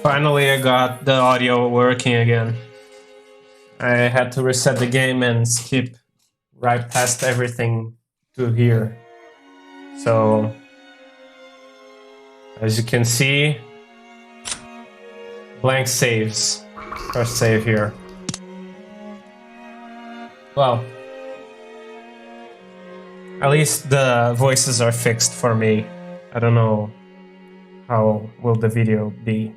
Finally, I got the audio working again. I had to reset the game and skip right past everything to here. So, as you can see, blank saves. First save here. Well, at least the voices are fixed for me. I don't know how will the video be,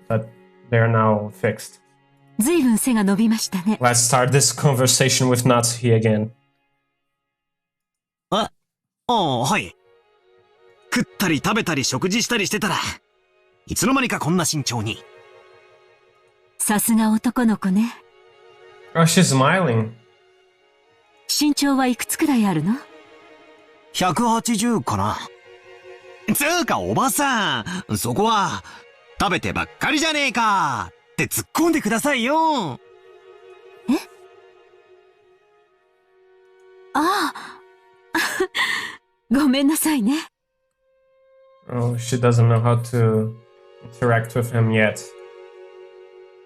but they're now fixed. ずいぶん背が伸びましたね。 Let's start this conversation with Natsuhi again. はい。食ったり食べたり食事したりしてたら、いつの間にかこんな身長に。さすが男の子ね。Oh, she's smiling. 身長はいくつくらいあるの？ 180かな。つーかおばさん、そこは、食べてばっかりじゃねえかって突っ込んでくださいよ。え？ああ。ごめんなさいね。Oh, she doesn't know how to interact with him yet.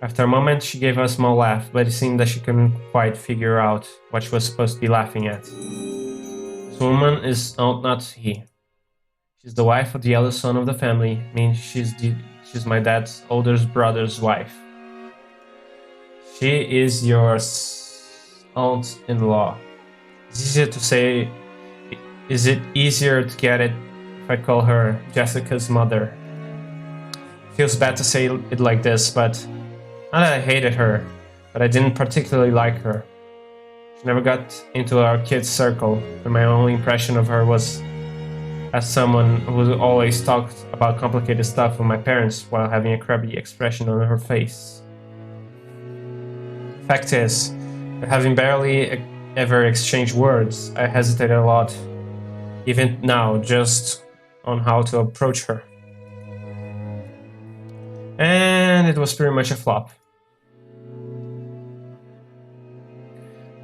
After a moment, she gave a small laugh, but it seemed that she couldn't quite figure out what she was supposed to be laughing at. This woman is Aunt Natsuhi. She's the wife of the eldest son of the family, meaning she's my dad's oldest brother's wife. She is your aunt-in-law. It's easier to say. Is it easier to get it if I call her Jessica's mother? Feels bad to say it like this, but not that I hated her, but I didn't particularly like her. She never got into our kids' circle, and my only impression of her was as someone who always talked about complicated stuff with my parents while having a crabby expression on her face. Fact is, having barely ever exchanged words, I hesitated a lot, even now, just on how to approach her. And it was pretty much a flop.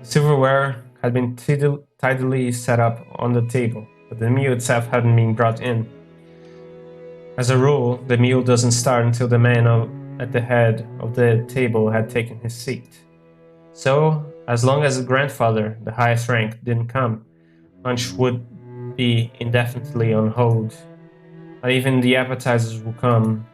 The silverware had been tidily set up on the table, but the meal itself hadn't been brought in. As a rule, the meal doesn't start until the man at the head of the table had taken his seat. So, as long as the grandfather, the highest rank, didn't come, lunch would be indefinitely on hold. Not even the appetizers would come.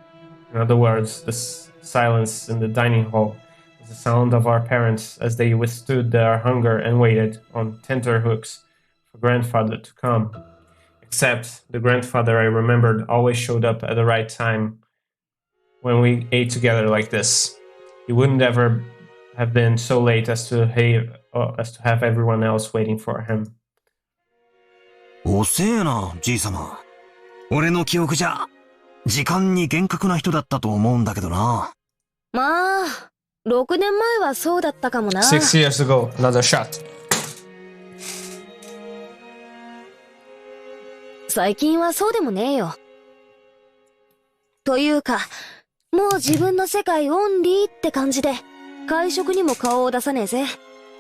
In other words, the silence in the dining hall was the sound of our parents as they withstood their hunger and waited on tenterhooks for grandfather to come. Except the grandfather I remembered always showed up at the right time when we ate together like this. He wouldn't ever have been so late as to have everyone else waiting for him. 遅えな、じいさま。俺の記憶じゃ、時間に厳格な人だったと思うんだけどな。まあ、6年前はそうだったかもな。6 years ago, another shot. 最近はそうでもねえよ。というか、もう自分の世界オンリーって感じで、会食にも顔を出さねえぜ。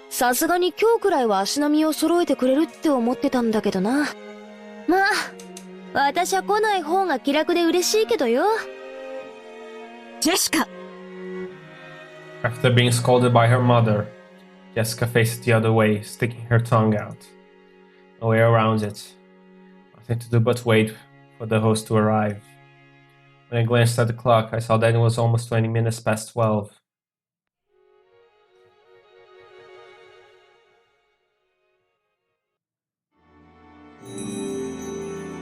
さすがに今日くらいは足並みを揃えてくれるって思ってたんだけどな。まあ、私は来ない方が気楽で嬉しいけどよ。ジェシカ。After being scolded by her mother, Jessica faced the other way, sticking her tongue out. No way around it. Nothing to do but wait for the host to arrive. When I glanced at the clock, I saw that it was almost 20 minutes past 12.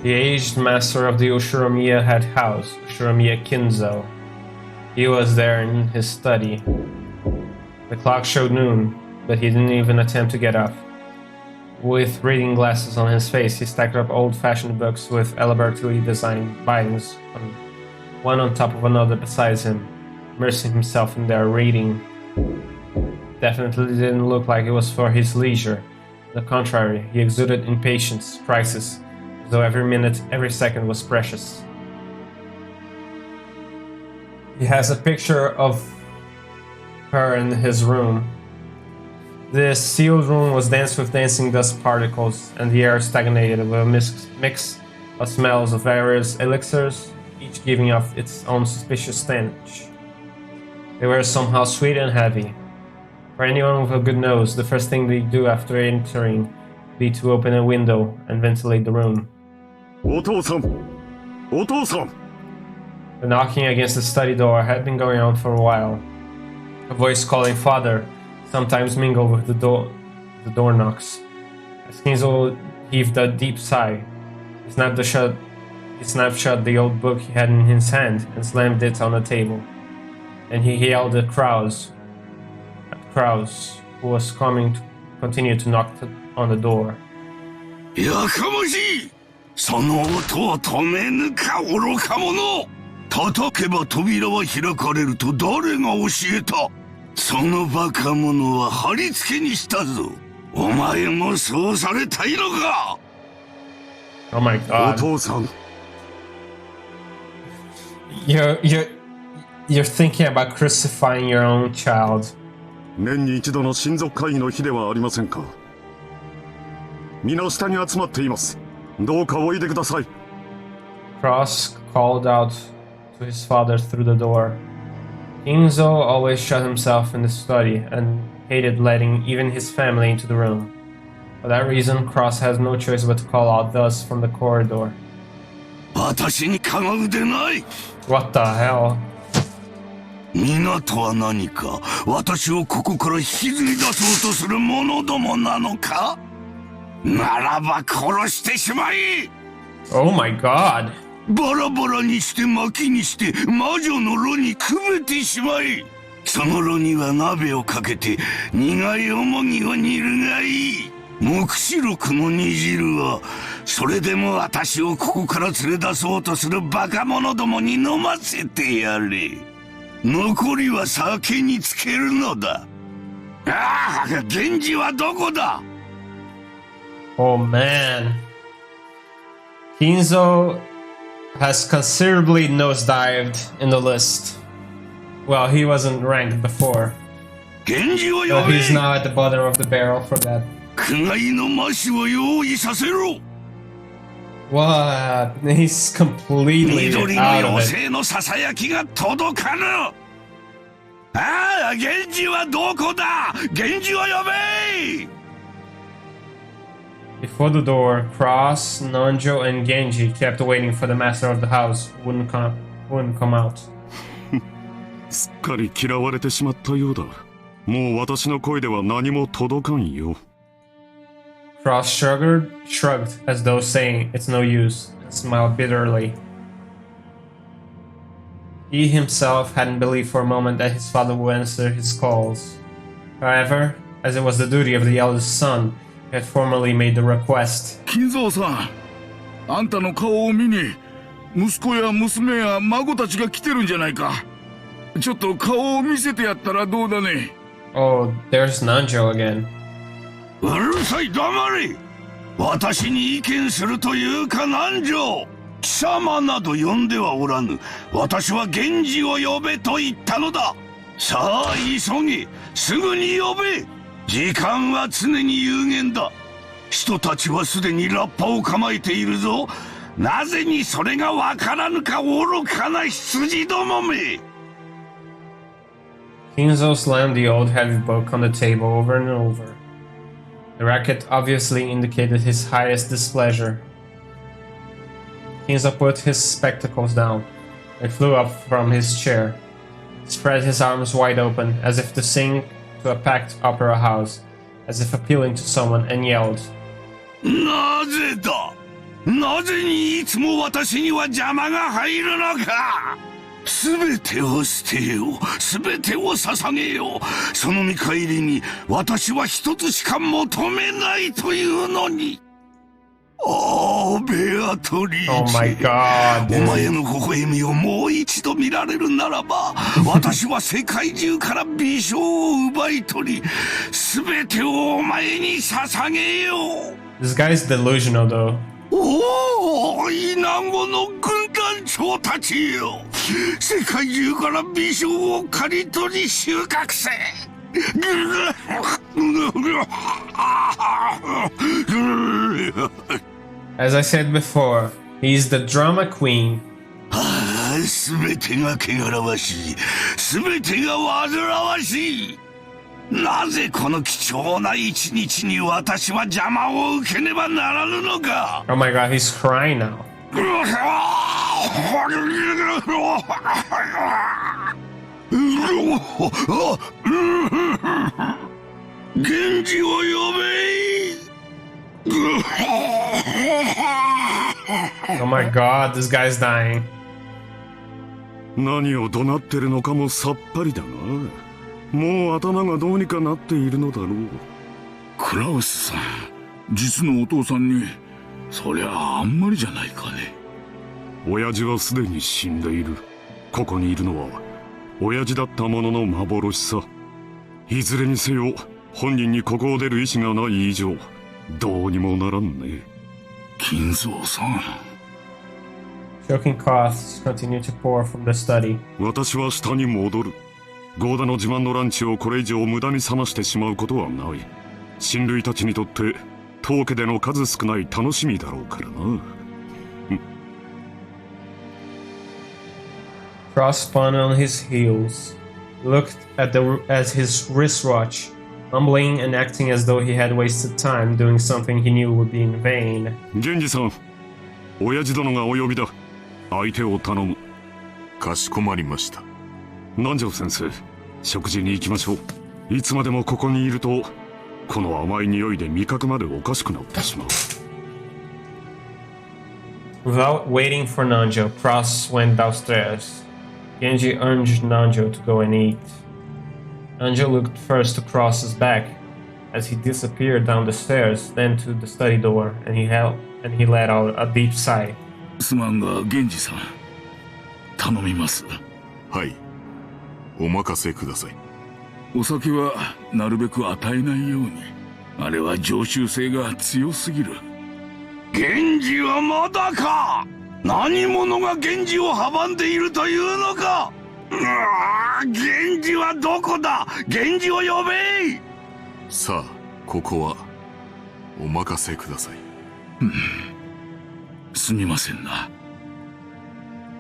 The aged master of the Ushiromiya head house, Ushiromiya Kinzo. He was there in his study. The clock showed noon, but he didn't even attempt to get up. With reading glasses on his face, he stacked up old-fashioned books with elaborately designed bindings, one on top of another beside him, immersing himself in their reading. Definitely didn't look like it was for his leisure. On the contrary, he exuded impatience, crisis, as though every minute, every second was precious. He has a picture of her in his room. The sealed room was dense with dancing dust particles, and the air stagnated with a mix of smells of various elixirs, each giving off its own suspicious stench. They were somehow sweet and heavy. For anyone with a good nose, the first thing they do after entering would be to open a window and ventilate the room. お父さんお父さん The knocking against the study door had been going on for a while. A voice calling father sometimes mingled with the door knocks. As Kinzo heaved a deep sigh, he snapped shut the old book he had in his hand and slammed it on the table. Then he yelled at Krause, who was coming to continue to knock on the door. やかましいその音を止めぬか愚か者叩けば扉は開かれると誰が教えたそのバカ者は貼り付けにしたぞお前もそうされたいのか Oh my お god. 父さん You're thinking about crucifying your own child. 年に一度の親族会議の日ではありませんか皆下に集まっていますどうかおいでください Cross called out to his father through the door. Kinzo always shut himself in the study and hated letting even his family into the room. For that reason, Cross has no choice but to call out thus from the corridor. 私にかがうでない What the hell? 皆とは何か私をここから引きずり出そうとする者どもなのかならば殺してしまい Oh my god! バラバラにして薪にして魔女の炉にくべてしまいその炉には鍋をかけて苦いおもぎを煮るがいい黙示録の煮汁はそれでも私をここから連れ出そうとするバカ者どもに飲ませてやれ残りは酒につけるのだああ源氏はどこだ Oh man. Kinzo has considerably nosedived in the list. Well, he wasn't ranked before. 源氏を So 呼べ he's now at the bottom of the barrel for that. 苦いの魔酒を用意させろ What? He's completely 緑の out of 妖 it. 精のささやきが届かぬああ源氏はどこだ源氏を呼べ Before the door, Cross, Nanjo, and Genji kept waiting for the master of the house, who wouldn't come out. すっかり嫌われてしまったようだもう私の声では何も届かんよ Cross shrugged as though saying it's no use, and smiled bitterly. He himself hadn't believed for a moment that his father would answer his calls. However, as it was the duty of the eldest son, he had formally made the request. 金蔵さんあんたの顔を見に息子や娘や孫たちが来てるんじゃないかちょっと顔を見せてやったらどうだね Oh, there's Nanjo again. うるさい黙れ私に意見するというか何条貴様など呼んではおらぬ私は源氏を呼べと言ったのださあ急げすぐに呼べ時間は常に有限だ人たちはすでにラッパを構えているぞなぜにそれがわからぬか愚かな羊どもめ Kinzo slammed the old heavy book on the table over and over. The racket obviously indicated his highest displeasure. Kinzo put his spectacles down and flew up from his chair. He spread his arms wide open as if to sing to a packed opera house, as if appealing to someone, and yelled. なぜだなぜにいつも私には邪魔が入るのかすべてを捨てようすべてを捧げようその見返りに私は一つしか求めないというのにおーベアトリーチェ Oh my god. お前の微笑みをもう一度見られるならば私は世界中から美少を奪い取りすべてをお前に捧げよう This guy's delusional though. おおイナゴの軍団長たちよ世界中から美少を刈り取り収穫せ As I said before, he's the drama queen. 全てが汚らわしい。全てが煩わしい。なぜこの貴重な一日に私は邪魔を受けねばならぬのか。 Oh my god, he's crying now. 源氏を呼べ。 Oh my god, this guy's dying. 何を怒鳴ってるのかもさっぱりだが、もう頭がどうにかなっているのだろう。クラウスさん、実のお父さんにそりゃあんまりじゃないかね。親父はすでに死んでいる。ここにいるのは親父だったものの幻さ。いずれにせよ本人にここを出る意志がない以上どうにもならんね。金蔵さん。 Choking coughs continue to pour from the study. 私は下に戻る。ゴーダの自慢のランチをこれ以上無駄に冷ましてしまうことはない。親類たちにとって当家での数少ない楽しみだろうからな。Cross spun on his heels, looked at his wristwatch, mumbling and acting as though he had wasted time doing something he knew would be in vain. 源氏さん、親父殿がお呼びだ。相手を頼む。かしこまりました。南條先生、食事に行きましょう。いつまでもここにいるとこの甘い匂いで味覚までおかしくなってしまう。 Without waiting for Nanjo, Cross went downstairs. Genji urged Nanjo to go and eat. Nanjo looked first to Cross's back as he disappeared down the stairs, then to the study door, and he let out a deep sigh. すまんが源氏さん、頼みます。はい、お任せください。お酒はなるべく与えないように。あれは常習性が強すぎる。源氏はまだか。何者が源氏を阻んでいるというのか。源氏はどこだ。源氏を呼べ。さあ、ここはお任せください。すみませんな。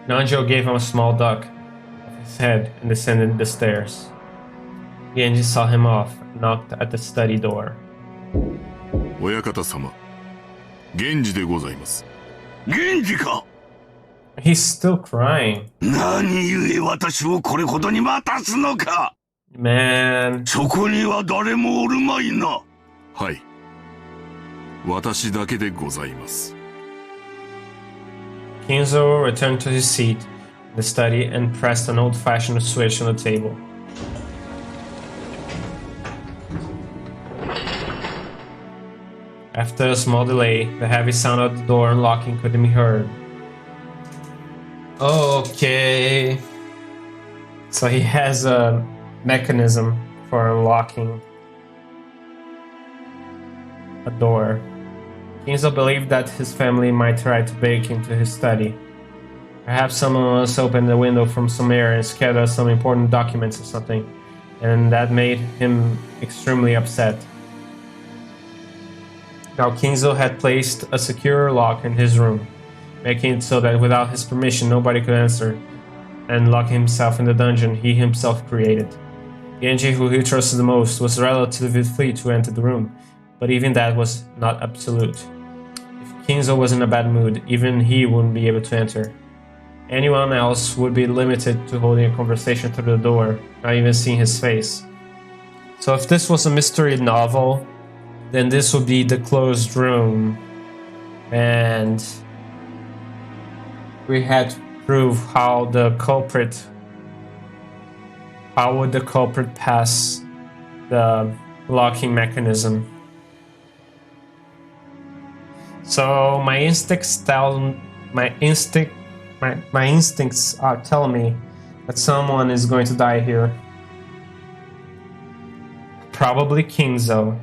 Nanjo gave him a small duck of his head and descended the stairs. Genji saw him off and knocked at the study door. 親方様、源氏でございます。源氏か。 He's still crying. 何故私をこれほどに待たすのか。 Man. そこには誰もおるまいな。はい、私だけでございます。 Kinzo returned to his seat in the study and pressed an old-fashioned switch on the table. After a small delay, the heavy sound of the door unlocking could be heard. Okay. So he has a mechanism for unlocking a door. Kinzo believed that his family might try to break into his study. Perhaps someone must open the window from somewhere and scatter some important documents or something, and that made him extremely upset. Now Kinzo had placed a secure lock in his room, making it so that without his permission nobody could enter and lock himself in the dungeon he himself created. Genji, who he trusted the most, was relatively free to enter the room, but even that was not absolute. If Kinzo was in a bad mood, even he wouldn't be able to enter. Anyone else would be limited to holding a conversation through the door, not even seeing his face. So if this was a mystery novel, then this would be the closed room, and we had to prove how would the culprit pass the locking mechanism. So my instincts are telling me that someone is going to die here. Probably Kinzo.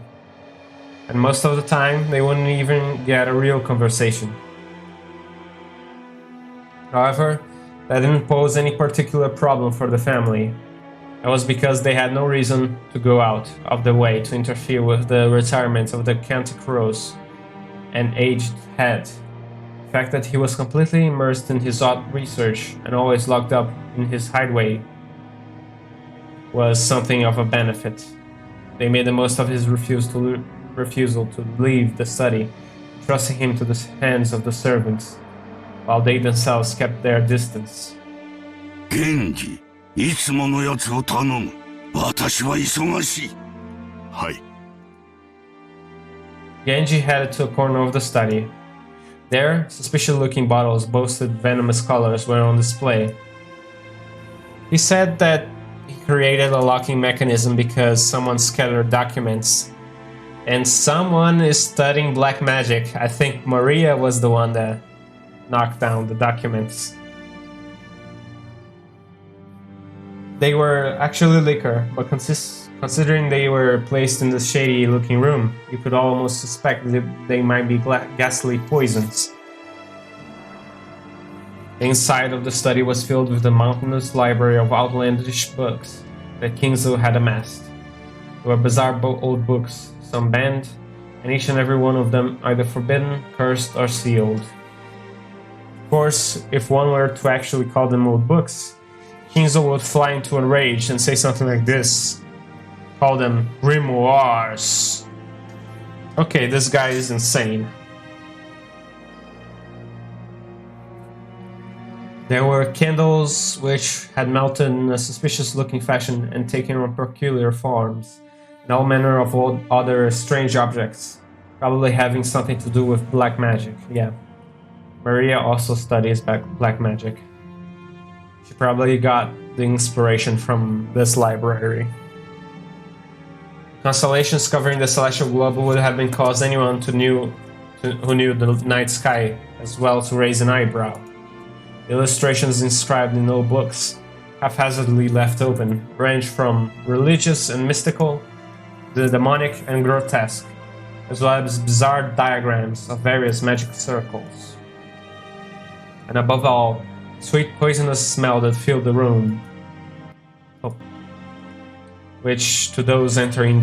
And most of the time, they wouldn't even get a real conversation. However, that didn't pose any particular problem for the family. That was because they had no reason to go out of their way to interfere with the retirement of the Cantic Rose, an aged head The fact that he was completely immersed in his odd research and always locked up in his hideaway was something of a benefit. They made the most of his refusal to leave the study, trusting him to the hands of the servants, while they themselves kept their distance. 源氏、いつものやつを頼む。私は忙しい。はい。 Genji headed to a corner of the study. There, suspicious-looking bottles boasted venomous colors were on display. He said that he created a locking mechanism because someone scattered documents. And someone is studying black magic. I think Maria was the one that knocked down the documents. They were actually liquor, but considering they were placed in the shady-looking room, you could almost suspect that they might be ghastly poisons. The inside of the study was filled with the mountainous library of outlandish books that Kinzo had amassed. There were bizarre old books, some banned, and each and every one of them either forbidden, cursed, or sealed. Of course, if one were to actually call them old books, Kinzo would fly into a rage and say something like this. Call them grimoires. Okay, this guy is insane. There were candles which had melted in a suspicious-looking fashion and taken on peculiar forms, and all manner of other strange objects, probably having something to do with black magic. Yeah, Maria also studies black magic. She probably got the inspiration from this library. Constellations covering the celestial globe would have been caused anyone who knew the night sky as well to raise an eyebrow. The illustrations inscribed in old books, haphazardly left open, range from religious and mystical to the demonic and grotesque, as well as bizarre diagrams of various magic circles. And above all, sweet poisonous smell that filled the room, which to those entering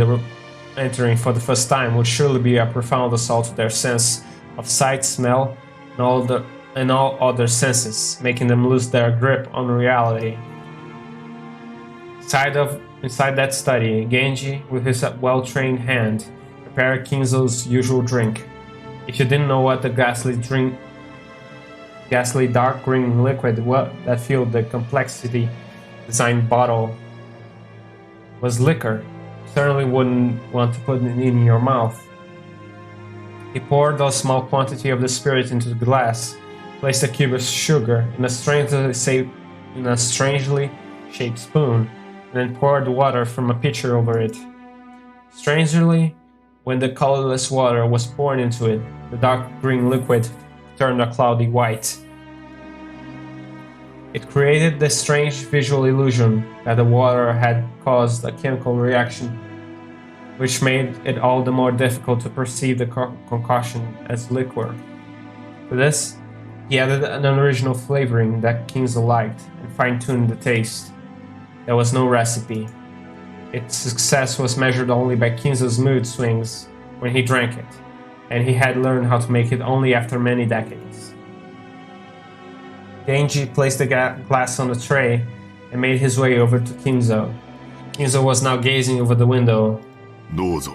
for the first time would surely be a profound assault to their sense of sight, smell, and all other senses, making them lose their grip on reality. Inside that study, Genji, with his well-trained hand, prepared Kinzo's usual drink. If you didn't know what the ghastly dark green liquid that filled the complexity designed bottle was liquor, you certainly wouldn't want to put it in your mouth. He poured a small quantity of the spirit into the glass, placed a cube of sugar in a strangely shaped spoon, and then poured water from a pitcher over it. Strangely, when the colorless water was poured into it, the dark green liquid turned a cloudy white. It created the strange visual illusion that the water had caused a chemical reaction, which made it all the more difficult to perceive the concoction as liquor. For this, he added an original flavoring that Kinzo liked and fine-tuned the taste. There was no recipe. Its success was measured only by Kinzo's mood swings when he drank it, and he had learned how to make it only after many decades. Genji placed the glass on the tray and made his way over to Kinzo. Kinzo was now gazing over the window. どうぞ、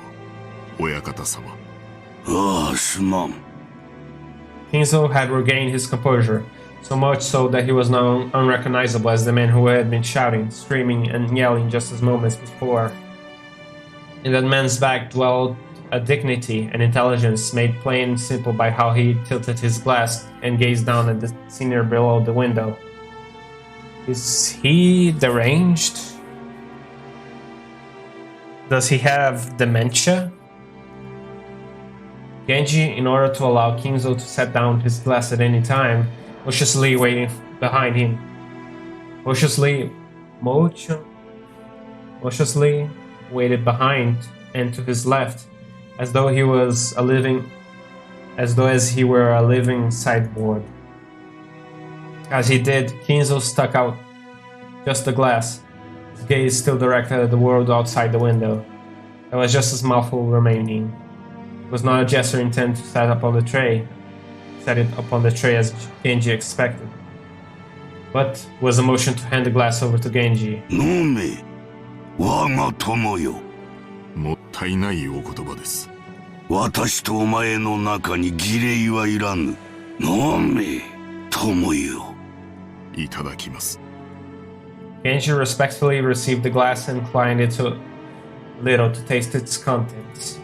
親方様。ああ、すまん。Kinzo had regained his composure, so much so that he was now unrecognizable as the man who had been shouting, screaming, and yelling just as moments before. In that man's back dwelled a dignity and intelligence made plain and simple by how he tilted his glass and gazed down at the scenery below the window. Is he deranged? Does he have dementia? Genji, in order to allow Kinzo to set down his glass at any time, motionlessly waiting behind him. Motionlessly waited behind and to his left, as though he were a living sideboard. As he did, Kinzo stuck out just the glass, his gaze still directed at the world outside the window. There was just his mouthful remaining. It was not a gesture intended to set up on the tray. set it upon the tray as Genji expected. But was a motion to hand the glass over to Genji. 飲め、我が友よ。もったいないお言葉です。私とお前の中に儀礼はいらぬ。飲め、友よ。いただきます。Genji respectfully received the glass and inclined it a little to taste its contents.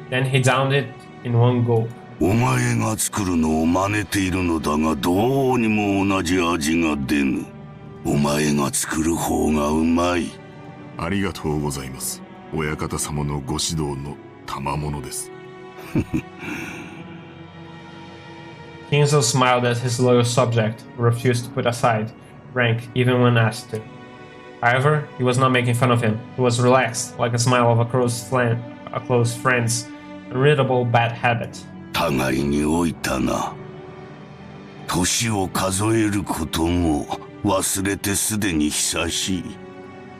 Then he downed it in one gulp. お前が作るのを真似ているのだが、どうにも同じ味が出ぬ。お前が作る方がうまい。ありがとうございます。親方様のご指導の賜物です。Kinzo smiled at his loyal subject, who refused to put aside rank even when asked to. However, he was not making fun of him. He was relaxed, like a smile of a close friend's irritable bad habit. 互いに老いたな。年を数えることも忘れてすでに久しい。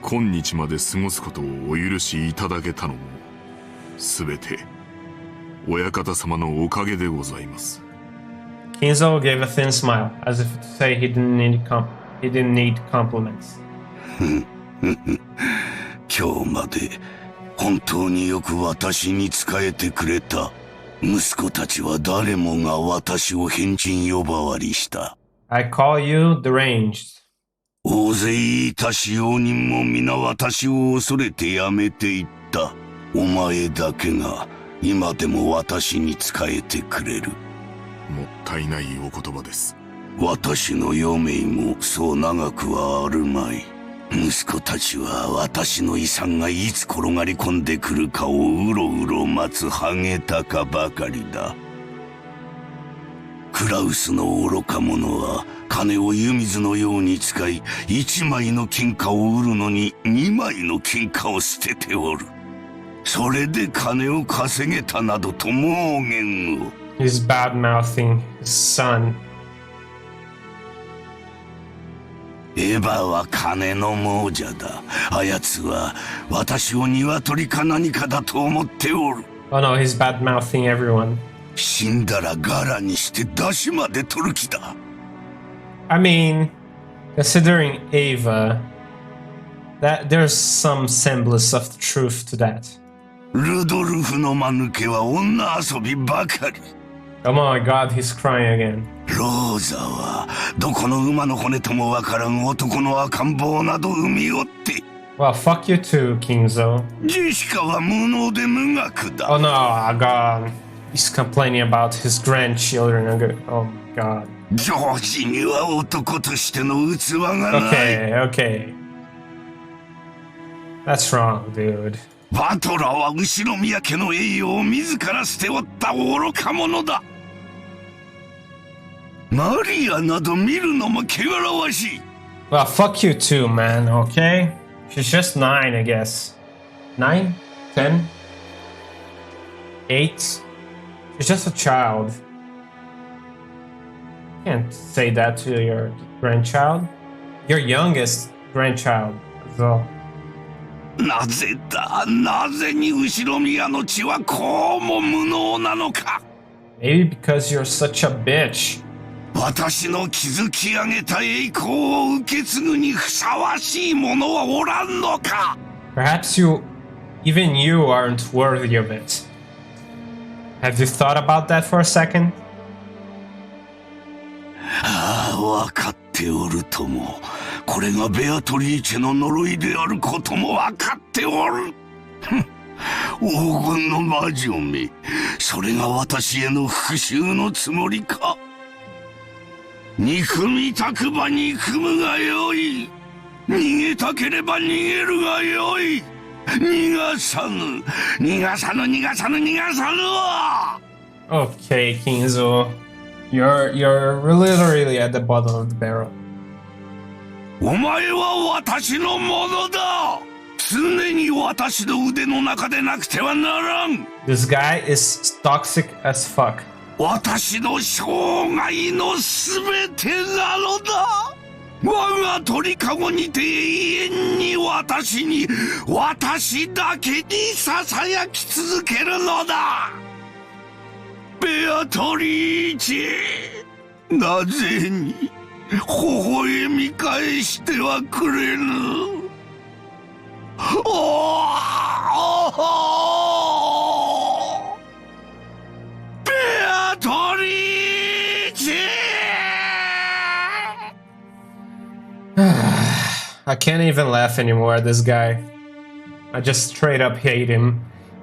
今日まで過ごすことをお許しいただけたのも、すべて親方様のおかげでございます。Kinzo gave a thin smile, as if to say he didn't need compliments. 今日まで本当によく私に仕えてくれた。息子たちは誰もが私を変人呼ばわりした。I call you deranged. 大勢いた使用人も皆私を恐れてやめていった。お前だけが今でも私に仕えてくれる。もったいないお言葉です。私の余命もそう長くはあるまい。息子たちは私の遺産がいつ転がり込んでくるかをうろうろ待つハゲタカばかりだ。クラウスの愚か者は金を湯水のように使い、1枚の金貨を売るのに2枚の金貨を捨てておる。それで金を稼げたなどと妄言を。He's bad-mouthing his son. エヴァは金の亡者だ。あやつは私を鶏か何かだと思っておる。Oh no, he's bad-mouthing everyone. 死んだらガラにして出汁まで取る気だ。I mean, considering Ava, that there's some semblance of truth to that. ルドルフの間抜けは女遊びばかり。Oh my god, he's crying again. ローザはどこの馬の骨ともわからん男の赤ん坊など産みおって。Well, fuck you too, Kinzo. ジェシカは無能で無学だ。Oh no, god. He's complaining about his grandchildren. Oh my god. ジョージには男としての器がない。Okay. That's wrong, dude. バトラーは後ろ宮家の栄誉を自ら捨ておった愚か者だ。マリアなど見るのも汚らわしい。Well, fuck you too, man, okay? She's just 9, I guess. 9? 10? 8? She's just a child. You can't say that to your grandchild. Your youngest grandchild as well. なぜだ、なぜに後ろ宮の血はこうも無能なのか。 Maybe because you're such a bitch. 私の築き上げた栄光を受け継ぐにふさわしい者はおらんのか。 Perhaps even you aren't worthy of it. Have you thought about that for a second? ああ、わかっておるとも。これがベアトリーチェの呪いであることもわかっておる。黄金の魔女め、それが私への復讐のつもりか。憎みたくば憎むがよい。逃げたければ逃げるがよい。逃がさぬ、逃がさぬ、逃がさぬ、逃がさぬわ。 Okay, Kinzo. You're literally at the bottom of the barrel. お前は私のものだ。常に私の腕の中でなくてはならん。 This guy is toxic as fuck. 私の生涯のすべてなのだ。我が鳥かごにて永遠に私だけにささやき続けるのだ。ベアトリーチェ、なぜに微笑み返してはくれぬ。ベアトリーチェ。 I can't even laugh anymore at this guy. I just straight up hate him.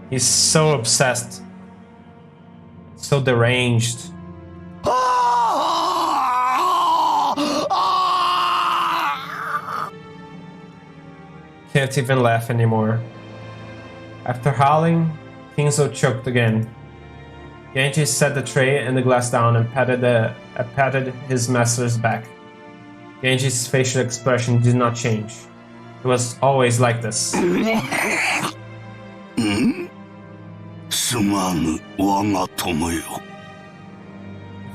He's so obsessed. So deranged. Can't even laugh anymore. After howling, Kinzo choked again. Genji set the tray and the glass down and patted his master's back. Genji's facial expression did not change. It was always like this. すまぬ我が友よ。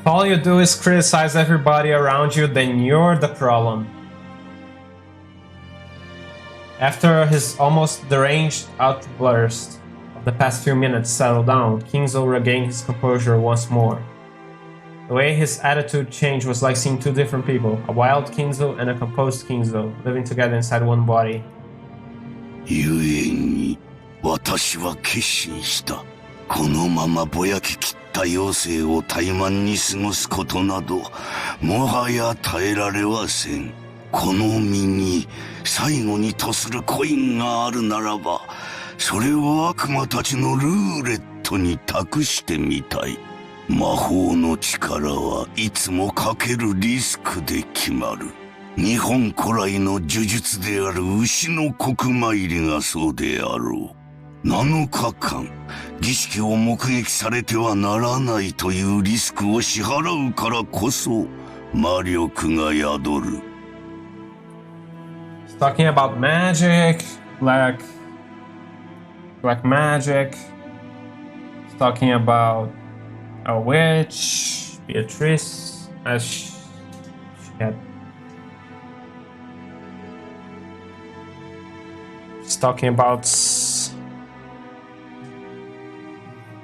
If all you do is criticize everybody around you, then you're the problem. After his almost deranged outburst of the past few minutes settled down, Kinzo regained his composure once more. The way his attitude changed was like seeing two different people, a wild Kinzo and a composed Kinzo, living together inside one body. ゆえに私は決心した。このままぼやき切った余生を怠慢に過ごすことなどもはや耐えられはせん。この身に最後にとするコインがあるならば、それを悪魔たちのルーレットに託してみたい。魔法の力はいつもかけるリスクで決まる。日本古来の呪術である牛の国参りがそうであろう。7日間儀式を目撃されてはならないというリスクを支払うからこそ魔力が宿る。 He's talking about magic, black magic. He's talking about a witch, Beatrice, as she had. He's talking about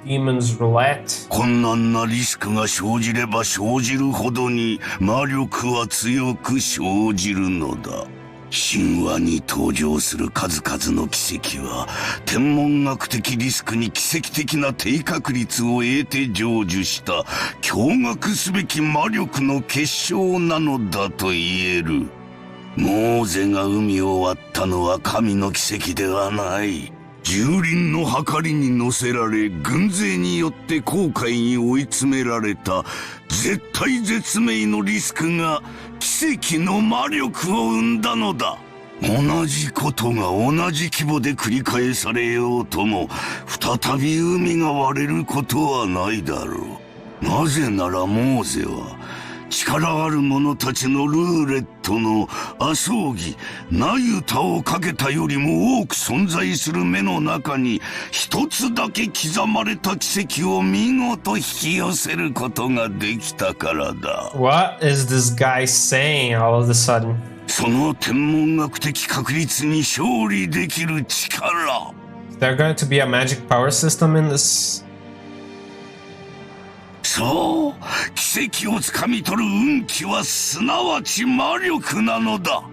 Demon's Roulette. 困難なリスクが生じれば生じるほどに魔力は強く生じるのだ。神話に登場する数々の奇跡は天文学的リスクに奇跡的な低確率を得て成就した驚愕すべき魔力の結晶なのだと言える。モーゼが海を割ったのは神の奇跡ではない。蹂躙の計りに乗せられ軍勢によって航海に追い詰められた絶体絶命のリスクが奇跡の魔力を生んだのだ。同じことが同じ規模で繰り返されようとも再び海が割れることはないだろう。なぜならモーゼは力ある者たちのルーレットの麻生木ナユタをかけたよりも多く存在する目の中に一つだけ刻まれた奇跡を見事引き寄せることができたからだ。 What is this guy saying all of a sudden? その天文学的確率に勝利できる力。 Is there going to be a magic power system in this? そう、奇跡をつかみ取る運気はすなわち魔力なのだ。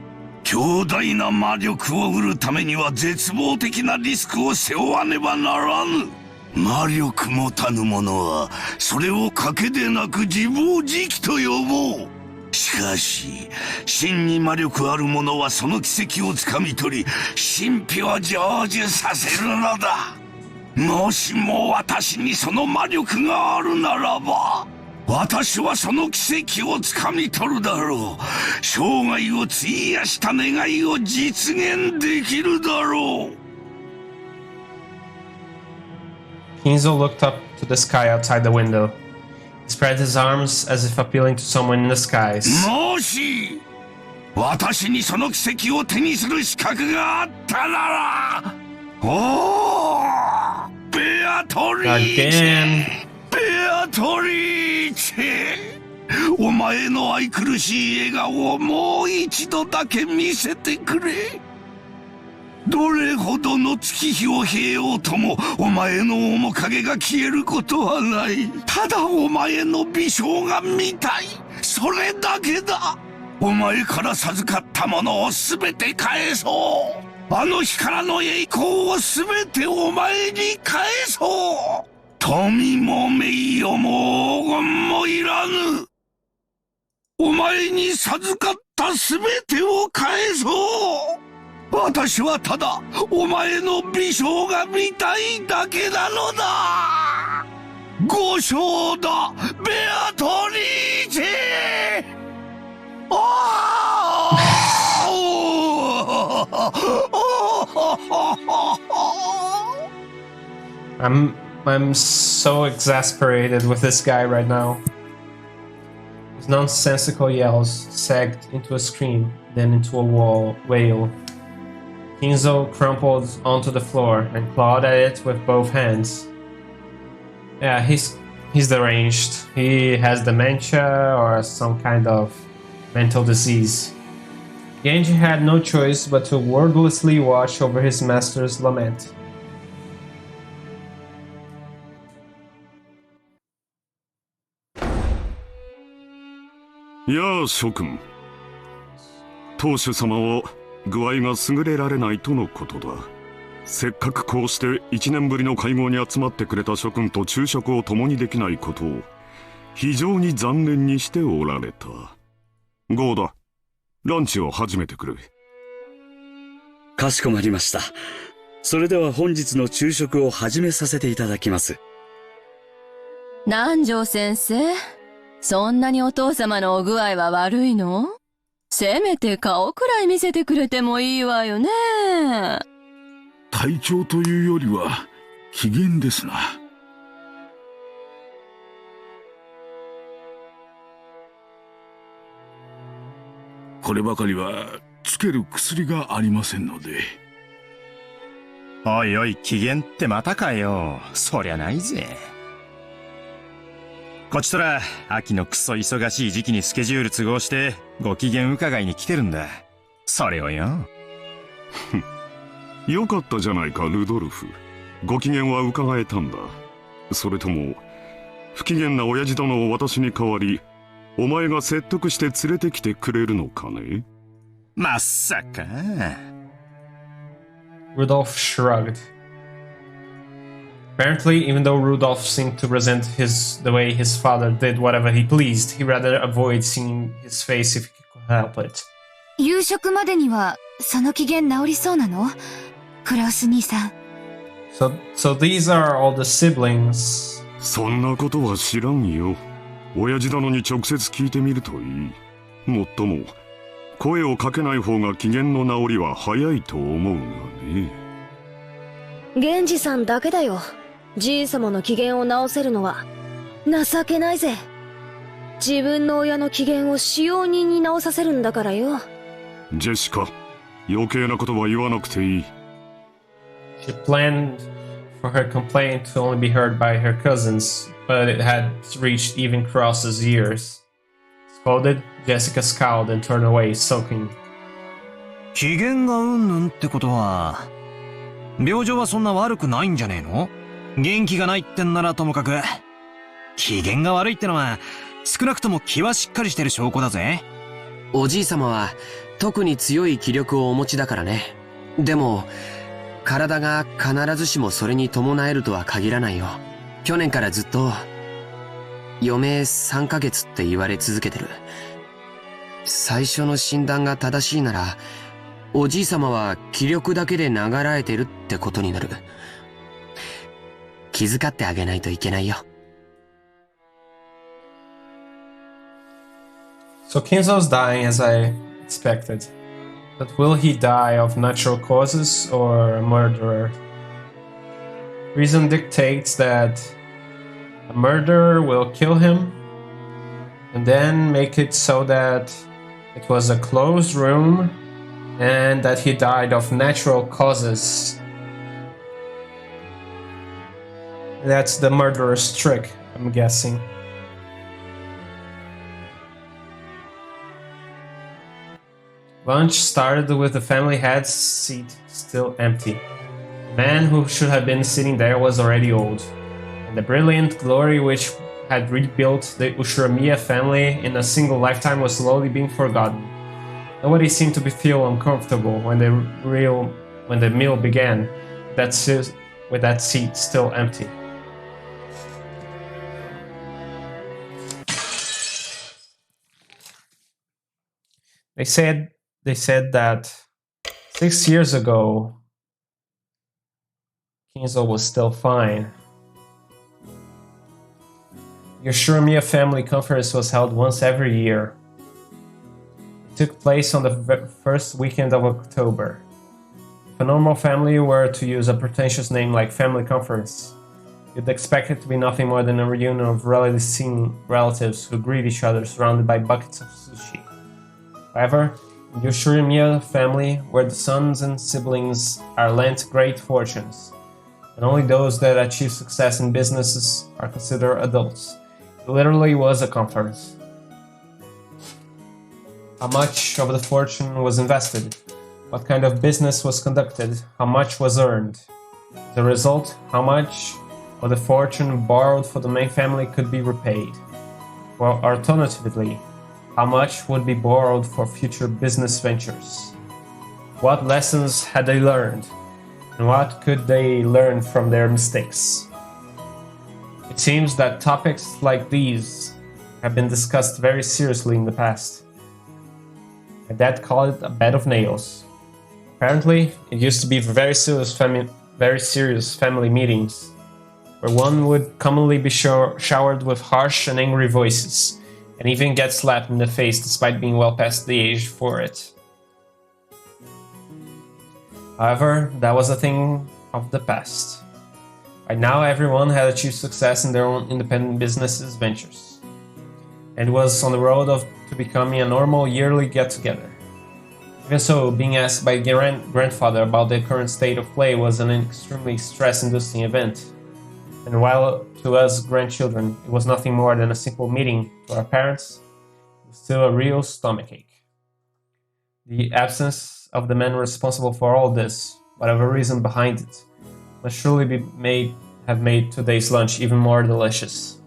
強大な魔力を得るためには絶望的なリスクを背負わねばならぬ。魔力もたぬ者はそれを賭けでなく自暴自棄と呼ぼう。しかし真に魔力ある者はその奇跡をつかみ取り神秘を成就させるのだ。もしも私にその魔力があるならば、私はその奇跡をつかみ取るだろう。生涯を費やした願いを実現できるだろう。 Kinzo looked up to the sky outside the window. He spread his arms as if appealing to someone in the skies. もし私にその奇跡を手にする資格があったなら、おー、ベアトリーチェ、 Again. ベアトリーチェ、お前の愛くるしい笑顔をもう一度だけ見せてくれ。どれほどの月日を経ようともお前の面影が消えることはない。ただお前の美少が見たい、それだけだ。お前から授かったものを全て返そう。あの日からの栄光を全てお前に返そう。富も名誉も黄金もいらぬ。お前に授かった全てを返そう。私はただお前の美少が見たいだけなのだ。五章だ、ベアトリーチェ。I'm so exasperated with this guy right now. His nonsensical yells sagged into a scream, then into a wail. Kinzo crumpled onto the floor and clawed at it with both hands. Yeah, he's deranged. He has dementia or some kind of mental disease. Genji had no choice but to wordlessly watch over his master's lament. やあ諸君、当主様は具合が優れられないとのことだ。せっかくこうして1年ぶりの会合に集まってくれた諸君と昼食を共にできないことを非常に残念にしておられた。ゴーダ、ランチを始めてくれ。かしこまりました。それでは本日の昼食を始めさせていただきます。南條先生、そんなにお父様のお具合は悪いの？せめて顔くらい見せてくれてもいいわよね。体調というよりは機嫌ですな。こればかりはつける薬がありませんので。おいおい、機嫌ってまたかよ。そりゃないぜ。こちとら秋のクソ忙しい時期にスケジュール都合してご機嫌伺いに来てるんだ。それをよ。よかったじゃないかルドルフ。ご機嫌は伺えたんだ。それとも不機嫌な親父殿を私に代わりお前が説得して連れてきてくれるのかね。まさか。Rudolph shrugged. Apparently, even though Rudolph seemed to resent the way his father did whatever he pleased, he rather avoid seeing his face if he could help it. 夕食までにはその機嫌治りそうなの？クラウス兄さん。So these are all the siblings. そんなことは知らんよ。親父殿に直接聞いてみるといい。もっとも声をかけない方が機嫌の治りは早いと思うがね。源氏さんだけだよ。じい様の機嫌を直せるのは。情けないぜ。自分の親の機嫌を使用人に直させるんだからよ。ジェシカ、余計なことは言わなくていい。She planned for her complaint to only be heard by her cousins, but it had reached even Cross's ears. Scolded, Jessica scowled and turned away, sulking. 機嫌がうんぬんってことは、病状はそんな悪くないんじゃねえの？元気がないってんならともかく、機嫌が悪いってのは少なくとも気はしっかりしてる証拠だぜ。おじい様は特に強い気力をお持ちだからね。でも体が必ずしもそれに伴えるとは限らないよ。去年からずっと余命3ヶ月って言われ続けてる。最初の診断が正しいならおじい様は気力だけで流らえてるってことになる。気遣ってあげないといけないよ。So Kinzo's dying as I expected. But will he die of natural causes or a murderer? Reason dictates that a murderer will kill him and then make it so that it was a closed room and that he died of natural causes. That's the murderer's trick, I'm guessing. Lunch started with the family heads still empty. The man who should have been sitting there was already old, and the brilliant glory which had rebuilt the Ushiromiya family in a single lifetime was slowly being forgotten. Nobody seemed to feel uncomfortable when the meal began, with that seat still empty. They said that 6 years ago, Kinzo was still fine. The Ushiromiya Family Conference was held once every year. It took place on the first weekend of October. If a normal family were to use a pretentious name like Family Conference, you'd expect it to be nothing more than a reunion of rarely seen relatives who greet each other surrounded by buckets of sushi. However, in the Ushiromiya family, where the sons and siblings are lent great fortunes, and only those that achieve success in businesses are considered adults, it literally was a conference. How much of the fortune was invested? What kind of business was conducted? How much was earned? As a result, how much of the fortune borrowed for the main family could be repaid? Or alternatively, how much would be borrowed for future business ventures? What lessons had they learned? And what could they learn from their mistakes? It seems that topics like these have been discussed very seriously in the past. My dad called it a bed of nails. Apparently, it used to be very serious family meetings, where one would commonly be showered with harsh and angry voices, and even get slapped in the face despite being well past the age for it. However, that was a thing of the past. By now, everyone had achieved success in their own independent businesses ventures, and was on the road to becoming a normal yearly get-together. Even so, being asked by grandfather about the current state of play was an extremely stress-inducing event. And while to us grandchildren it was nothing more than a simple meeting, to our parents it was still a real stomachache. The absence of the man responsible for all this, whatever reason behind it, must surely have made today's lunch even more delicious.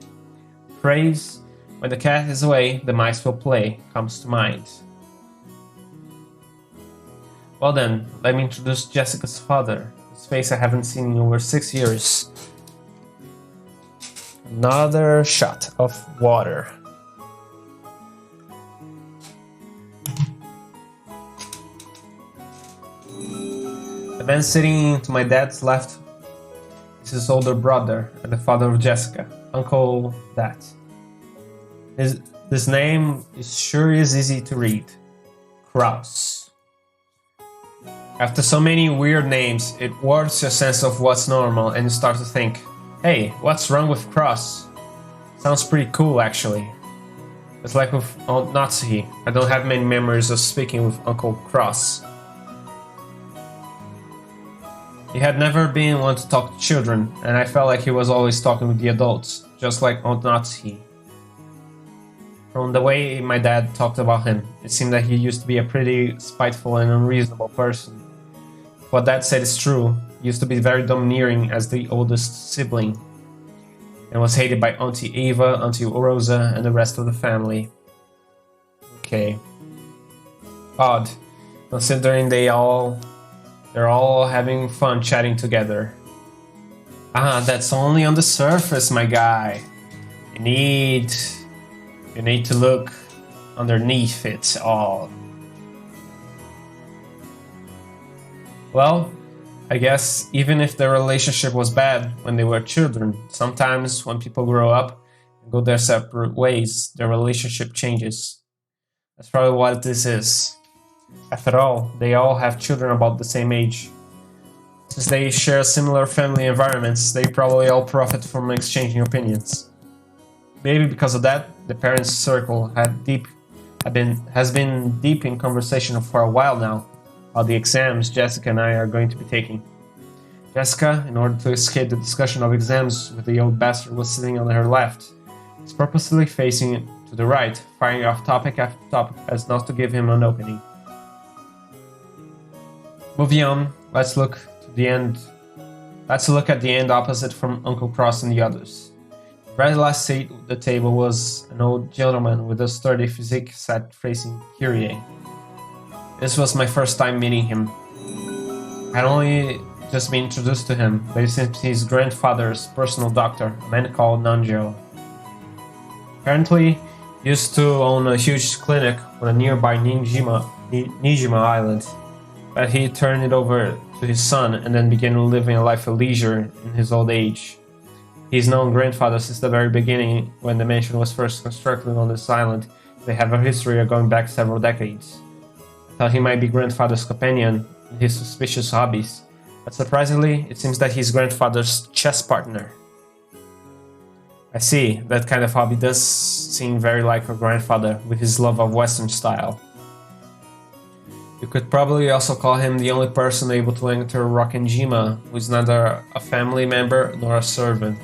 The phrase, "When the cat is away, the mice will play," comes to mind. Well then, let me introduce Jessica's father, whose face I haven't seen in over 6 years. Another shot of water. The man sitting to my dad's left is his older brother and the father of Jessica, Uncle Dat. This name sure is easy to read. Kraus. After so many weird names, it warps your sense of what's normal and you start to think, hey, what's wrong with Cross? Sounds pretty cool, actually. It's like with Aunt Natsuhi. I don't have many memories of speaking with Uncle Cross. He had never been one to talk to children, and I felt like he was always talking with the adults, just like Aunt Natsuhi. From the way my dad talked about him, it seemed that he used to be a pretty spiteful and unreasonable person. If what Dad said is true, he used to be very domineering as the oldest sibling, and was hated by Auntie Eva, Auntie Rosa, and the rest of the family. Okay. Odd, considering they're all having fun chatting together. Ah, that's only on the surface, my guy. You need to look underneath it all. Well, I guess even if their relationship was bad when they were children, sometimes when people grow up and go their separate ways, their relationship changes. That's probably what this is. After all, they all have children about the same age. Since they share similar family environments, they probably all profit from exchanging opinions. Maybe because of that, the parents' circle has been deep in conversation for a while now about the exams Jessica and I are going to be taking. Jessica, in order to escape the discussion of exams with the old bastard was sitting on her left, is purposely facing to the right, firing off topic after topic as not to give him an opening. Moving on, let's look to the end. Let's look at the end opposite from Uncle Cross and the others. The very last seat at the table was an old gentleman with a sturdy physique sat facing Kyrie. This was my first time meeting him. I had only just been introduced to him, but he seems his grandfather's personal doctor, a man called Nanjo. Apparently, he used to own a huge clinic on a nearby Nijima island, but he turned it over to his son and then began living a life of leisure in his old age. He's known grandfather since the very beginning when the mansion was first constructed on this island. They have a history of going back several decades. I thought he might be grandfather's companion in his suspicious hobbies, but surprisingly, it seems that he's grandfather's chess partner. I see, that kind of hobby does seem very like her grandfather with his love of Western style. You could probably also call him the only person able to enter Rokkenjima who is neither a family member nor a servant.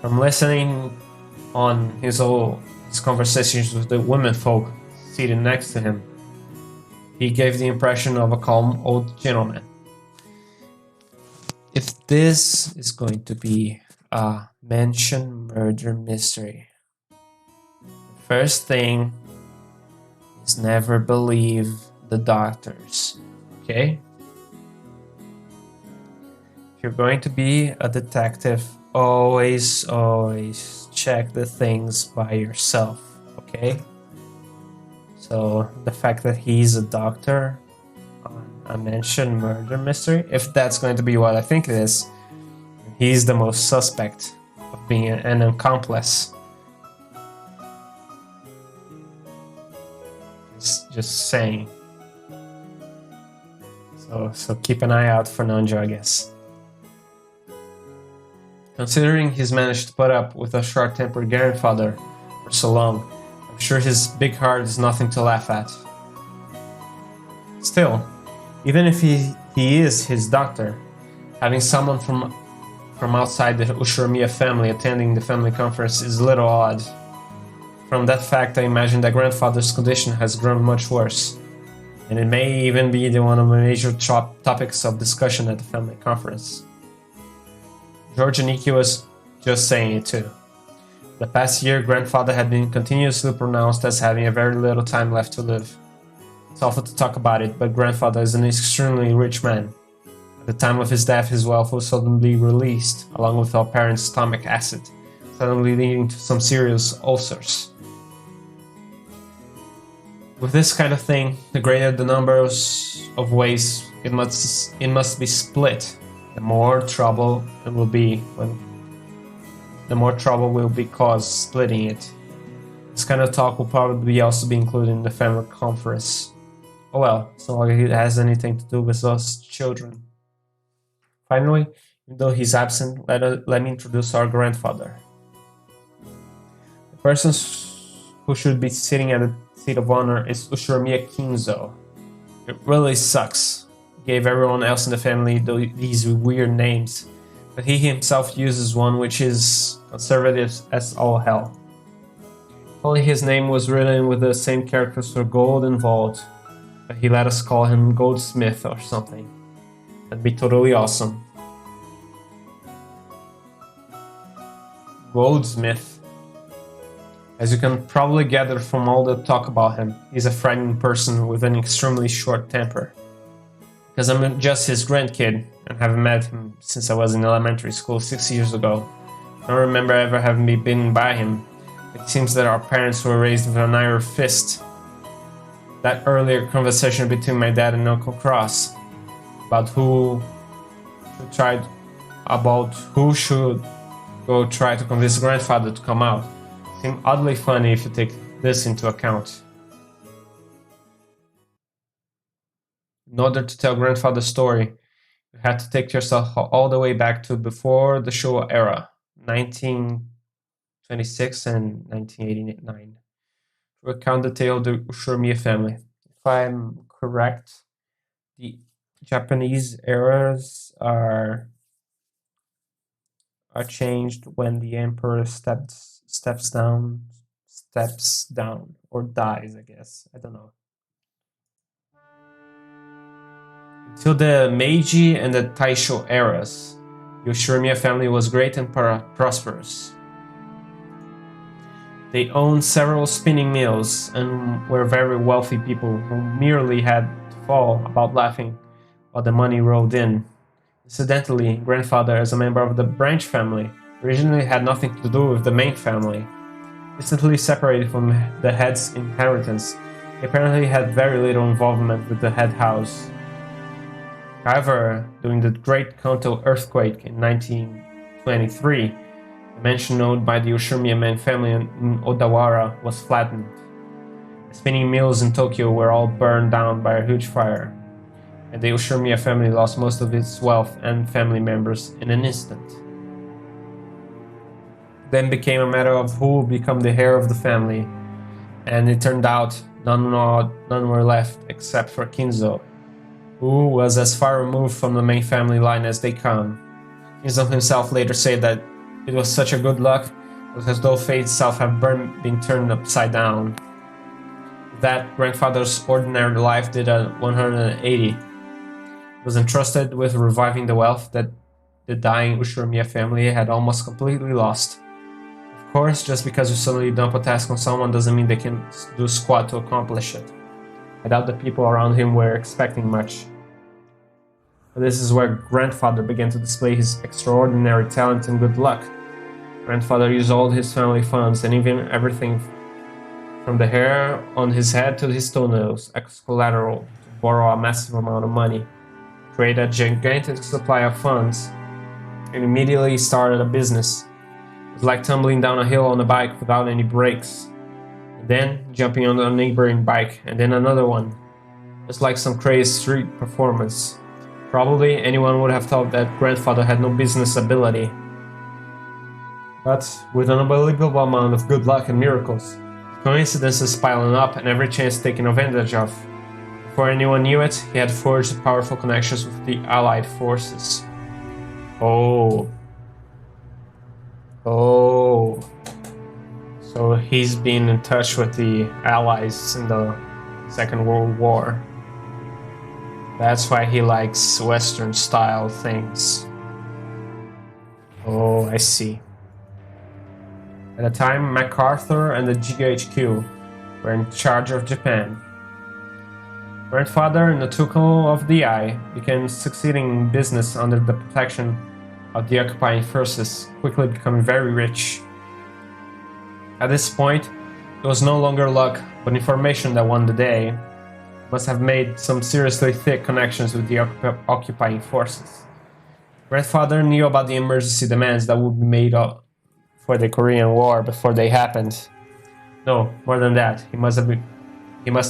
From listening on his conversations with the womenfolk seated next to him, he gave the impression of a calm old gentleman. If this is going to be a mansion murder mystery, the first thing is never believe the doctors, okay? If you're going to be a detective, always check the things by yourself, okay? So the fact that he's a doctor on a mansion murder mystery, if that's going to be what I think it is, he's the most suspect of being an accomplice. Just saying. So keep an eye out for Nanjo, I guess. Considering he's managed to put up with a short-tempered grandfather for so long, I'm sure his big heart is nothing to laugh at. Still, even if he is his doctor, having someone from outside the Ushiromiya family attending the family conference is a little odd. From that fact, I imagine that grandfather's condition has grown much worse, and it may even be one of the major topics of discussion at the family conference. George and Nikki was just saying it too. The past year, grandfather had been continuously pronounced as having a very little time left to live. It's awful to talk about it, but grandfather is an extremely rich man. At the time of his death, his wealth was suddenly released, along with our parents' stomach acid, suddenly leading to some serious ulcers. With this kind of thing, the greater the numbers of ways it must be split, the more trouble it will be caused splitting it. This kind of talk will probably also be included in the family conference. Oh well, it's not like it has anything to do with us children. Finally, even though he's absent, let me introduce our grandfather. The person who should be sitting at the seat of honor is Ushiromiya Kinzo. It really sucks. He gave everyone else in the family these weird names, but he himself uses one which is conservative as all hell. Only his name was written with the same characters for gold and vault, but he let us call him Goldsmith or something. That'd be totally awesome. Goldsmith. As you can probably gather from all the talk about him, he's a frightening person with an extremely short temper. Because I'm just his grandkid and haven't met him since I was in elementary school 6 years ago. I don't remember ever having been bitten by him. It seems that our parents were raised with an iron fist. That earlier conversation between my dad and Uncle Cross about who should go try to convince grandfather to come out seem oddly funny if you take this into account. In order to tell grandfather's story, you had to take yourself all the way back to before the Showa era, 1926 and 1989, to recount the tale of the Ushiromiya family. If I'm correct, the Japanese eras are changed when the emperor steps down or dies, I guess. I don't know. Till the Meiji and the Taisho eras, the Ushiromiya family was great and prosperous. They owned several spinning mills and were very wealthy people who merely had to fall about laughing while the money rolled in. Incidentally, grandfather, as a member of the branch family, originally had nothing to do with the main family. Recently separated from the head's inheritance, he apparently had very little involvement with the head house. However, during the Great Kanto earthquake in 1923, the mansion owned by the Ushiromiya main family in Odawara was flattened. The spinning mills in Tokyo were all burned down by a huge fire, and the Ushiromiya family lost most of its wealth and family members in an instant. Then became a matter of who would become the heir of the family, and it turned out none were left except for Kinzo, who was as far removed from the main family line as they come. Kinzo himself later said that it was such a good luck, it was as though fate itself had been turned upside down. That grandfather's ordinary life did a 180. He was entrusted with reviving the wealth that the dying Ushiromiya family had almost completely lost. Of course, just because you suddenly dump a task on someone doesn't mean they can do squat to accomplish it. I doubt the people around him were expecting much. But this is where grandfather began to display his extraordinary talent and good luck. Grandfather used all his family funds and even everything from the hair on his head to his toenails as collateral to borrow a massive amount of money, create a gigantic supply of funds, and immediately started a business. It was like tumbling down a hill on a bike without any brakes, and then jumping on a neighboring bike and then another one. Just like some crazy street performance. Probably anyone would have thought that grandfather had no business ability. But with an unbelievable amount of good luck and miracles, coincidences piling up and every chance taken advantage of. Before anyone knew it, he had forged powerful connections with the Allied forces. Oh. So he's been in touch with the Allies in the Second World War. That's why he likes Western style things. Oh, I see. At the time, MacArthur and the GHQ were in charge of Japan. Grandfather Natsuhi of the Eye began succeeding in business under the protection of the occupying forces, quickly becoming very rich. At this point, it was no longer luck, but information that won the day. Must have made some seriously thick connections with the occupying forces. Grandfather knew about the emergency demands that would be made for the Korean War before they happened. No, more than that, he must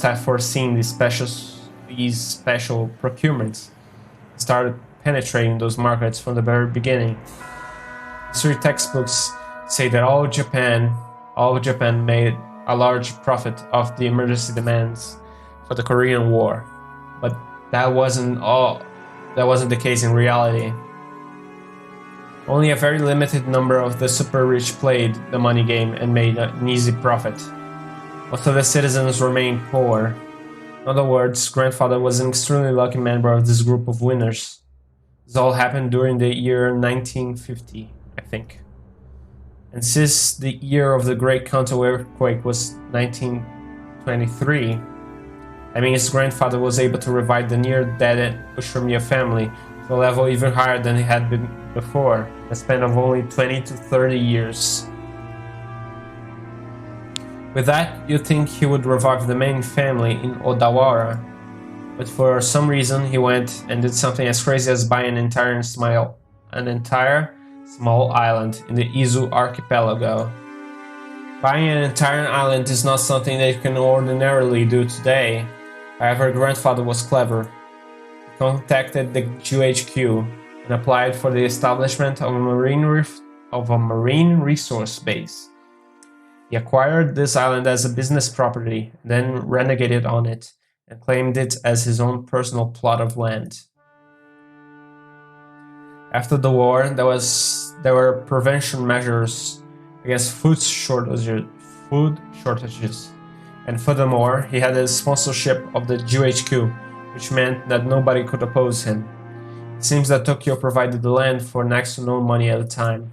have foreseen these special procurements, started penetrating those markets from the very beginning. History textbooks say that all of Japan made a large profit of the emergency demands for the Korean War, but that wasn't the case in reality. Only a very limited number of the super rich played the money game and made an easy profit. Most of the citizens remained poor. In other words, grandfather was an extremely lucky member of this group of winners. This all happened during the year 1950, I think. And since the year of the Great Kanto earthquake was 1923, I mean his grandfather was able to revive the near-dead Ushiromiya family to a level even higher than he had been before, in a span of only 20 to 30 years. With that, you'd think he would revive the main family in Odawara, but for some reason he went and did something as crazy as buy an entire small island in the Izu archipelago. Buying an entire island is not something that you can ordinarily do today. However, grandfather was clever. He contacted the GHQ and applied for the establishment of a marine resource base. He acquired this island as a business property, then renegated on it and claimed it as his own personal plot of land. After the war, there were prevention measures against food shortages, and furthermore, he had the sponsorship of the GHQ, which meant that nobody could oppose him. It seems that Tokyo provided the land for next to no money at the time.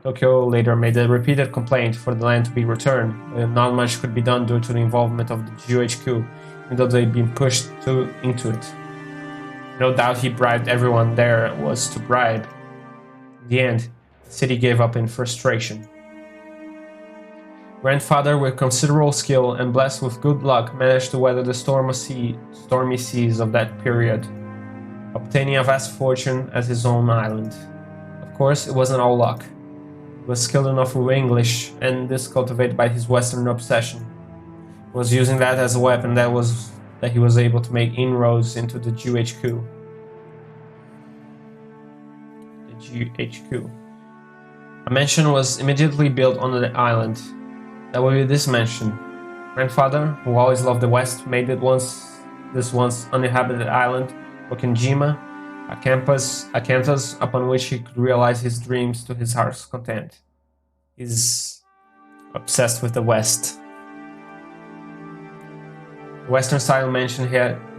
Tokyo later made a repeated complaint for the land to be returned, but not much could be done due to the involvement of the GHQ, even though they'd been pushed into it. No doubt he bribed everyone there was to bribe. In the end, the city gave up in frustration. Grandfather, with considerable skill and blessed with good luck, managed to weather the stormy seas of that period, obtaining a vast fortune at his own island. Of course, it wasn't all luck. He was skilled enough with English, and this cultivated by his Western obsession. He was using that as a weapon that he was able to make inroads into the GHQ. A mansion was immediately built on the island. That would be this mansion. Grandfather, who always loved the West, made this once uninhabited island Okinjima, a canvas upon which he could realize his dreams to his heart's content. He's obsessed with the West. The Western-style mansion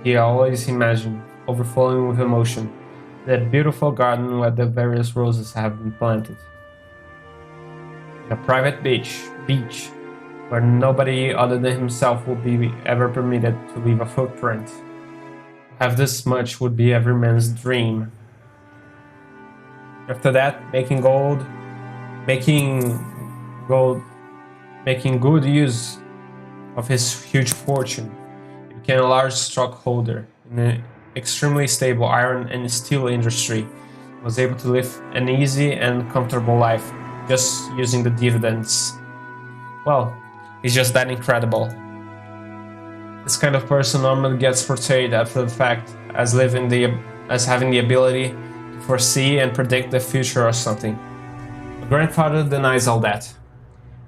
he always imagined, overflowing with emotion. That beautiful garden where the various roses have been planted. A private beach where nobody other than himself would be ever permitted to leave a footprint. Have this much would be every man's dream. After that, making good use of his huge fortune, he became a large stockholder in an extremely stable iron and steel industry. He was able to live an easy and comfortable life just using the dividends. Well, he's just that incredible. This kind of person normally gets portrayed after the fact as having the ability to foresee and predict the future or something. But grandfather denies all that,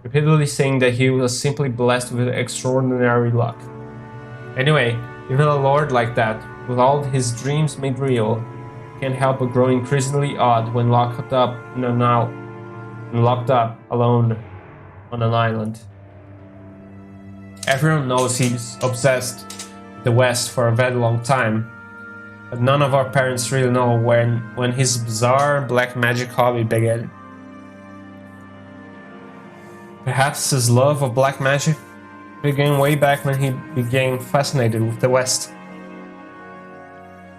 repeatedly saying that he was simply blessed with extraordinary luck. Anyway, even a lord like that, with all his dreams made real, can't help but grow increasingly odd when locked up alone on an island. Everyone knows he's obsessed with the West for a very long time, but none of our parents really know when his bizarre black magic hobby began. Perhaps his love of black magic began way back when he became fascinated with the West.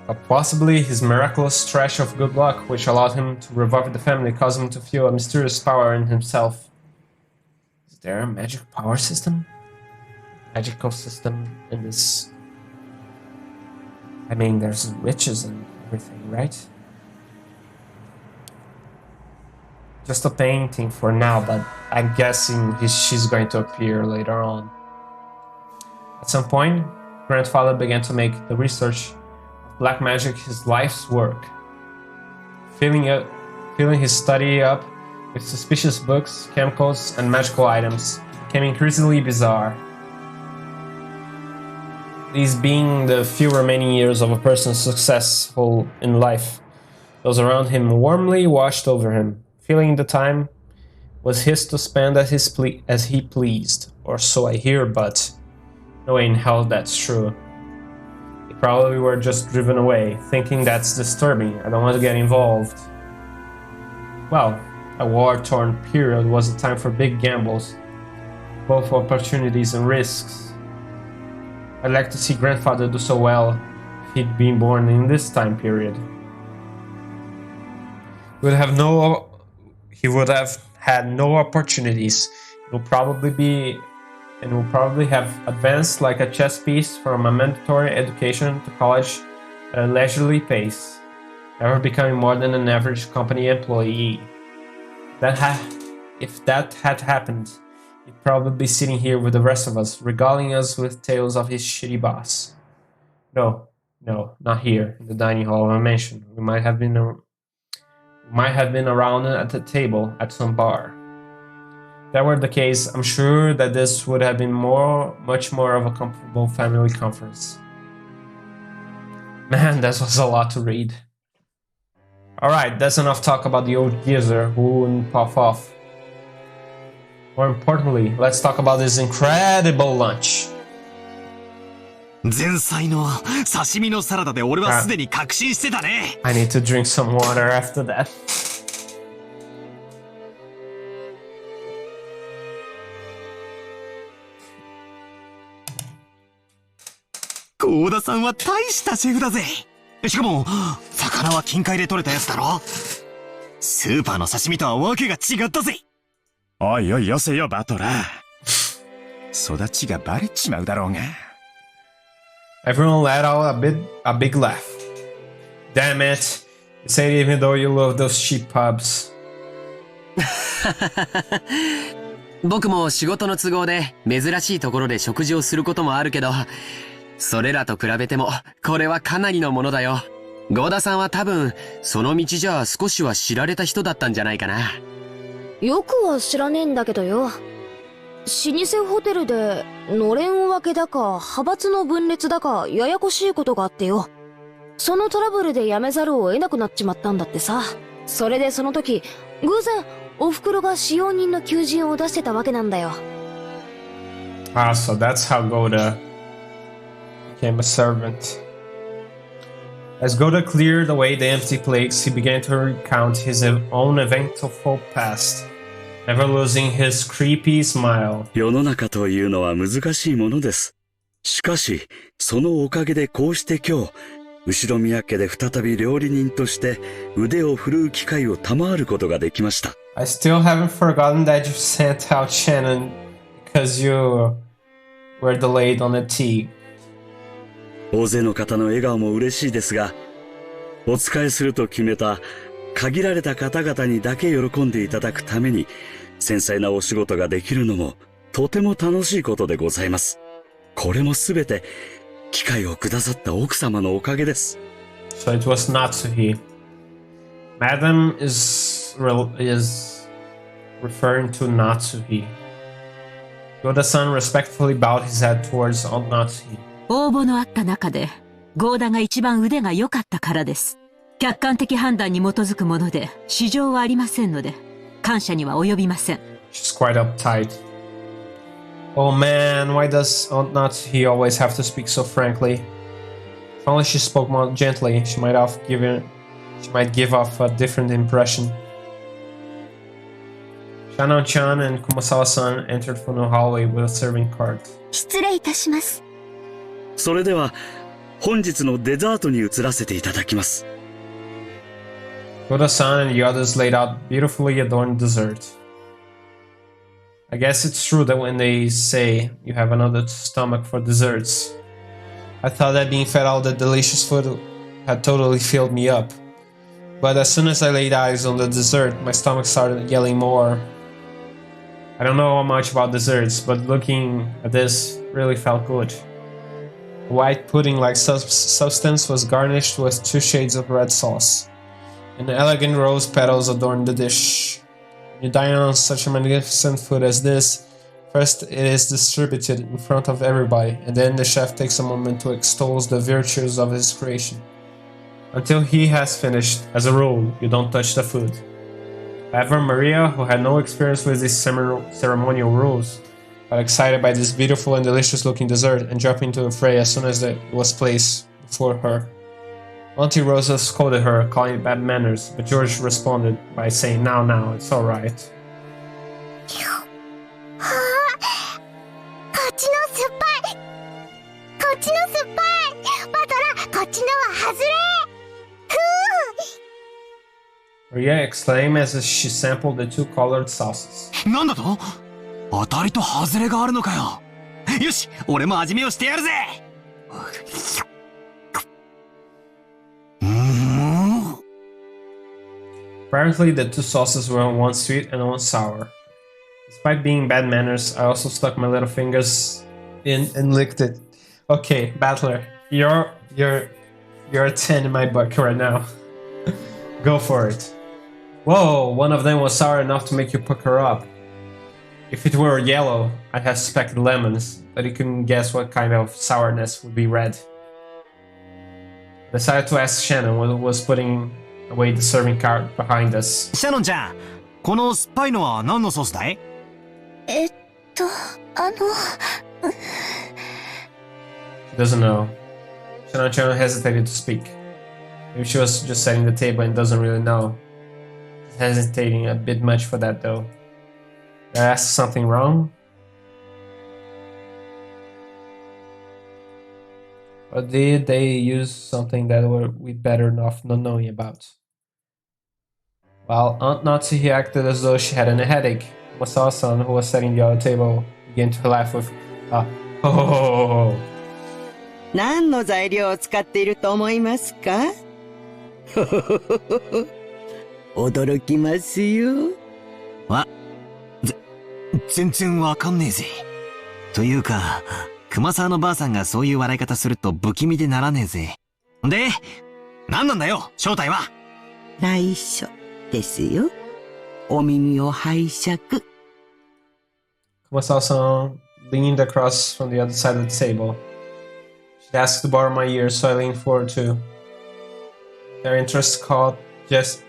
Or possibly his miraculous stretch of good luck, which allowed him to revive the family, caused him to feel a mysterious power in himself. Is there a magic power system? Magical system in this? I mean, there's riches and everything, right? Just a painting for now, but I'm guessing she's going to appear later on. At some point, grandfather began to make the research of black magic his life's work. Filling his study up with suspicious books, chemicals, and magical items became increasingly bizarre. These being the few remaining years of a person successful in life, those around him warmly watched over him, feeling the time was his to spend as he pleased, or so I hear, but no way in hell that's true. They probably were just driven away, thinking that's disturbing, I don't want to get involved. Well, a war-torn period was a time for big gambles, both opportunities and risks. I'd like to see grandfather do so well if he'd been born in this time period. He would have had no opportunities. It will probably have advanced like a chess piece from a mandatory education to college at a leisurely pace, never becoming more than an average company employee. If that had happened, he'd probably be sitting here with the rest of us, regaling us with tales of his shitty boss. No, not here, in the dining hall of a mansion. We might have been around at the table at some bar. If that were the case, I'm sure that this would have been much more of a comfortable family conference. Man, that was a lot to read. Alright, that's enough talk about the old geezer who wouldn't puff off. More importantly, let's talk about this incredible lunch. 前菜の刺身のサラダで俺はすでに確信してたね。I need to drink some water after that. 幸田さんは大したシェフだぜ。しかも、魚は近海で取れたやつだろ。スーパーの刺身とはわけが違ったぜ。おいおいよせよバトラー。育ちがバレちまうだろうが。Everyone let out a big laugh. Damn it. You say it even though you love those cheap pubs. 僕も仕事の都合で珍しいところで食事をすることもあるけど、それらと比べてもこれはかなりのものだよ。合田さんは多分その道じゃ少しは知られた人だったんじゃないかな。よくは知らねえんだけどよ。老舗ホテルでのれん分けだか派閥の分裂だかややこしいことがあってよ。そのトラブルで辞めざるを得なくなっちまったんだってさ。それでその時偶然お袋が使用人の求人を出してたわけなんだよ。Ah, so that's how Goda became a servant. As Goda cleared away the empty plates, he began to recount his own eventful past, never losing his creepy smile. 世の中というのは難しいものです。しかし、そのおかげでこうして今日、後宮家で再び料理人として腕を振るう機会を賜ることができました。I still haven't forgotten that you sent out Shannon because you were delayed on the tea. 大勢の方の笑顔も嬉しいですが、お仕えすると決めた限られた方々にだけ喜んでいただくために繊細なお仕事ができるのもとても楽しいことでございます。これもすべて機会をくださった奥様のおかげです。So it was Natsuhi. Madam is referring to Natsuhi. Goda-san respectfully bowed his head towards Natsuhi. 応募のあった中で、合田が一番腕が良かったからです。客観的判断に基づくもので、市場はありませんので、感謝には及びません。She's quite uptight. Oh man, why does Aunt Natsuhi always have to speak so frankly? If only she spoke more gently, she might give off a different impression. Shannon-chan and Kumasawa-san entered from the hallway with a serving cart. 失礼いたします。それでは本日のデザートに移らせていただきます。Goda-san and the others laid out beautifully adorned dessert. I guess it's true that when they say you have another stomach for desserts. I thought that being fed all the delicious food had totally filled me up. But as soon as I laid eyes on the dessert, my stomach started yelling more. I don't know much about desserts, but looking at this really felt good. The white pudding-like substance was garnished with 2 shades of red sauce, and elegant rose petals adorned the dish. When you dine on such a magnificent food as this, first it is distributed in front of everybody, and then the chef takes a moment to extol the virtues of his creation. Until he has finished, as a rule, you don't touch the food. However, Maria, who had no experience with these ceremonial rules, got excited by this beautiful and delicious-looking dessert and jumped into the fray as soon as it was placed before her. Auntie Rosa scolded her, calling it bad manners, but George responded by saying, "Now, it's all right." こっちの酸っぱい。こっちの酸っぱい。バトラ、こっちのは外れ。Maria exclaimed as she sampled the 2 colored sauces. なんだと？当たりと外れがあるのかよ。よし、俺も味見をしてやるぜ。Apparently, the 2 sauces were one sweet and one sour. Despite being bad manners, I also stuck my little fingers in and licked it. Okay, Battler, you're a 10 in my book right now. Go for it. Whoa, one of them was sour enough to make you pucker up. If it were yellow, I'd have suspected lemons, but you couldn't guess what kind of sourness would be red. I decided to ask Shannon what was putting away the serving cart behind us. シャノンちゃん、この酸っぱいのは何のソースだい？She Doesn't know. Shana-chan hesitated to speak. Maybe she was just setting the table and doesn't really know. She's hesitating a bit much for that though. Did I ask something wrong? Or did they use something that we'd better off not knowing about? While Aunt Natsuhi acted as though she had a headache, Kumasawa-san, who was setting the other table, began to laugh with, ho ho ho ho ho. 何の材料を使っていると思いますか？驚きますよ。全然わかんねえぜ。というか、熊沢のばあさんがそういう笑い方すると不気味でならねえぜ。で、何なんだよ、正体は。内緒ですよ。お耳を拝借。Kumasawa-san leaned across from the other side of the table. She'd asked to borrow my ears, so I leaned forward too. Their interest caught Jessica,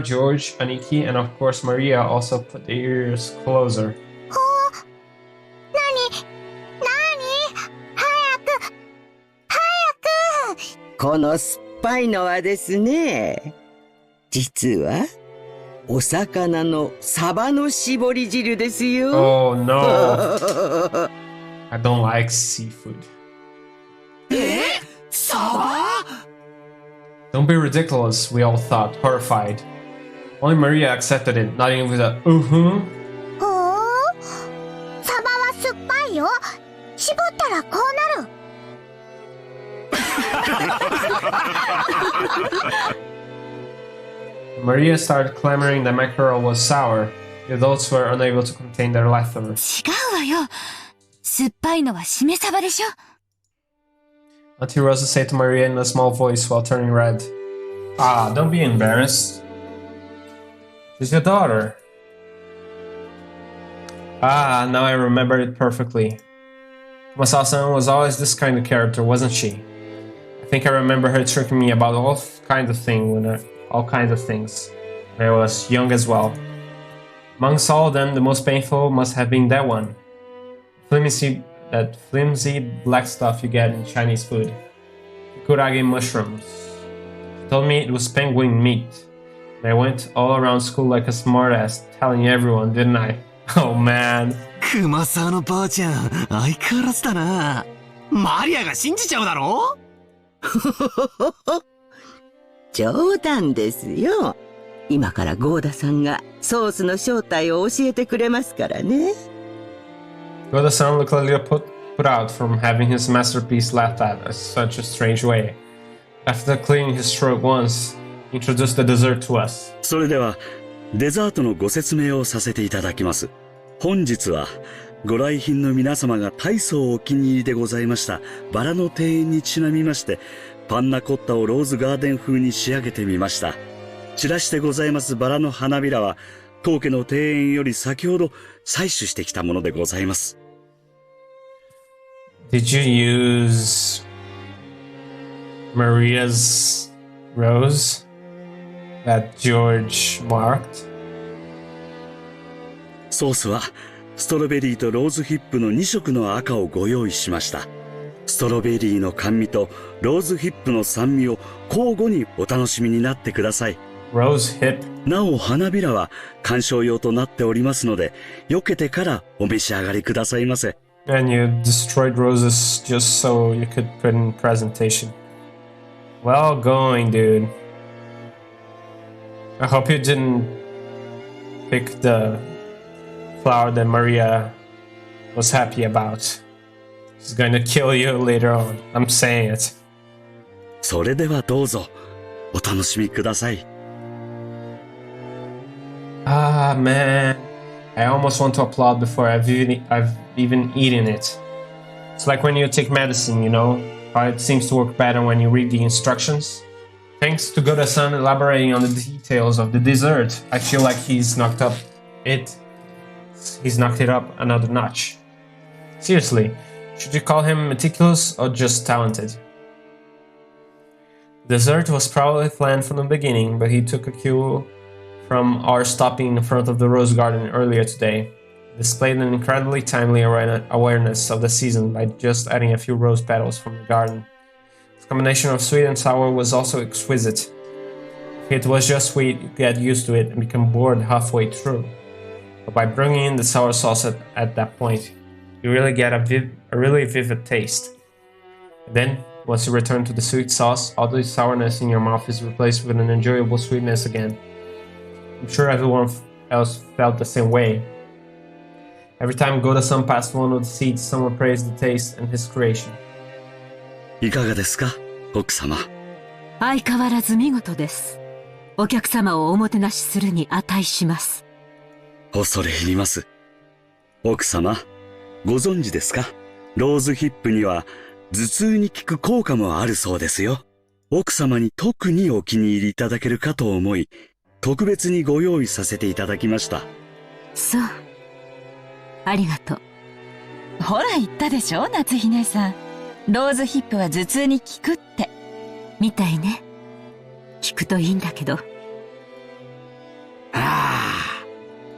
George, Aniki, and of course Maria also put their ears closer. この酸っぱいのはですね、実はお魚のサバの絞り汁ですよ。Oh no! I don't like seafood. サバ? Don't be ridiculous, we all thought, horrified. Only Maria accepted it, nodding with a uh-huh. ほー、サバは酸っぱいよ。絞ったらこうなる。Maria started clamoring that mackerel was sour. The adults were unable to contain their laughter. 違うわよ。酸っぱいのはしめ鯖でしょ。Auntie Rosa said to Maria in a small voice while turning red. Ah, don't be embarrassed. She's your daughter. Ah, now I remember it perfectly. Kumasawa-san was always this kind of character, wasn't she? I think I remember her tricking me about all kinds of things when I was young as well. Amongst all of them, the most painful must have been that one. That flimsy black stuff you get in Chinese food. Kurage mushrooms. She told me it was penguin meat. And I went all around school like a smartass, telling everyone, didn't I? Oh man. 熊沢のばあちゃん、相変わらずだな。マリアが信じちゃうだろ？冗談ですよ。今からゴーダさんがソースの正体を教えてくれますからね。Goda-san looked a little put out from having his masterpiece laughed at in such a strange way. After clearing his throat once, he introduced the dessert to us. それではデザートのご説明をさせていただきます。本日はご来賓の皆様が大層お気に入りでございましたバラの庭園にちなみまして、パンナコッタをローズガーデン風に仕上げてみました。散らしてございますバラの花びらは当家の庭園より先ほど採取してきたものでございます。Did you use Maria's rose that George marked? ソースはストロベリーとローズヒップの2色の赤をご用意しました。ストロベリーの甘味とローズヒップの酸味を交互にお楽しみになってください。Rose hip. なお花びらは観賞用となっておりますので、避けてからお召し上がりくださいませ。And you destroyed roses just so you could put in presentation. Well going, dude. I hope you didn't pick the flower that Maria was happy about. She's going to kill you later on. I'm saying it. それではどうぞお楽しみください。Ah, man. I almost want to applaud before I've even eaten it. It's like when you take medicine, you know? How it seems to work better when you read the instructions. Thanks to Goda-san elaborating on the details of the dessert, I feel like he's knocked it up another notch. Seriously, should you call him meticulous or just talented? The dessert was probably planned from the beginning, but he took a cue from our stopping in front of the rose garden earlier today. displayed an incredibly timely awareness of the season by just adding a few rose petals from the garden. This combination of sweet and sour was also exquisite. If it was just sweet, you get used to it and become bored halfway through. But by bringing in the sour sauce at that point, you really get a really vivid taste. And then, once you return to the sweet sauce, all the sourness in your mouth is replaced with an enjoyable sweetness again. I'm sure everyone else felt the same way. Every time Goda-san passed one of the seeds, someone praised the taste and his creation. いかがですか、奥様。相変わらず見事です。お客様をおもてなしするに値します。恐れ入ります。奥様、ご存知ですか？ローズヒップには頭痛に効く効果もあるそうですよ。奥様に特にお気に入りいただけるかと思い、特別にご用意させていただきました。そう。ありがとう。ほら言ったでしょ、夏日姉さん。ローズヒップは頭痛に効くって。みたいね。効くといいんだけど。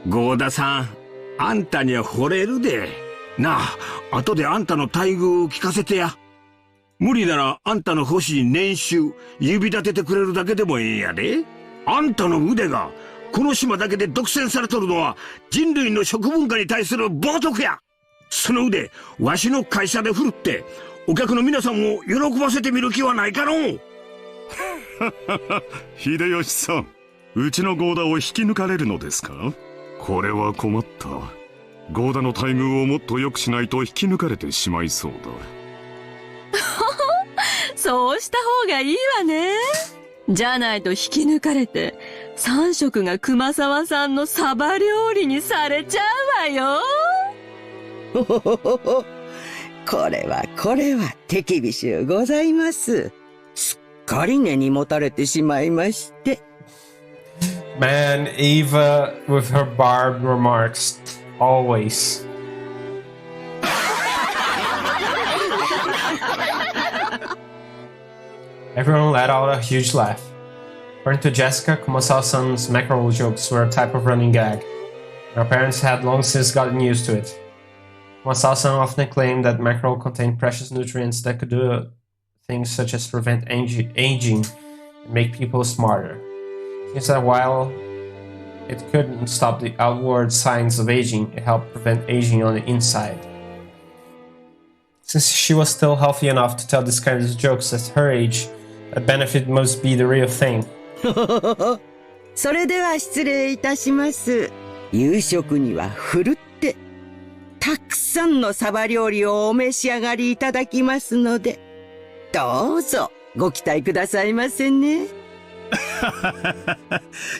合田さん、あんたには惚れるで。なあ、後であんたの待遇を聞かせてや。無理ならあんたの欲しい年収、指立ててくれるだけでもええんやで。あんたの腕が、この島だけで独占されとるのは人類の食文化に対する冒涜や。その腕、わしの会社で振るって、お客の皆さんを喜ばせてみる気はないかのう。秀吉さん、うちの合田を引き抜かれるのですか？これは困った。合田の待遇をもっと良くしないと引き抜かれてしまいそうだ。そうした方がいいわね。じゃないと引き抜かれて、3食が熊沢さんのサバ料理にされちゃうわよ。これは手厳しゅうございます。すっかり根に持たれてしまいまして。Man, Eva with her barbed remarks. Always. Everyone let out a huge laugh. According to Jessica, Kumasawa-san's mackerel jokes were a type of running gag, and our parents had long since gotten used to it. Kumasawa-san often claimed that mackerel contained precious nutrients that could do things such as prevent aging and make people smarter. Since that while it couldn't stop the outward signs of aging, it helped prevent aging on the inside. Since she was still healthy enough to tell this kind of jokes at her age, a benefit must be the real thing. それでは失礼いたします。夕食にはふるってたくさんのサバ料理をお召し上がりいただきますので、どうぞご期待くださいませね。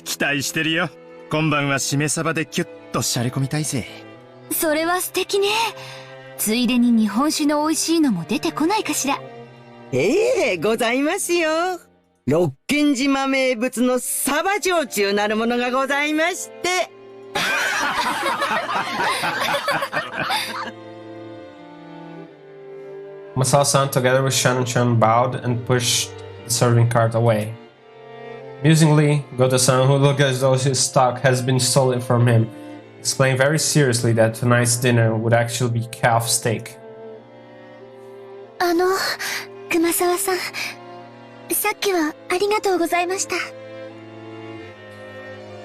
期待してるよ。今晩はしめ鯖でキュッとしゃれ込みたいぜ。それは素敵ね。ついでに日本酒の美味しいのも出てこないかしら。ええ、ございますよ。六軒島名物のサバ焼酎なるものがございまして。Kumasawa-san, together with Shannon-chan, bowed and pushed the serving cart away. Amusingly, Goda-san, who looked as though his stock has been stolen from him, explained very seriously that tonight's dinner would actually be calf steak. 熊沢さん、さっきはありがとうございました。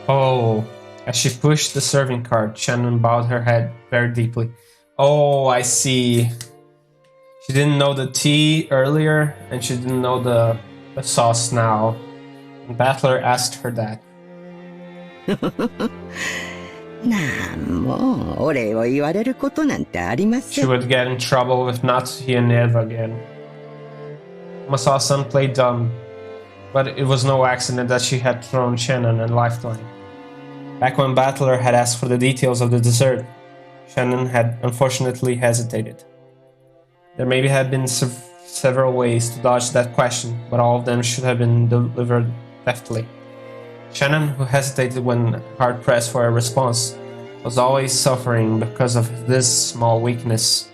Oh, as she pushed the serving cart, Shannon bowed her head very deeply. Oh, I see. She didn't know the tea earlier, and she didn't know the sauce now. And Battler asked her that. なんもお礼を言われることなんてありませ She ん。 would get in trouble with Natsuhi and Eva again. Kumasawa-san played dumb, but it was no accident that she had thrown Shannon a lifeline. Back when Battler had asked for the details of the dessert, Shannon had unfortunately hesitated. There maybe had been several ways to dodge that question, but all of them should have been delivered deftly. Shannon, who hesitated when hard-pressed for a response, was always suffering because of this small weakness.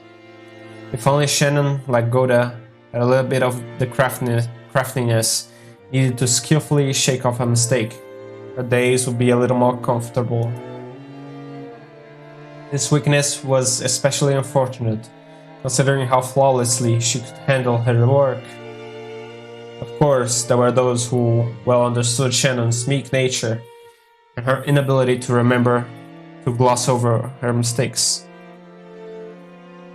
If only Shannon, like Goda, had a little bit of the craftiness needed to skillfully shake off a mistake, her days would be a little more comfortable. This weakness was especially unfortunate, considering how flawlessly she could handle her work. Of course, there were those who well understood Shannon's meek nature and her inability to remember to gloss over her mistakes,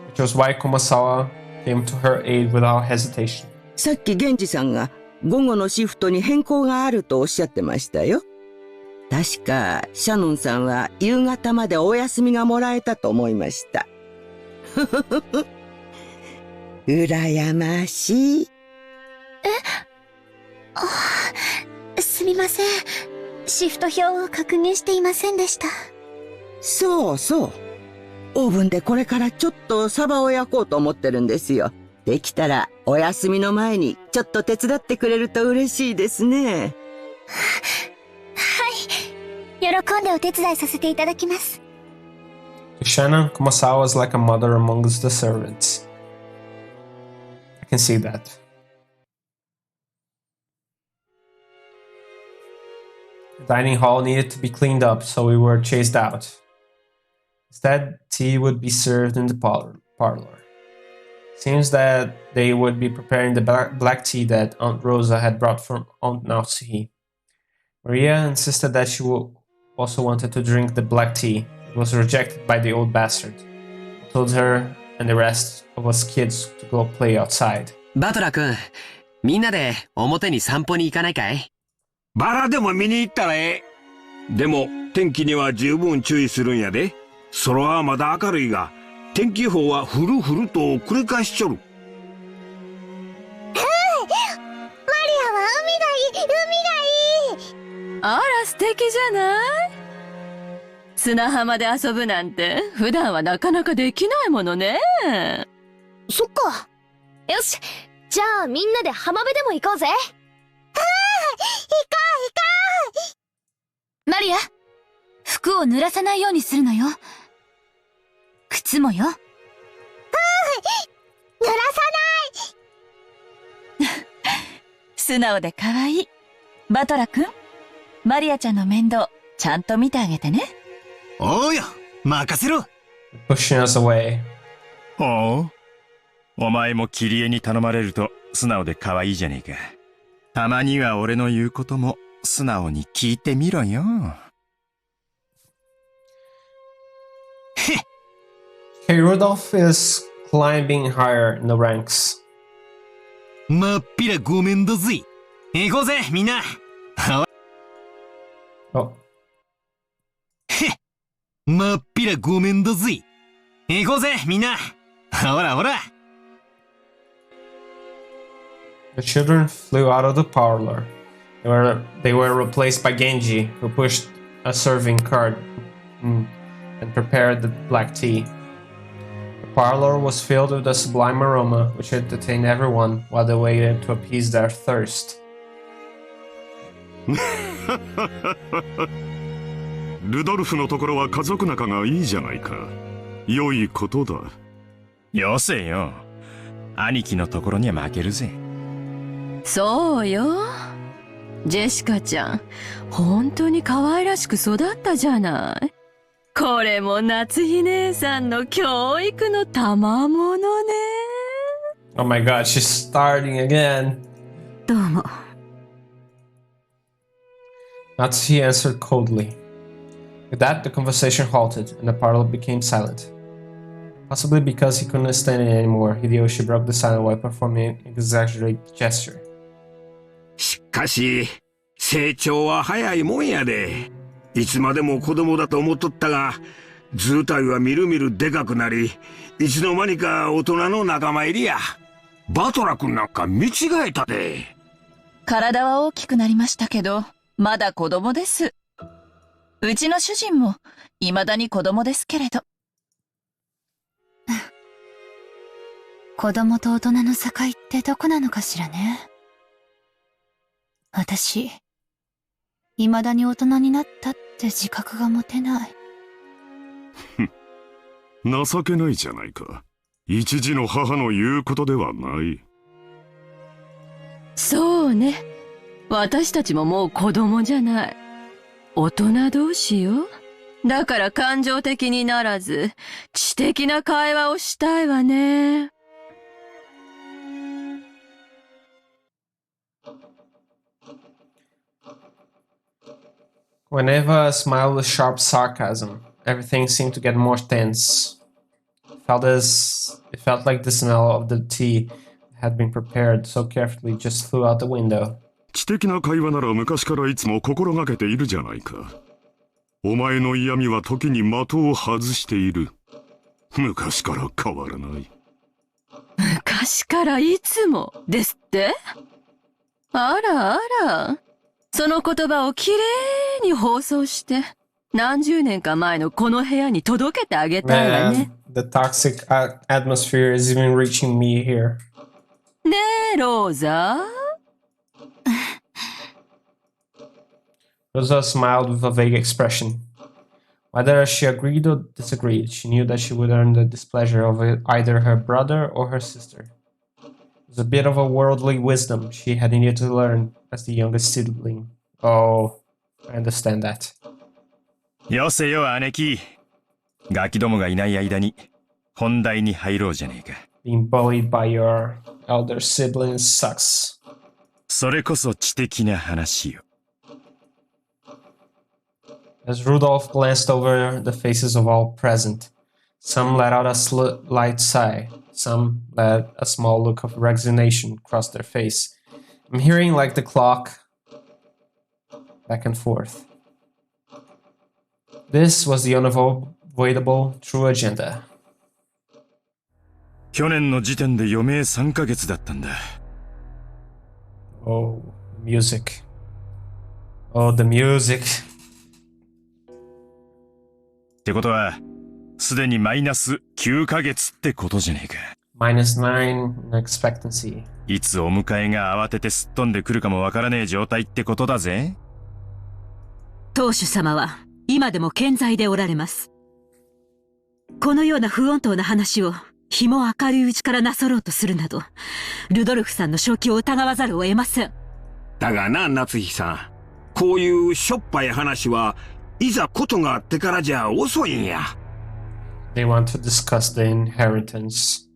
which was why Kumasawa came to her aid without hesitation. さっき源氏さんが午後のシフトに変更があるとおっしゃってましたよ。確かシャノンさんは夕方までお休みがもらえたと思いました。羨ましい。すみません。シフト表を確認していませんでした。そうそう。オーブンでこれからちょっとサバを焼こうと思ってるんですよ。できたらお休みの前にちょっと手伝ってくれると嬉しいですね。はい。喜んでお手伝いさせていただきます。To Shannon, Kumasawa was like a mother amongst the servants. I can see that. The dining hall needed to be cleaned up, so we were chased out. Instead, tea would be served in the parlor. Seems that they would be preparing the black tea that Aunt Rosa had brought from Aunt Natsuhi. Maria insisted that she also wanted to drink the black tea. It was rejected by the old bastard, who told her and the rest of us kids to go play outside. バトラ君、みんなで表に散歩に行かないかい？バラでも見に行ったらええ。でも天気には十分注意するんやで。空はまだ明るいが、天気予報は降る降ると繰り返しちょる。マリアは海がいい。あら素敵じゃない。砂浜で遊ぶなんて普段はなかなかできないものね。そっか。よし。じゃあみんなで浜辺でも行こうぜ。行こう。マリア、服を濡らさないようにするのよ。靴もよ。濡らさない。素直で可愛い。バトラ君、マリアちゃんの面倒ちゃんと見てあげてね。おうよ、任せろ。Pushing us away. おう、お前もキリエに頼まれると素直で可愛いじゃねえか。たまには俺の言うことも素直に聞いてみろよ。Hey, Rudolph is climbing higher in the ranks. まっぴらごめんだぜ。行こうぜ、みんな。Oh. まっぴらごめんだぜ。行こうぜ、みんな。ほらほら。The children flew out of the parlor. They were replaced by Genji, who pushed a serving cart and prepared the black tea. The parlor was filled with a sublime aroma which entertained everyone while they waited to appease their thirst. ルドルフのところは家族仲がいいじゃないか。良いことだ。よせよ。兄貴のところには負けるぜ。そうよ。ジェシカちゃん、本当に可愛らしく育ったじゃない。これも夏日姉さんの教育の賜物ね。Oh my god, she's starting again. どうも。Natsuhi answered coldly. With that, the conversation halted, and the parlor became silent. Possibly because he couldn't stand it anymore, Hideyoshi broke the silence while performing an exaggerated gesture. しかし、成長は早いもんやで。いつまでも子供だと思っとったが、図体はみるみるでかくなり、いつの間にか大人の仲間入りや。バトラ君なんか見違えたで。体は大きくなりましたけど、まだ子供です。うちの主人も未だに子供ですけれど。子供と大人の境ってどこなのかしらね。私、未だに大人になったって自覚が持てない。情けないじゃないか。一児の母の言うことではない。そうね。私たちももう子供じゃない。大人同士よ。だから感情的にならず、知的な会話をしたいわね。When Eva smiled with sharp sarcasm, everything seemed to get more tense. It felt like the smell of the tea had been prepared so carefully just flew out the window. 知的な会話なら昔からいつも心がけているじゃないか。お前の嫌味は時に的を外している。昔から変わらない。昔からいつもですって？あらあら。その言葉をきれいに放送して、何十年か前のこの部屋に届けてあげたいわね。Man, the toxic atmosphere is even reaching me here. ねえ、ローザ。Rosa smiled with a vague expression. Whether she agreed or disagreed, she knew that she would earn the displeasure of either her brother or her sister. It was a bit of a worldly wisdom she had needed to learn as the youngest sibling. Oh, I understand that. よせよ、姉貴。ガキどもがいない間に本題に入ろうじゃねえか。Being bullied by your elder sibling sucks. それこそ知的な話よ。As Rudolph glanced over the faces of all present, some let out a light sigh, some let a small look of resignation cross their face. I'm hearing like the clock back and forth. This was the unavoidable true agenda. 去年の時点で余命3ヶ月だったんだ。Oh, music. Oh, the music. ってことは、すでにマイナス9ヶ月ってことじゃねえか。-9 in expectancy. いつお迎えが慌ててすっ飛んでくるかもわからねえ状態ってことだぜ。当主様は今でも健在でおられます。このような不穏当な話を日も明るいうちからなさろうとするなど、ルドルフさんの正気を疑わざるを得ません。だがな、夏日さん。こういうしょっぱい話はいざことがあってからじゃ遅いんや。They want to discuss the inheritance.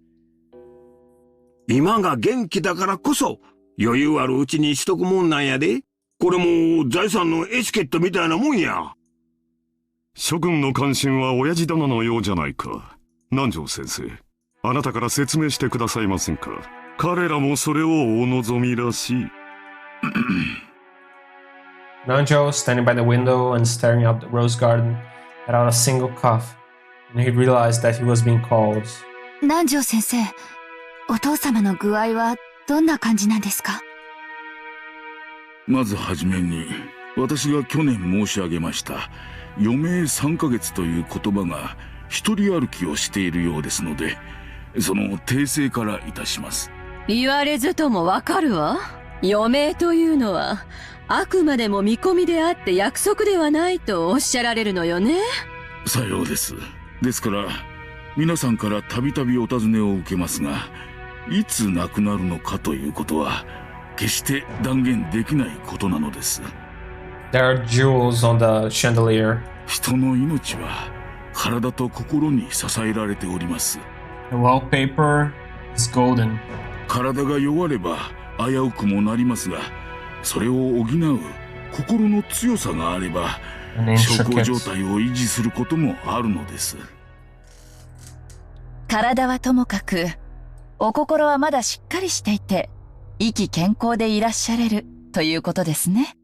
今が元気だからこそ余裕あるうちにしとくもんなんやで。これも財産のエチケットみたいなもんや。諸君の関心は親父殿のようじゃないか。南條先生、あなたから説明してくださいませんか。彼らもそれをお望みらしい。Nanjo, standing by the window and staring out the rose garden, let out a single cough, and he realized that he was being called. 南條先生、お父様の具合はどんな感じなんですか？まずはじめに、私が去年申し上げました余命3ヶ月という言葉が一人歩きをしているようですので、その訂正からいたします。言われずともわかるわ。余命というのはあくまでも見込みであって約束ではないとおっしゃられるのよね。さようです。ですから皆さんからたびたびお尋ねを受けますが、いつ亡くなるのかということは決して断言できないことなのです。There are jewels on the chandelier. 人の命は体と心に支えられております。The wallpaper is golden. 体が弱れば危うくもなりますが、それを補う心の強さがあれば小康状態を維持することもあるのです。体はともかくお心はまだしっかりしていて意気健康でいらっしゃれるということですね。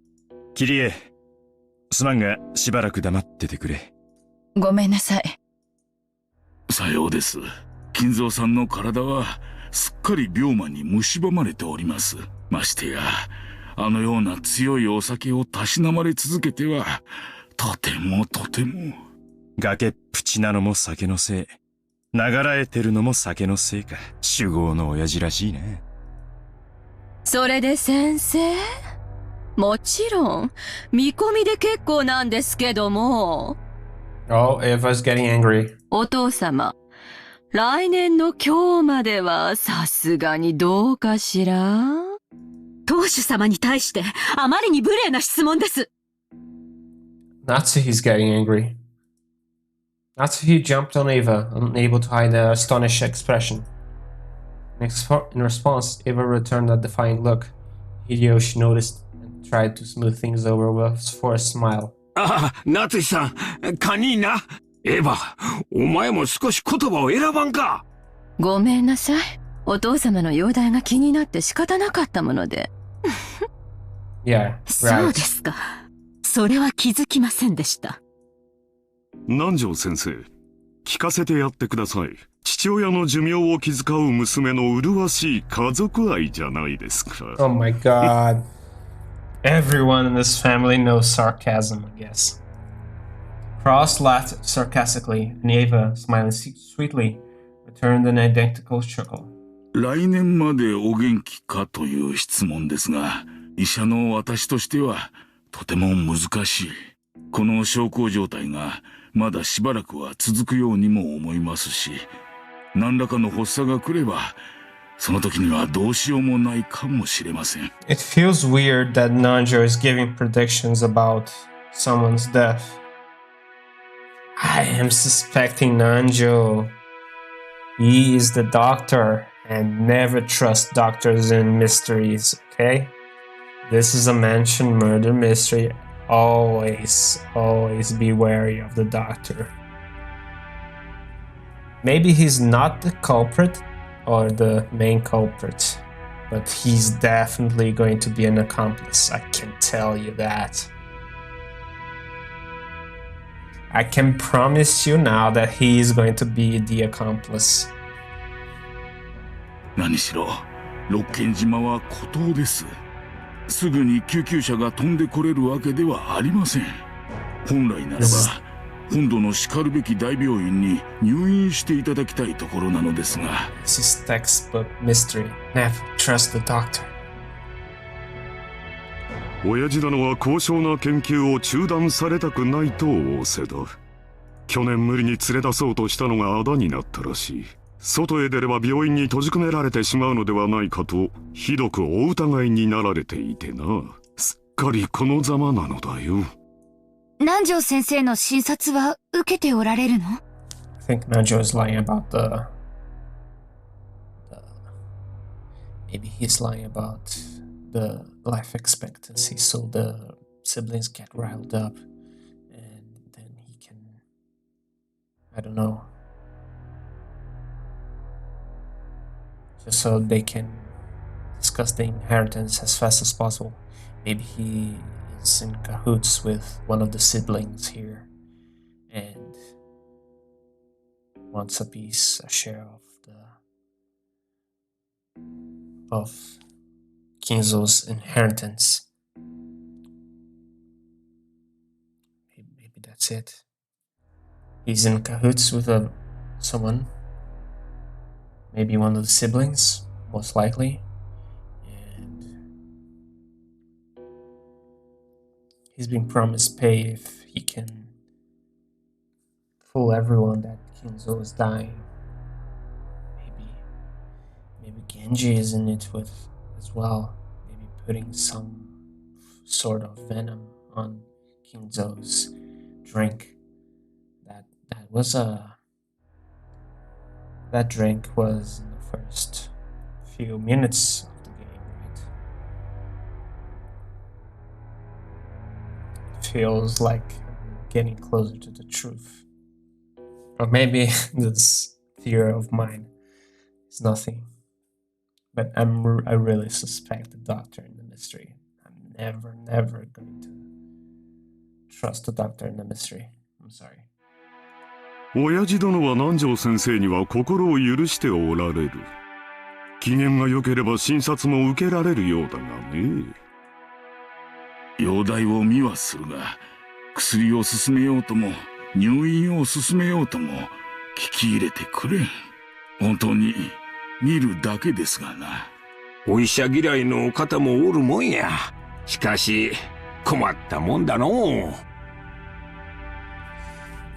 キリエ、すまんがしばらく黙っててくれ。ごめんなさい。さようです。金蔵さんの体はすっかり病魔に蝕まれております。ましてやあのような強いお酒をたしなまれ続けてはとてもとても。崖っぷちなのも酒のせい、ながらえてるのも酒のせいか。酒豪の親父らしいね。それで先生、もちろん見込みで結構なんですけども。Oh, Eva's getting angry. お父様、来年の今日まではさすがにどうかしら？当主様に対してあまりに無礼な質問です。Natsuhi's getting angry. Natsuhi jumped on Eva, unable to hide an astonished expression. In response, Eva returned a defiant look. Hideyoshi noticed and tried to smooth things over with a forced smile. ああ、夏井さん、カニーナ。エヴァ、お前も少し言葉を選ばんか。ごめんなさい。お父様の容体が気になって仕方なかったもので。Yeah, right. そうですか。それは気づきませんでした。南條先生、聞かせてやってください。父親の寿命を気遣う娘の麗しい家族愛じゃないですか。Oh my god. Everyone in this family knows sarcasm, I guess. Cross laughed sarcastically, and Eva, smiling sweetly, returned an identical chuckle. 来年までお元気かという質問ですが、医者の私としてはとても難しい。この小康状態がまだしばらくは続くようにも思いますし、何らかの発作が来れば、その時にはどうしようもないかもしれません。It feels weird that Nanjo is giving predictions about someone's death. I am suspecting Nanjo. He is the doctor, and never trust doctors in mysteries, okay? This is a mansion murder mystery. Always be wary of the doctor. Maybe he's not the culprit or the main culprit, but he's definitely going to be an accomplice. I can tell you that. I can promise you now that he is going to be the accomplice. 何しろ、六軒島は孤島です。すぐに救急車が飛んでこれるわけではありません。本来ならば、本土のしかるべき大病院に入院していただきたいところなのですが。This is textbook mystery. Never trust the doctor. 親父殿は高尚な研究を中断されたくないと仰せだ。去年無理に連れ出そうとしたのがあだになったらしい。外へ出れば病院に閉じ込められてしまうのではないかとひどくお疑いになられていてな。すっかりこのざまなのだよ。南條先生の診察は受けておられるの？ I think Nanjo is lying about maybe he's lying about the life expectancy, so the siblings get riled up and then he can, I don't know, just so they can discuss the inheritance as fast as possible. Maybe he is in cahoots with one of the siblings here and wants a share of Kinzo's inheritance. Maybe that's it. He's in cahoots with someone, maybe one of the siblings, most likely, and he's been promised pay if he can fool everyone that Kinzo is dying. Maybe Genji is in it with as well, maybe putting some sort of venom on Kinzo's drink. That drink was in the first few minutes of the game, right? It feels like I'm getting closer to the truth. Or maybe this theory of mine is nothing. But I really suspect the doctor in the mystery. I'm never going to trust the doctor in the mystery. I'm sorry. 親父殿は南條先生には心を許しておられる。機嫌が良ければ診察も受けられるようだがね。容体を見はするが、薬を勧めようとも入院を勧めようとも聞き入れてくれん。本当に見るだけですがな。お医者嫌いの方もおるもんや。しかし困ったもんだのう。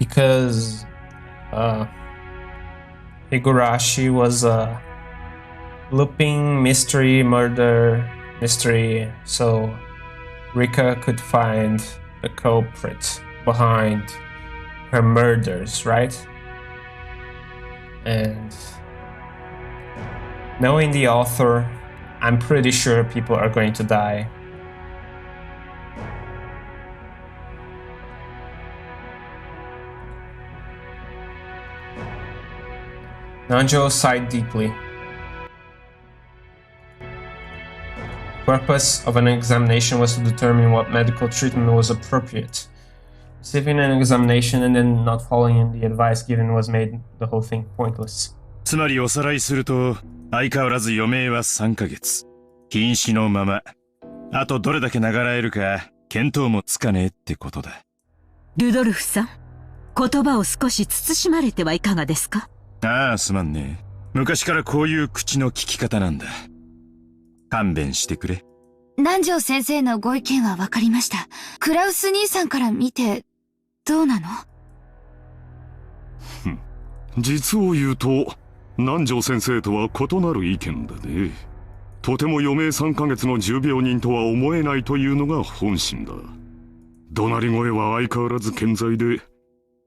Because Higurashi was a looping murder mystery, so Rika could find the culprit behind her murders, right? And knowing the author, I'm pretty sure people are going to die. Nanjo sighed deeply. The purpose of an examination was to determine what medical treatment was appropriate. Receiving an examination and then not following the advice given was made the whole thing pointless. つまりおさらいすると、相変わらず余命は3ヶ月。瀕死のまま。あとどれだけ流らえるか、見当もつかねえってことだ。ルドルフさん、言葉を少し慎まれてはいかがですか？ああ、すまんね。昔からこういう口の聞き方なんだ。勘弁してくれ。南條先生のご意見は分かりました。クラウス兄さんから見て、どうなの？実を言うと、南條先生とは異なる意見でね。とても余命3ヶ月の重病人とは思えないというのが本心だ。怒鳴り声は相変わらず健在で、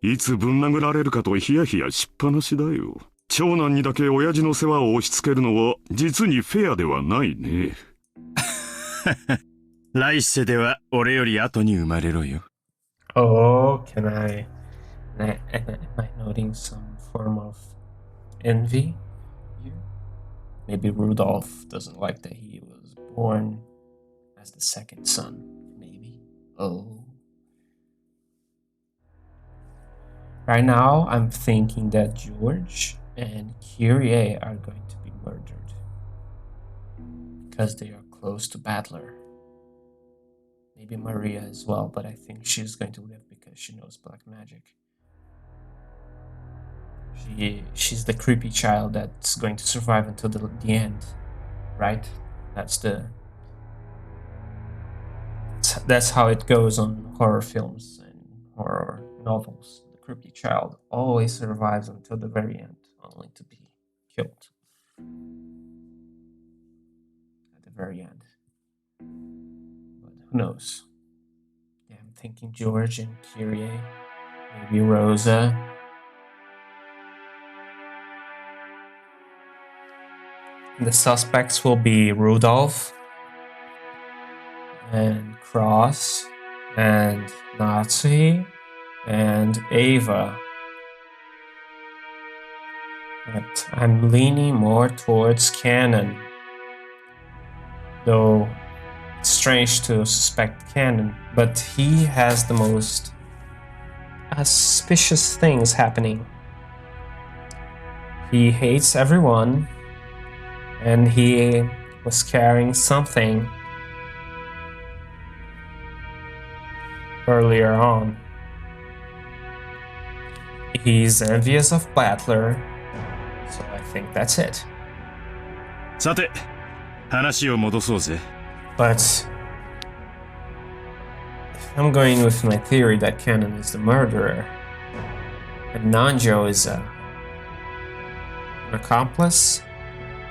いつぶん殴られるかとヒヤヒヤしっぱなしだよ。長男にだけ親父の世話を押し付けるのは実にフェアではないね。来世では俺より後に生まれろよ。Oh, am I noting some form of envy here? Maybe Rudolph doesn't like that he was born as the second son. Maybe. Oh. Right now, I'm thinking that George and Kyrie are going to be murdered because they are close to Battler. Maybe Maria as well, but I think she's going to live because she knows black magic. She's the creepy child that's going to survive until the end, right? That's how it goes on horror films and horror novels. The creepy child always survives until the very end, only to be killed at the very end. But who knows? Yeah, I'm thinking George and Kyrie, maybe Rosa. The suspects will be Rudolph and Cross and Natsuhi and Ava. But I'm leaning more towards Canon. Though it's strange to suspect Canon, but he has the most suspicious things happening. He hates everyone. And he was carrying something earlier on. He's envious of Battler, so I think that's it. さて、話を戻そうぜ。But if I'm going with my theory that Canon is the murderer, and Nanjo is an accomplice,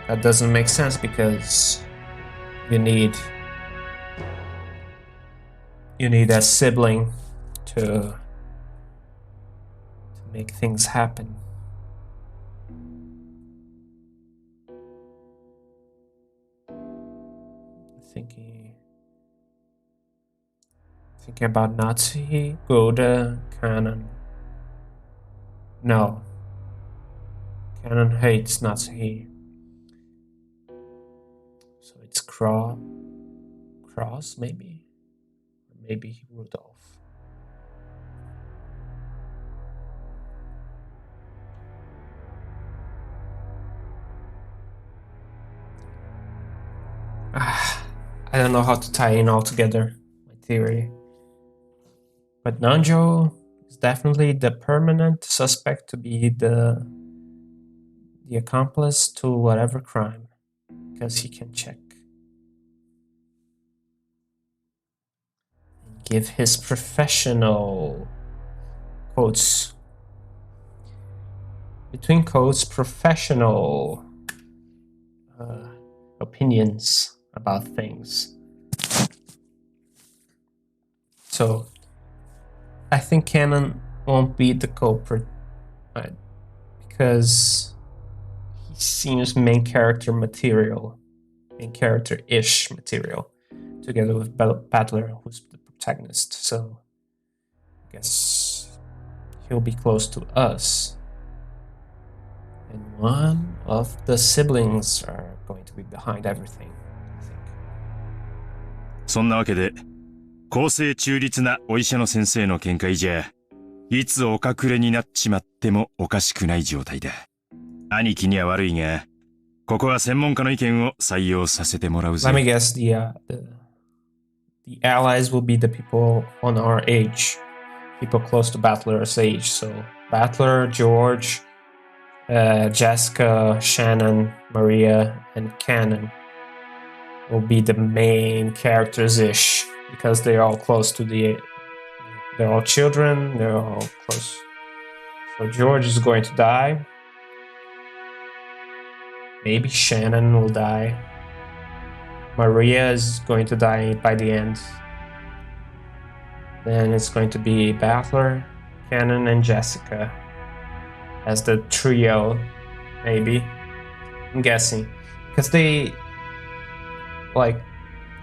that doesn't make sense because you need a sibling to make things happen. Thinking about Natsuhi, Goda, Canon. No. Canon hates Natsuhi. So it's Cross maybe? Or maybe Rudolph. I don't know how to tie in all together my theory. But Nanjo is definitely the permanent suspect to be the accomplice to whatever crime, because he can check and give his professional quotes between quotes professional opinions about things. So I think Canon won't be the culprit, because he seems main character-ish material, together with Battler, who's the protagonist. So I guess he'll be close to us. And one of the siblings are going to be behind everything, I think. そんなわけで、公正中立なお医者の先生の見解じゃ、いつお隠れになっちまってもおかしくない状態だ。兄貴には悪いが、ここは専門家の意見を採用させてもらうぜ。Let me guess, the allies will be the people on our age, people close to Battler's age. So Battler, George, Jessica, Shannon, Maria, and Cannon will be the main characters-ish, because they're all close to they're all children, they're all close. So George is going to die. Maybe Shannon will die. Maria is going to die by the end. Then it's going to be Battler, Cannon, and Jessica as the trio, maybe. I'm guessing. Because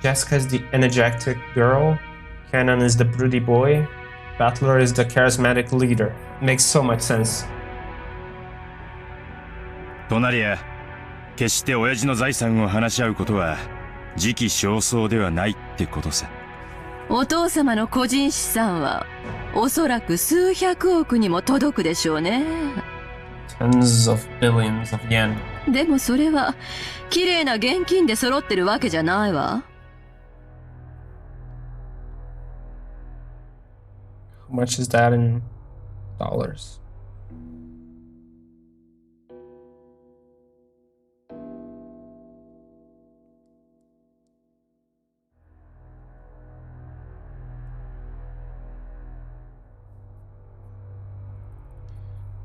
Jessica is the energetic girl, Cannon is the broody boy, Battler is the charismatic leader. Makes so much sense. となりゃ、決して親父の財産を話し合うことは時期尚早ではないってことさ。お父様の個人資産はおそらく数百億にも届くでしょうね。Tens of billions of yen. でもそれは綺麗な現金で揃ってるわけじゃないわ。How much is that in dollars?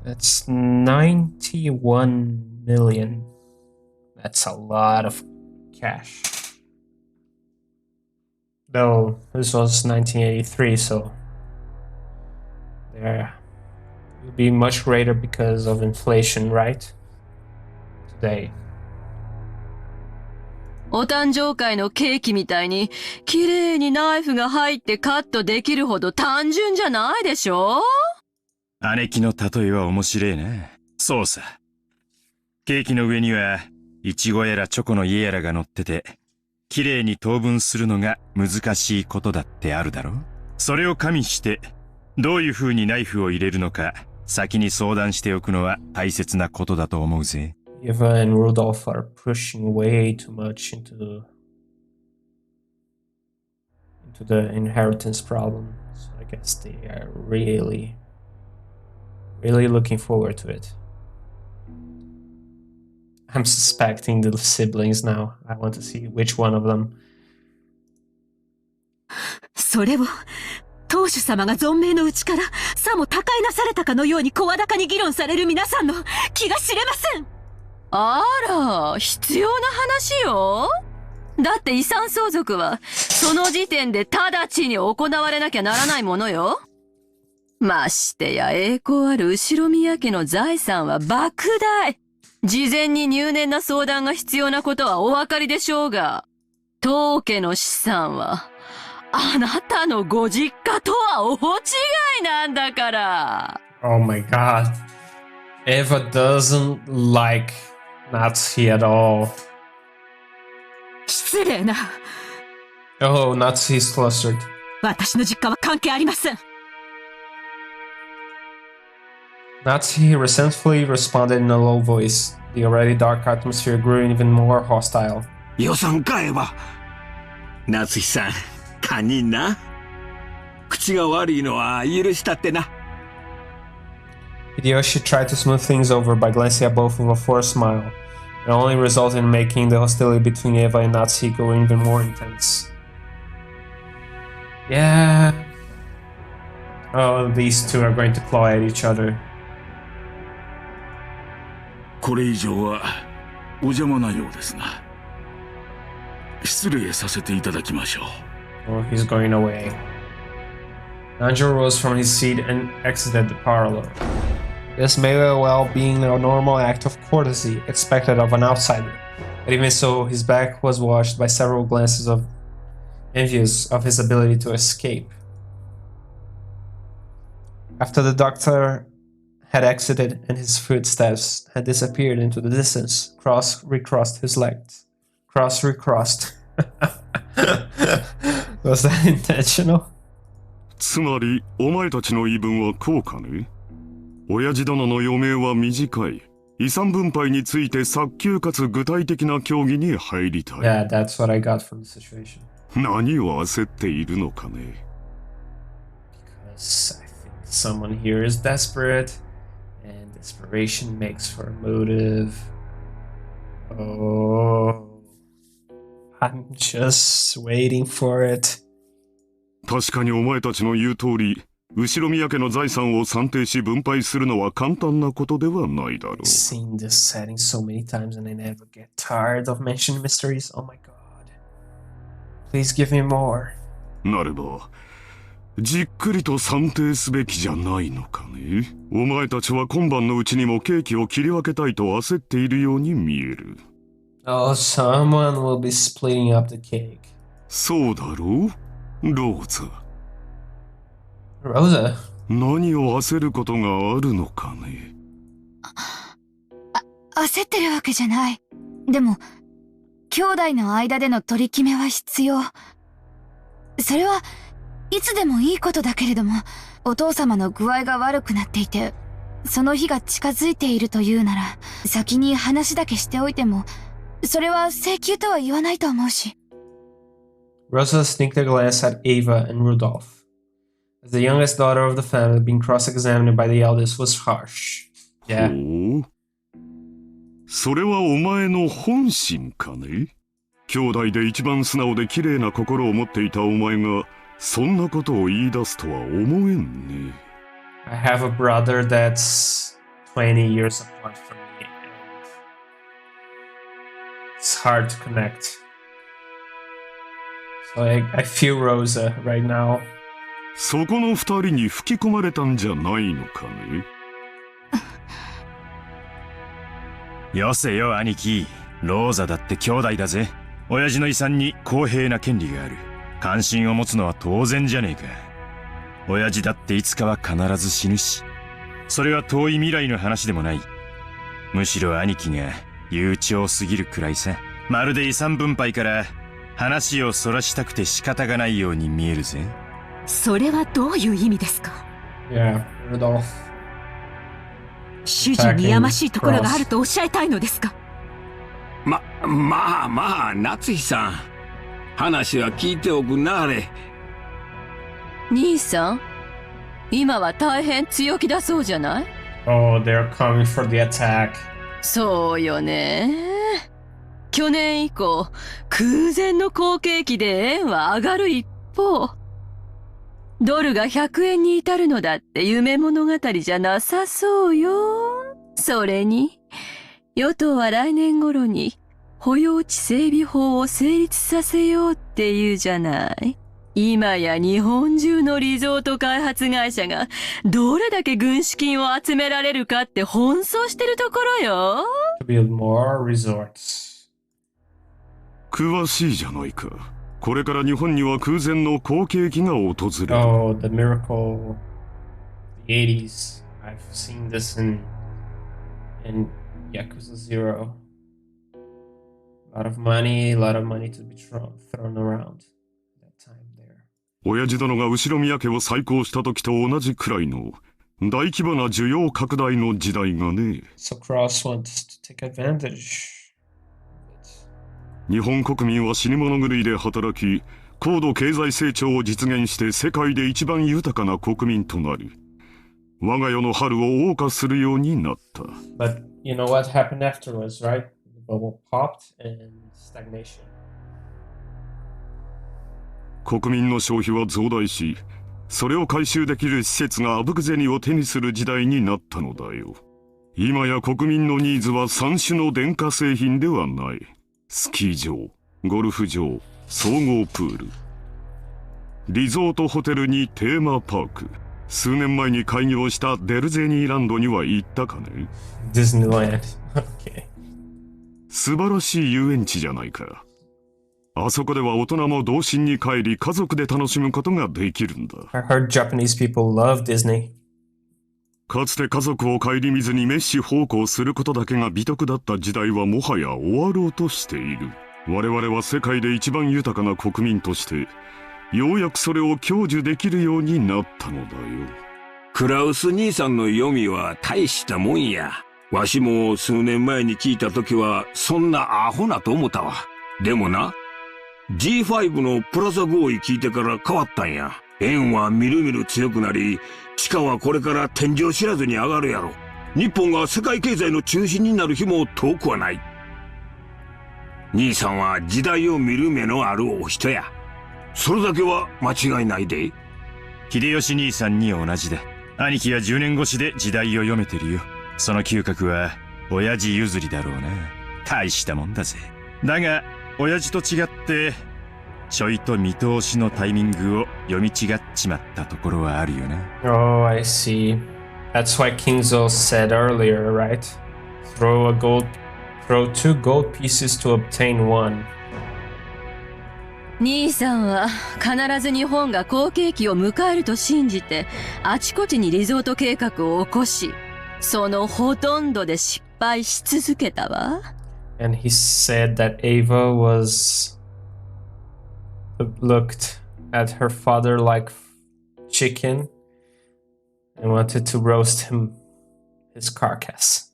That's 91 million. That's a lot of cash. Though this was 1983, so there will be much greater because of inflation, right? Today. お誕生会のケーキみたいに綺麗にナイフが入ってカットできるほど単純じゃないでしょ？姉貴の例えは面白いな。そうさ。ケーキの上には、イチゴやらチョコの家やらが乗ってて、綺麗に等分するのが難しいことだってあるだろ？それを加味して、どういう風にナイフを入れるのか、先に相談しておくのは大切なことだと思うぜ。Eva and Rudolph are pushing way too much into the inheritance problem. So I guess they are really looking forward to it. I'm suspecting the siblings now. I want to see which one of them. それを当主様が存命のうちからさも他界なされたかのように声高に議論される皆さんの気が知れません。あら、必要な話よ。だって遺産相続はその時点で直ちに行われなきゃならないものよ。ましてや栄光ある後宮家の財産は莫大。事前に入念な相談が必要なことはお分かりでしょうが、当家の資産はあなたのご実家とは大違いなんだから。Oh my god. Eva doesn't like Natsuhi at all. 失礼な。Oh, Natsuhi's flustered. 私の実家は関係ありません。Natsuhi resentfully responded in a low voice. The already dark atmosphere grew even more hostile. 予算かえば。夏日さん、堪忍な。口が悪いのは許したってな。Hideyoshi tried to smooth things over by glancing at both with a forced smile. It only resulted in making the hostility between Eva and Natsuhi go even more intense. Yeah. Oh, these two are going to claw at each other. これ以上はお邪魔なようですな。失礼させていただきましょう。Oh, he's going away. Nanjo rose from his seat and exited the parlor. This may well be a normal act of courtesy expected of an outsider, but even so, his back was watched by several glances of envious of his ability to escape. After the doctor had exited and his footsteps had disappeared into the distance, Cross recrossed his legs. Cross recrossed. Was that intentional? つまりお前たちの言い分はこうかね。親父殿の余命は短い。遺産分配について早急かつ具体的な協議に入りたい。Yeah, that's what I got from the situation. 何を焦っているのかね。Because I think someone here is desperate, and desperation makes for a motive. Oh, I'm just waiting for it. 確かにお前たちの言う通り、後ろ宮家の財産を算定し分配するのは簡単なことではないだろう。I've seen this setting so many times and I never get tired of mentioning mysteries. Oh my god. Please give me more. なれば、じっくりと算定すべきじゃないのかね。お前たちは今晩のうちにもケーキを切り分けたいと焦っているように見える。Oh, someone will be splitting up the cake. そうだろう、ローザ。Rosa? 何を焦ることがあるのかね。焦ってるわけじゃない。でも、兄弟の間での取り決めは必要。それはいつでもいいことだけれども、お父様の具合が悪くなっていて、その日が近づいているというなら、先に話だけしておいても、それは請求とは言わないと思うし。Rosa sneaked a glance at Ava and Rudolph. As the youngest daughter of the family, being cross-examined by the eldest was harsh. Yeah. ほう。それはお前の本心かね。兄弟で一番素直で綺麗な心を持っていたお前が、そんなことを言い出すとは思えんね。I have a brother that's 20 years apart from me, and it's hard to connect. So I feel Rosa right now. そこの二人に吹き込まれたんじゃないのかね。よせよ兄貴、ローザだって兄弟だぜ。親父の遺産に公平な権利がある。関心を持つのは当然じゃねえか。親父だっていつかは必ず死ぬし、それは遠い未来の話でもない。むしろ兄貴が悠長すぎるくらいさ。まるで遺産分配から話をそらしたくて仕方がないように見えるぜ。それはどういう意味ですか？ Yeah, Rudolph. 主人にやましいところがあるとおっしゃいたいのですか？まあ、夏日さん。話は聞いておくなはれ。兄さん、今は大変強気だそうじゃない？ Oh, they're coming for the attack. そうよね。去年以降、空前の好景気で円は上がる一方、ドルが100円に至るのだって夢物語じゃなさそうよ。それに、与党は来年頃に保養地整備法を成立させようって言うじゃない。今や日本中のリゾート開発会社がどれだけ軍資金を集められるかって奔走してるところよ。To build more resorts. 詳しいじゃないか。これから日本には空前の好景気が訪れる。Oh, the miracle. The 80s. I've seen this in Yakuza 0. A lot of money to be thrown around that time there. 親父殿が後ろ宮家を再興した時と同じくらいの大規模な需要拡大の時代がね。So Cross wants to take advantage. 日本国民は死に物狂いで働き、高度経済成長を実現して世界で一番豊かな国民となり、我が世の春を謳歌するようになった。But you know what happened afterwards, right? The bubble popped and stagnation. 国民の消費は増大し、それを回収できる施設があぶく銭を手にする時代になったのだよ。今や国民のニーズは3種の電化製品ではない。スキー場、ゴルフ場、総合プール。リゾートホテルにテーマパーク。数年前に開業したデルゼニーランドには行ったかね。Disneyland. Okay. 素晴らしい遊園地じゃないか。あそこでは大人も童心に帰り家族で楽しむことができるんだ。I heard Japanese people love Disney. かつて家族を顧みずに滅私奉公することだけが美徳だった時代はもはや終わろうとしている。我々は世界で一番豊かな国民としてようやくそれを享受できるようになったのだよ。クラウス兄さんの読みは大したもんや。わしも数年前に聞いた時はそんなアホなと思ったわ。でもな、G5 のプラザ合意聞いてから変わったんや。円はみるみる強くなり、地価はこれから天井知らずに上がるやろ。日本が世界経済の中心になる日も遠くはない。兄さんは時代を見る目のあるお人や。それだけは間違いないで。秀吉兄さんに同じだ。兄貴は10年越しで時代を読めてるよ。その嗅覚は親父譲りだろうな。大したもんだぜ。だが親父と違ってちょいと見通しのタイミングを読み違っちまったところはあるよな。Oh, I see. That's why Kinzo said earlier, right? Throw two gold pieces to obtain one. 兄さんは必ず日本が好景気を迎えると信じてあちこちにリゾート計画を起こし、そのほとんどで失敗し続けたわ。And he said that Ava looked at her father like chicken and wanted to roast his carcass.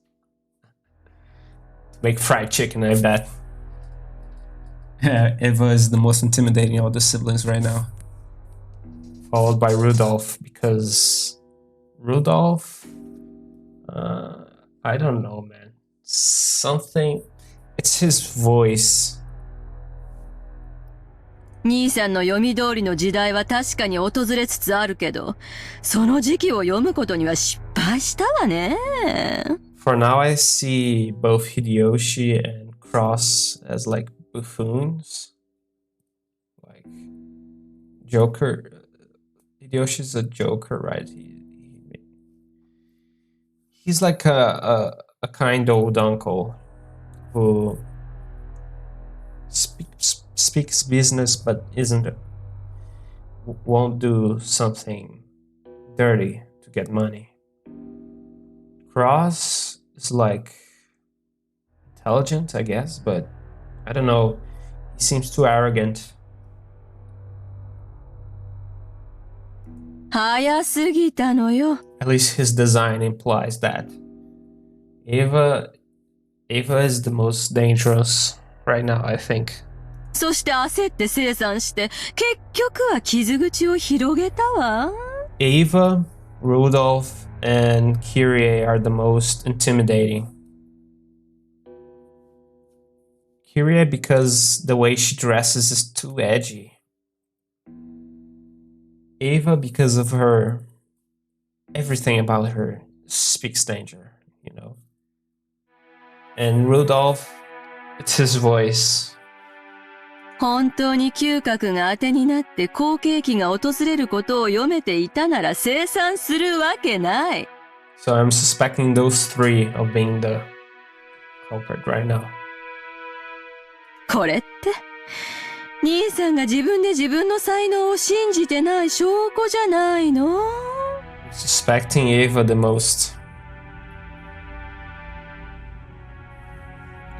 Make fried chicken, I bet. Eva is the most intimidating of the siblings right now. Followed by Rudolph, because Rudolph, I don't know, man. Something, it's his voice. 兄さんの読み通りの時代は確かに訪れつつあるけど、その時期を読むことには失敗したわね。For now, I see both Hideyoshi and Cross as like buffoons. Like Joker. Hideyoshi's a joker, right? He's like a kind old uncle who speaks business but won't do something dirty to get money. Cross is like intelligent, I guess, but I don't know. He seems too arrogant. 早すぎたのよ。 At least his design implies that. Ava is the most dangerous right now, I think. そして焦って清算して、結局は傷口を広げたわ。Ava, Rudolph, and Kyrie are the most intimidating. Kyrie because the way she dresses is too edgy. Ava because of her... Everything about her speaks danger, you know. And Rudolph, it's his voice. 本当に嗅覚が当てになって好景気が訪れることを読めていたなら清算するわけない。So I'm suspecting those three of being the culprit right now. これって兄さんが自分で自分の才能を信じてない証拠じゃないの？ Suspecting Ava the most.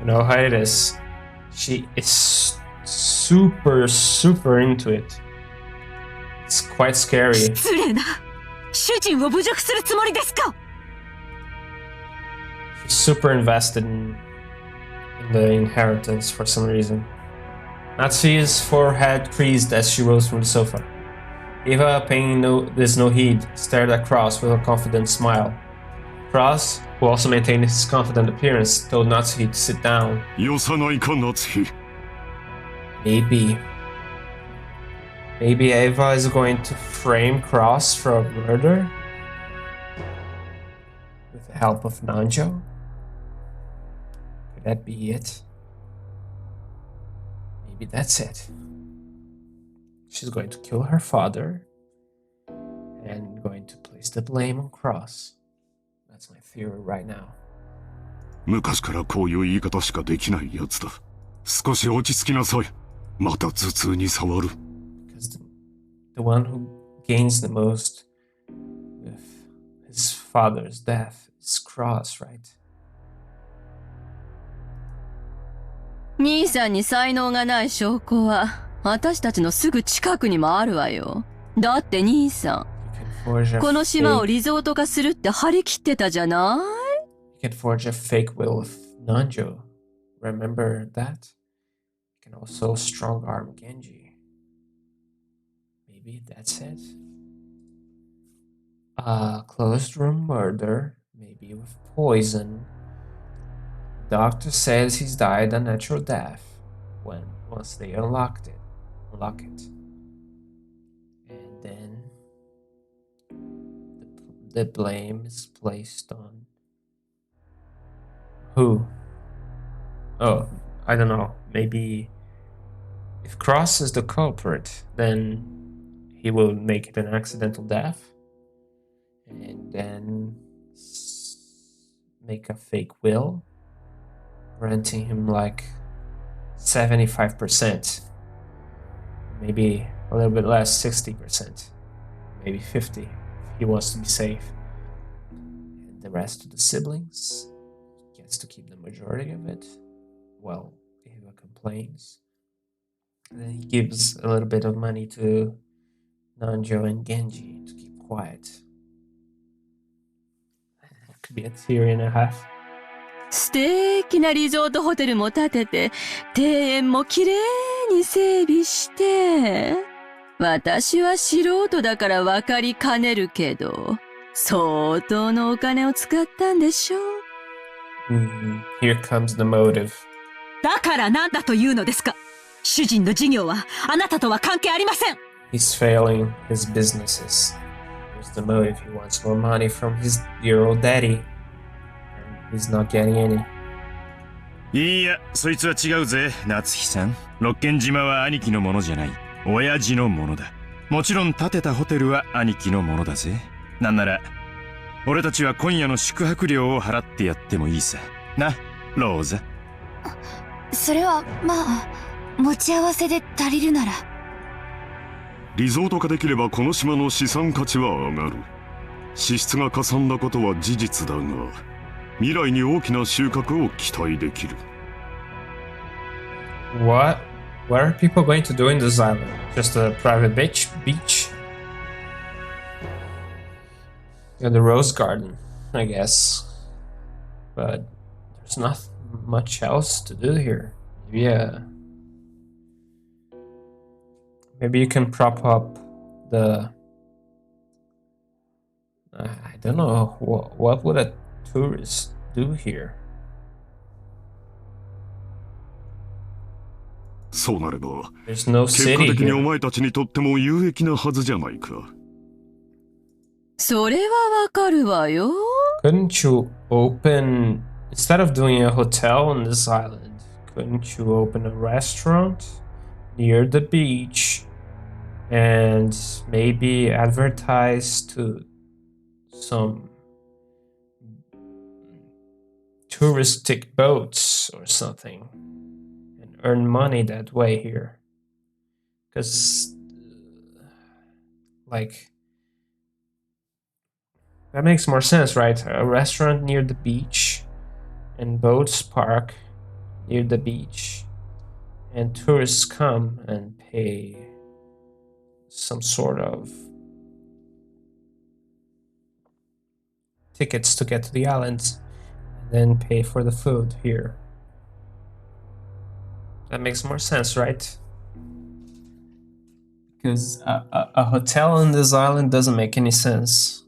You know how it is. She is super into it. It's quite scary. 失礼な。主人を侮辱するつもりですか？ She's super invested in the inheritance for some reason. Natsuhi's forehead creased as she rose from the sofa. Ava, paying no heed, stared at Cross with a confident smile. Cross, who also maintained his confident appearance, told Natsuhi to sit down. Maybe Ava is going to frame Cross for a murder? With the help of Nanjo? Could that be it? Maybe that's it. she's going to kill her father and going to place the blame on Cross. That's my theory right now. 昔からこういう言い方しかできないやつだ。少し落ち着きなさい。また頭痛に触る。Because the one who gains the most with his father's death is Cross, right? 兄さんに才能がない証拠は私たちのすぐ近くにもあるわよ。だって兄さん、この島をリゾート化するって張り切ってたじゃない？ You can forge a fake will with Nanjo. Remember that? You can also strong arm Genji. Maybe that's it. Closed room murder, maybe with poison. Doctor says he's died a natural death once they unlock it. And then the blame is placed on who? Oh, I don't know. Maybe if Cross is the culprit, then he will make it an accidental death and then make a fake will, granting him like 75%, maybe a little bit less, 60%, maybe 50% if he wants to be safe. And the rest of the siblings gets to keep the majority of it. Well, Eva complains. And then he gives a little bit of money to Nanjo and Genji to keep quiet. That could be a theory and a half. 素敵なリゾートホテルも建てて、庭園もきれいに整備して。私は素人だから分かりかねるけど、相当のお金を使ったんでしょう。Here comes the motive. だからなんだというのですか？主人の事業はあなたとは関係ありません。He's failing his businesses. Here's the motive. He wants more money from his dear old daddy. He's not getting any. いいや、そいつは違うぜ、夏日さん。六軒島は兄貴のものじゃない。親父のものだ。もちろん建てたホテルは兄貴のものだぜ。なんなら、俺たちは今夜の宿泊料を払ってやってもいいさ。な、ローザ。それは、まあ、持ち合わせで足りるなら。リゾート化できればこの島の資産価値は上がる。支出がかさんだことは事実だが、未来に大きな収穫を期待できる。What are people going to do in this island? Just a private beach? Yeah, the rose garden, I guess. But there's not much else to do here. Maybe you can prop up the... I don't know. What would a tourist do here? そうなれば、There's no 結 city 果的に here. お前たちにとっても有益なはずじゃないか。それはわかるわよ。Couldn't you open, instead of doing a hotel on this island, couldn't you open a restaurant near the beach and maybe advertise to some touristic boats or something and earn money that way here? Because, like, that makes more sense, right? A restaurant near the beach and boats park near the beach and tourists come and pay some sort of tickets to get to the islands and then pay for the food here. That makes more sense, right? Because a hotel on this island doesn't make any sense.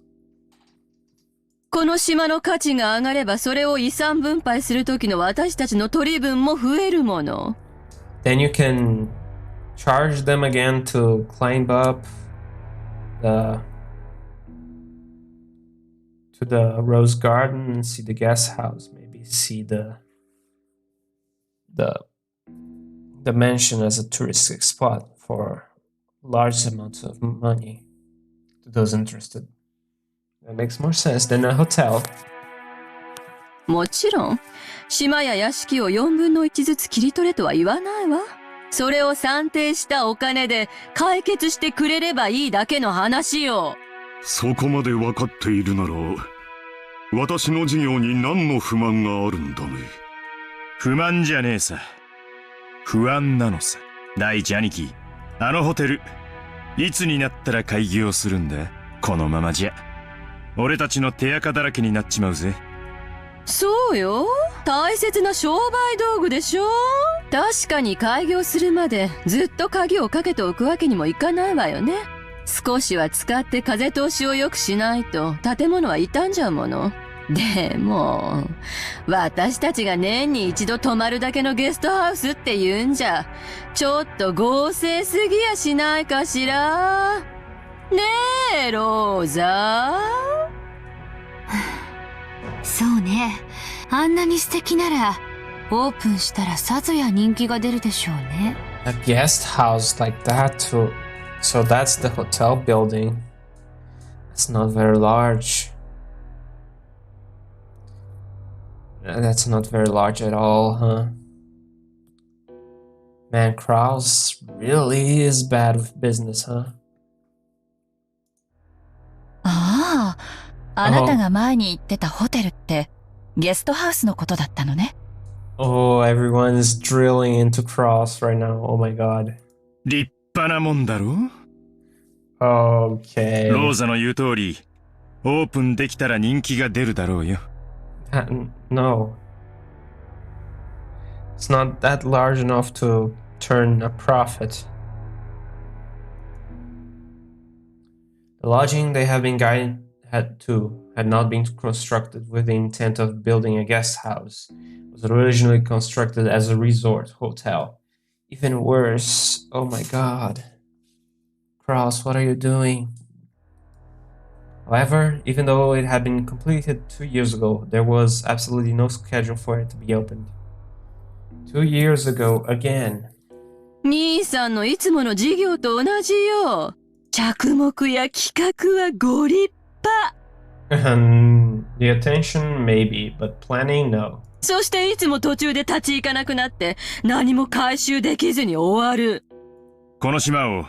この島の価値が上がればそれを遺産分配する時の私たちの取り分も増えるもの。Then you can charge them again to climb up to the rose garden and see the guest house, maybe see the mansion as a touristic spot for large amounts of money to those interested. That makes more sense than a hotel. もちろん、島や屋敷を4分の1ずつ切り取れとは言わないわ。それを算定したお金で解決してくれればいいだけの話よ。そこまで分かっているなら、私の事業に何の不満があるんだね。不満じゃねえさ。不安なのさ。第一兄貴、あのホテル、いつになったら開業するんだ？このままじゃ。俺たちの手垢だらけになっちまうぜ。そうよ。大切な商売道具でしょ。確かに開業するまでずっと鍵をかけておくわけにもいかないわよね。少しは使って風通しを良くしないと建物は傷んじゃうもの。でも、私たちが年に一度泊まるだけのゲストハウスって言うんじゃ、ちょっと豪勢すぎやしないかしら。ねえ、ローザ。そうね。あんなに素敵なら、オープンしたらさぞや人気が出るでしょうね。A guest house like that too. So that's the hotel building. It's not very large. That's not very large at all, huh? Man, Kraus really is bad with business, huh? ああ、あなたが前に言ってたホテルってゲストハウスのことだったのね。Oh, everyone is drilling into Kraus right now. Oh my god. 立派なもんだろ？ Okay. ローザの言う通り、オープンできたら人気が出るだろうよ。No. It's not that large enough to turn a profit. The lodging they have been guided had not been constructed with the intent of building a guest house. It was originally constructed as a resort hotel. Even worse, oh my god. Kraus, what are you doing? However, even though it had been completed 2 years ago, there was absolutely no schedule for it to be opened. 2 years ago again. 兄さんのいつもの事業と同じよ。着目や企画はご立派。The attention maybe, but planning no. そしていつも途中で立ち行かなくなって何も回収できずに終わる。この島を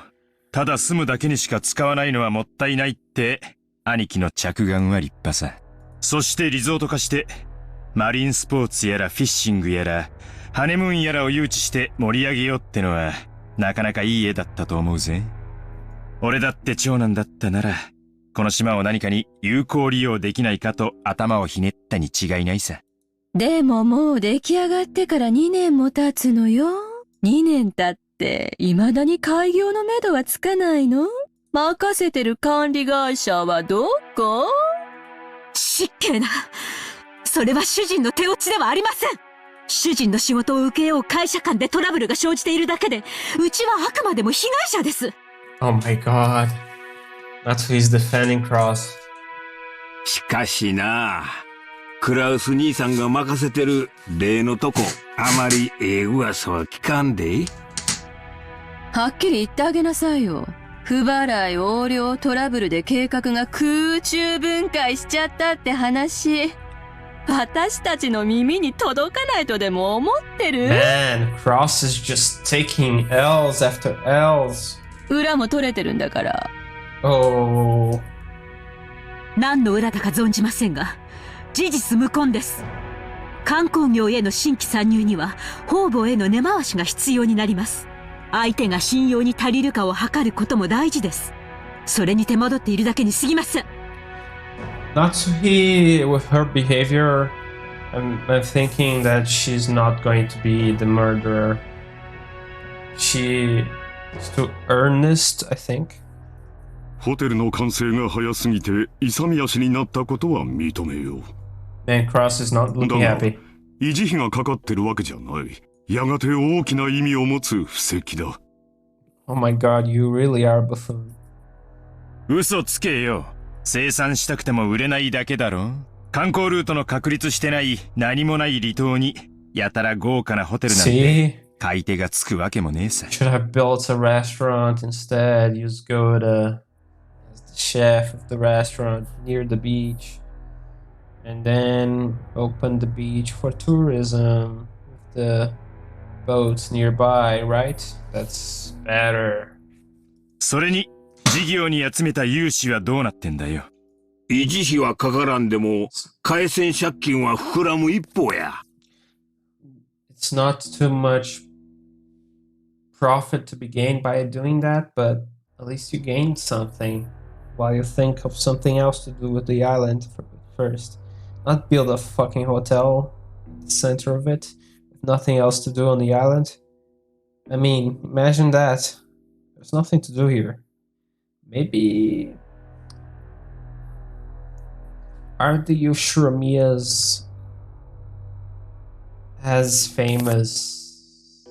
ただ住むだけにしか使わないのはもったいないって兄貴の着眼は立派さ。そしてリゾート化してマリンスポーツやらフィッシングやらハネムーンやらを誘致して盛り上げようってのはなかなかいい絵だったと思うぜ。俺だって長男だったならこの島を何かに有効利用できないかと頭をひねったに違いないさ。でももう出来上がってから2年も経つのよ。2年経って未だに開業のめどはつかないの？任せてる管理会社はどこ？失敬な。それは主人の手落ちではありません。主人の仕事を請け負う会社間でトラブルが生じているだけで、うちはあくまでも被害者です。Oh my god. That's who he's defending Kraus. しかしな、クラウス兄さんが任せてる例のとこ、あまりええ噂は聞かんで。はっきり言ってあげなさいよ。不払い横領トラブルで計画が空中分解しちゃったって話。私たちの耳に届かないとでも思ってる？ Man, Kraus is just taking L's after L's. 裏も取れてるんだから。Oh. 何の裏だか存じませんが、事実無根です。観光業への新規参入には方々への根回しが必要になります。相手が信用に足りるかを測ることも大事です。それに手間取っているだけに過ぎません。Natsuhi, with her behavior, I'm thinking that she's not going to be the murderer. She is too earnest, I think. ホテルの完成が早すぎて勇み足になったことは認めよう。Man, Cross is not looking だが happy. 維持費がかかってるわけじゃない。やがて大きな意味を持つ布石だ。Oh my god, you really are a buffoon. 嘘つけよ。生産したくても売れないだけだろ。観光ルートの確立してない何もない離島にやたら豪華なホテルなんて買い手がつくわけもねえさ。Should have built a restaurant instead. You just go to as the chef of the restaurant near the beach, and then open the beach for tourism with the boats nearby, right? That's better. それに、事業に集めた融資はどうなってんだよ。維持費はかからんでも、回線借金は膨らむ一方や。It's not too much profit to be gained by doing that, but at least you gained something while you think of something else to do with the island first. Not build a fucking hotel in the center of it with nothing else to do on the island. I mean, imagine that. There's nothing to do here. Maybe are the Ushiromiyas as famous?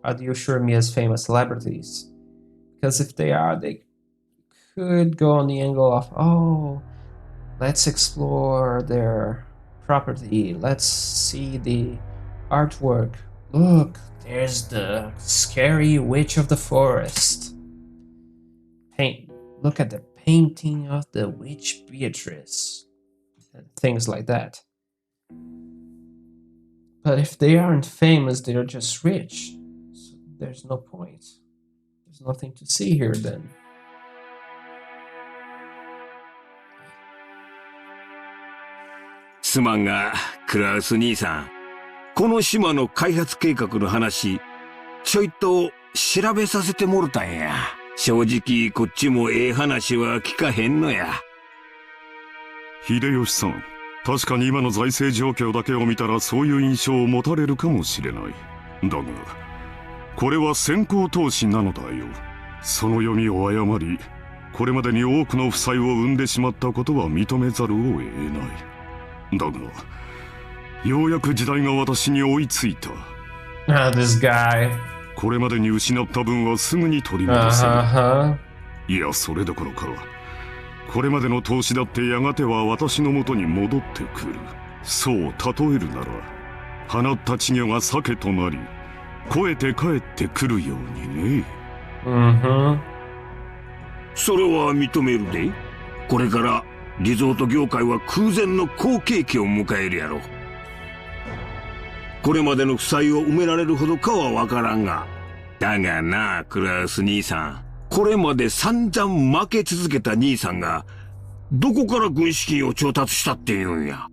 Are the Ushiromiya's famous celebrities? Because if they are, they could go on the angle of, oh, let's explore their property. Let's see the artwork. Look, there's the scary witch of the forest. Look at the painting of the witch Beatrice. And things like that. But if they aren't famous, they're just rich. So there's no point. There's nothing to see here then. すまんが、クラウス兄さん。この島の開発計画の話、ちょいと調べさせてもろたんや。正直こっちもええ話は聞かへんのや。秀吉さん、確かに今の財政状況だけを見たらそういう印象を持たれるかもしれない。だが、これは先行投資なのだよ。その読みを誤り、これまでに多くの負債を生んでしまったことは認めざるを得ない。だが、ようやく時代が私に追いついた。This guy. これまでに失った分はすぐに取り戻せる。いや、それどころか。これまでの投資だってやがては私のもとに戻ってくる。そう例えるなら、放った稚魚が鮭となり、肥えて帰ってくるようにね。それは認めるで。これからリゾート業界は空前の好景気を迎えるやろ。これまでの負債を埋められるほどかはわからんが。だがな、クラウス兄さん。これまで散々負け続けた兄さんが、どこから軍資金を調達したっていうんや。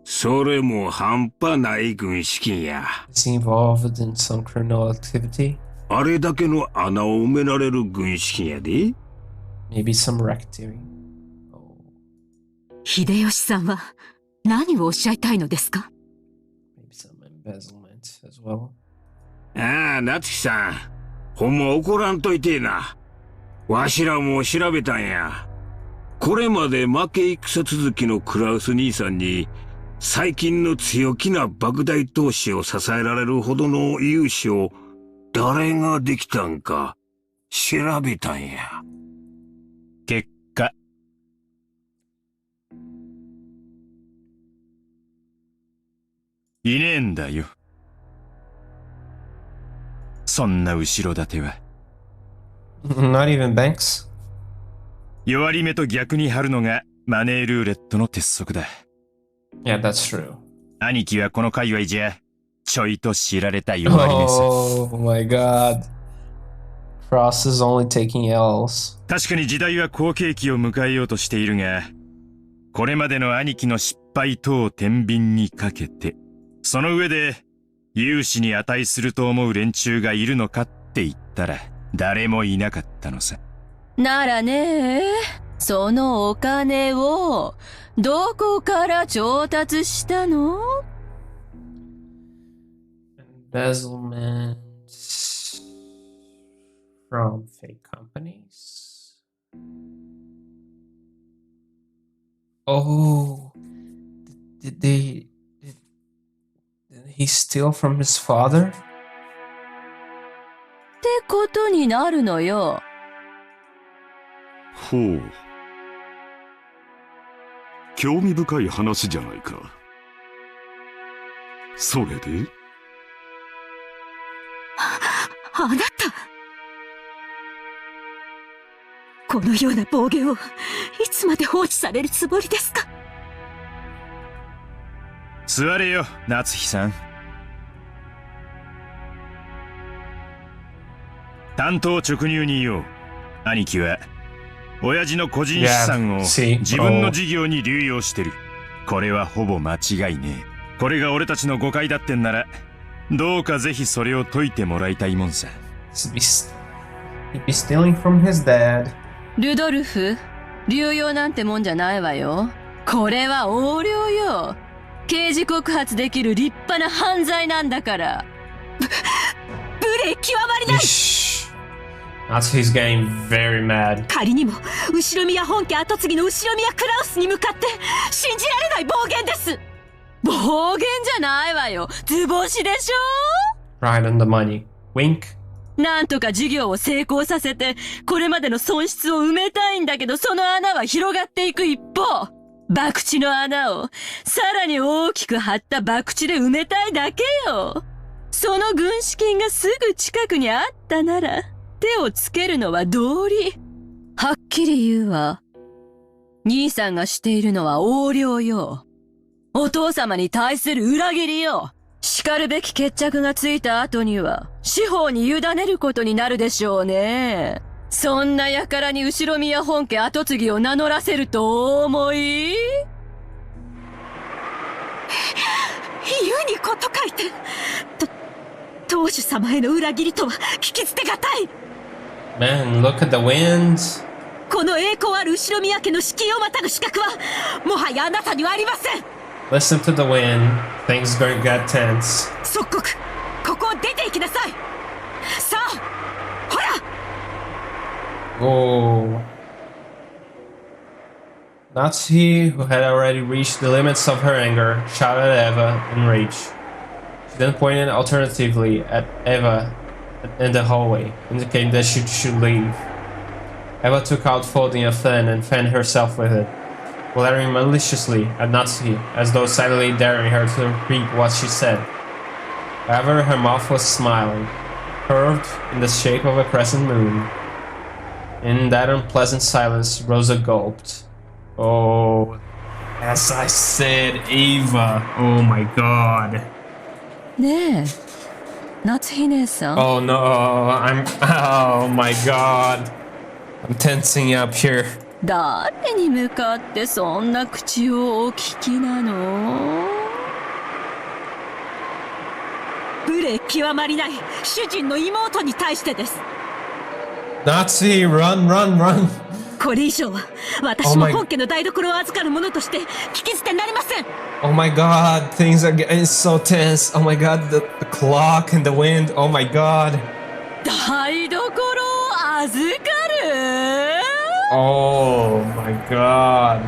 それも半端ない軍資金や。Involved in some criminal activity? あれだけの穴を埋められる軍資金やで。Maybe some racketeering. 秀吉さんは何をおっしゃいたいのですか？ Maybe some embezzlement as well. ああ、夏樹さん。ほんま怒らんといてえな。わしらも調べたんや。これまで負け戦続きのクラウス兄さんに、最近の強気な莫大投資を支えられるほどの融資を誰ができたんか調べたんや。結果。いねえんだよ。そんな後ろ盾は。Not even banks? 弱り目と逆に張るのがマネールーレットの鉄則だ。Yeah, that's true. 兄貴はこの界隈じゃちょいと知られた弱り目さ。Oh my god. Cross is only taking L's. 確かに時代は好景気を迎えようとしているが、これまでの兄貴の失敗等を天秤にかけて、その上で融資に値すると思う連中がいるのかって言ったら誰もいなかったのさ。ならね、そのお金をどこから調達したの？ Embezzlement from fake companies. Oh, did he steal from his father? ってことになるのよ。ほう。興味深い話じゃないか。それであなた、このような暴言をいつまで放置されるつもりですか？座れよ、夏日さん。単刀直入に言おう。兄貴は親父の個人資産を自分の事業に流用してる。これはほぼ間違いねえ。これが俺たちの誤解だってんなら、どうかぜひそれを解いてもらいたいもんさ。He'd be stealing from his dad. ルドルフ、流用なんてもんじゃないわよ。これは横領よ。刑事告発できる立派な犯罪なんだから。無礼極まりない。Natsuhi's getting very mad. 仮にも後宮本家跡継ぎの後宮クラウスに向かって信じられない暴言です。暴言じゃないわよ。図星でしょ。 Right on the money. Wink. なんとか事業を成功させて、これまでの損失を埋めたいんだけど、その穴は広がっていく一方、博打の穴をさらに大きく張った博打で埋めたいだけよ。その軍資金がすぐ近くにあったなら、手をつけるのは道理。はっきり言うわ。兄さんがしているのは横領よ。お父様に対する裏切りよ。叱るべき決着がついた後には、司法に委ねることになるでしょうね。そんな輩に後宮本家跡継ぎを名乗らせるとお思い？言うにこと書いて、当主様への裏切りとは聞き捨てがたい。Man, look at the wind. この栄光ある後宮家の敷居をまたぐ資格は、もはやあなたにはありません。Listen to the wind. Things gonna get tense. 即刻、ここを出て行きなさい。さあ、ほら。Oh. Natsuhi, who had already reached the limits of her anger, shouted at Eva in rage. She then pointed alternatively at Eva in the hallway, indicating that she should leave. Eva took out folding a fan and fanned herself with it, glaring maliciously at Natsuhi, as though silently daring her to repeat what she said. However, her mouth was smiling, curved in the shape of a crescent moon. In that unpleasant silence, Rosa gulped. Oh, as I said, Eva. Oh my god. ねえ、夏日姉さん。Oh no, oh my god. I'm tensing up here. 誰に向かってそんな口をお聞きなの？無礼極まりない主人の妹に対してです。Natsuhi, run, run, run. これ以上は私も本家の台所を預かる者として聞き捨てなりません。Oh my god, things are getting so tense. Oh my god, the clock and the wind. Oh my god. 台所を預かる？ Oh my god.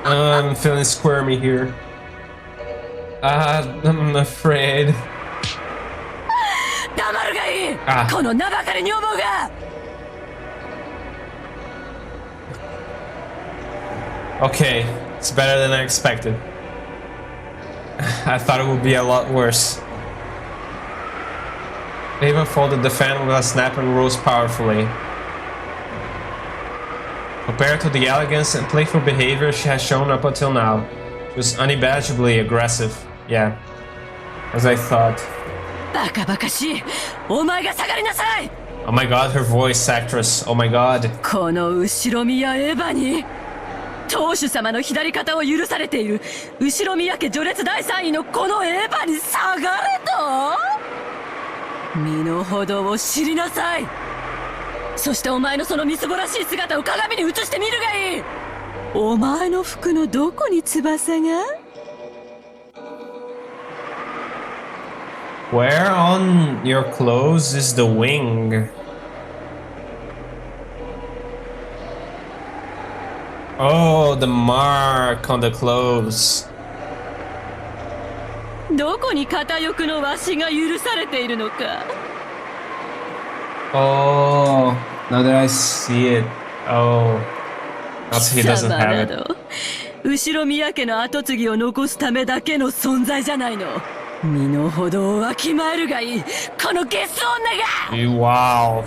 I'm feeling squirmy here. I'm afraid. 黙るがいい。この名ばかり女房が。Okay, it's better than I expected. I thought it would be a lot worse. Eva folded the fan with a snap and rose powerfully. Compared to the elegance and playful behavior she has shown up until now, she was unabashedly aggressive. Yeah, as I thought. バカバカしい。お前が下がりなさい。Oh my god, her voice actress. Oh my god. この後宮エヴァに当主様の左肩を許されている後宮家序列第3位のこのエヴァに下がれと？身の程を知りなさい。そしてお前のそのみすぼらしい姿を鏡に映してみるがいい。お前の服のどこに翼が？ Where on your clothes is the wing? Oh, the mark on the clothes. どこに片翼のわしが許されているのか。Oh, Now that I see it, oh, Natsuhi doesn't have it. 後ろ宮家の跡継ぎを残すためだけの存在じゃないの。身の程をわきまえるがいい、このゲス女が。Wow.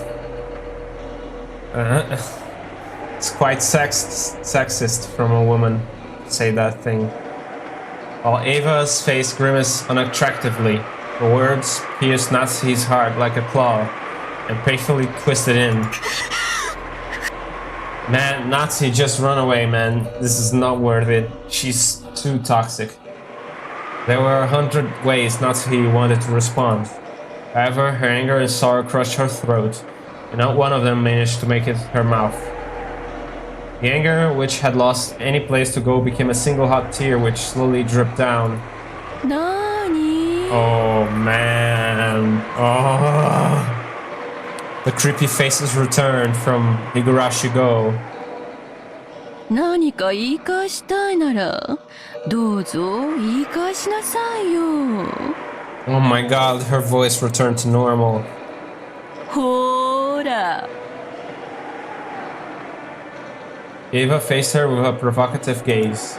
It's quite sexist from a woman to say that thing. While Ava's face grimaced unattractively, the words pierced Natsuhi's heart like a claw and painfully twisted in. Man, Natsuhi, just run away, man. This is not worth it. She's too toxic. There were 100 ways Natsuhi wanted to respond. However, her anger and sorrow crushed her throat, and not one of them managed to make it her mouth. The anger, which had lost any place to go, became a single hot tear which slowly dripped down. Nani? Oh man. Oh. The creepy faces returned from Higurashi Go. 何か言い返したいなら、どうぞ言い返しなさいよ。Oh my god, her voice returned to normal. ほーら。Ava faced her with a provocative gaze.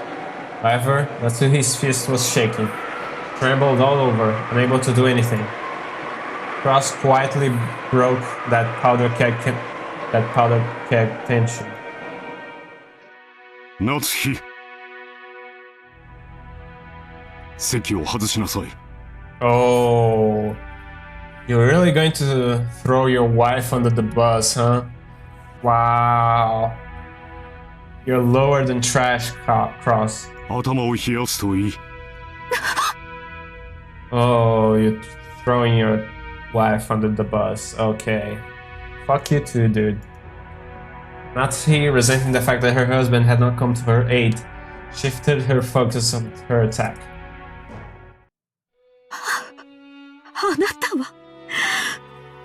However, Natsuhi's fist was shaking, trembled all over, unable to do anything. Cross quietly broke that powder keg tension. 夏日席を外しなさい。 Oh, you're really going to throw your wife under the bus, huh? Wow. You're lower than trash, Cross. 頭を冷やすといい。Oh, you're throwing your wife under the bus. Okay. Fuck you too, dude. Natsuhi, resenting the fact that her husband had not come to her aid, shifted her focus on her attack. あなたは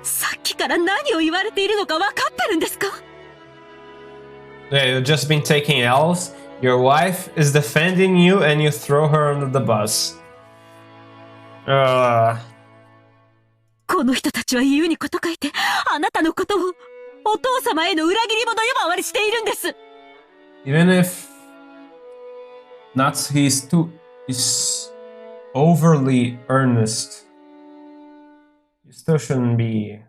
さっきから何を言われているのか分かってるんですか？ Yeah, you've just been taking L's. Your wife is defending you and you throw her under the bus. この人たちは言うにこと書いて、あなたのことをお父様への裏切り者呼ばわりしているんです。 Even if Natsuhi is overly earnest, you still shouldn't be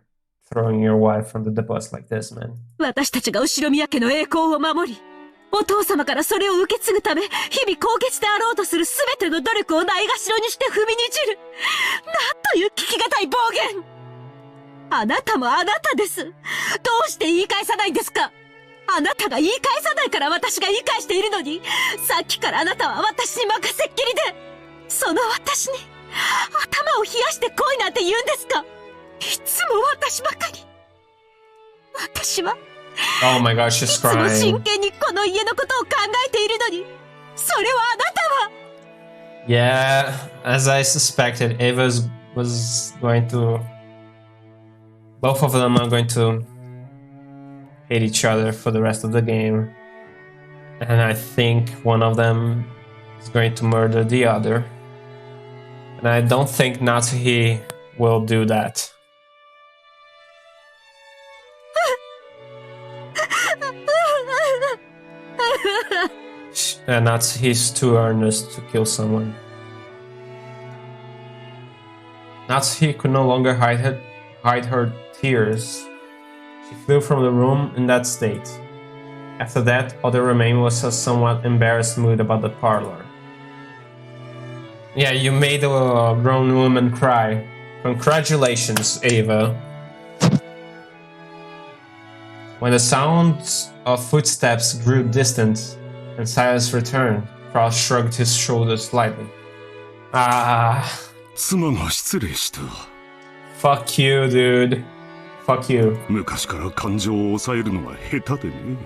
throwing your wife under the bus like this, man. 私たちが後宮家の栄光を守り、お父様からそれを受け継ぐため、日々高潔であろうとするすべての努力をないがしろにして踏みにじる。なんという聞きがたい暴言。あなたもあなたです。どうして言い返さないんですか？あなたが言い返さないから私が言い返しているのに、さっきからあなたは私に任せっきりで、その私に頭を冷やして来いなんて言うんですか？いつも私ばかり。私は Oh my god, she's いつも crying. 真剣にこの家のことを考えているのに、それはあなたは。 Yeah, as I suspected, Ava was going to... Both of them are going to hate each other for the rest of the game. And I think one of them is going to murder the other. And I don't think Natsuhi will do that. Natsuhi's too earnest to kill someone. Natsuhi could no longer hide her tears. She flew from the room in that state. After that, all that remained was a somewhat embarrassed mood about the parlor. Yeah, you made a grown woman cry. Congratulations, Ava. When the sounds of footsteps grew distant and silence returned, Frost shrugged his shoulders slightly.妻が失礼した。 Fuck you, dude. Fuck you. 昔から感情を抑えるのが下手でね。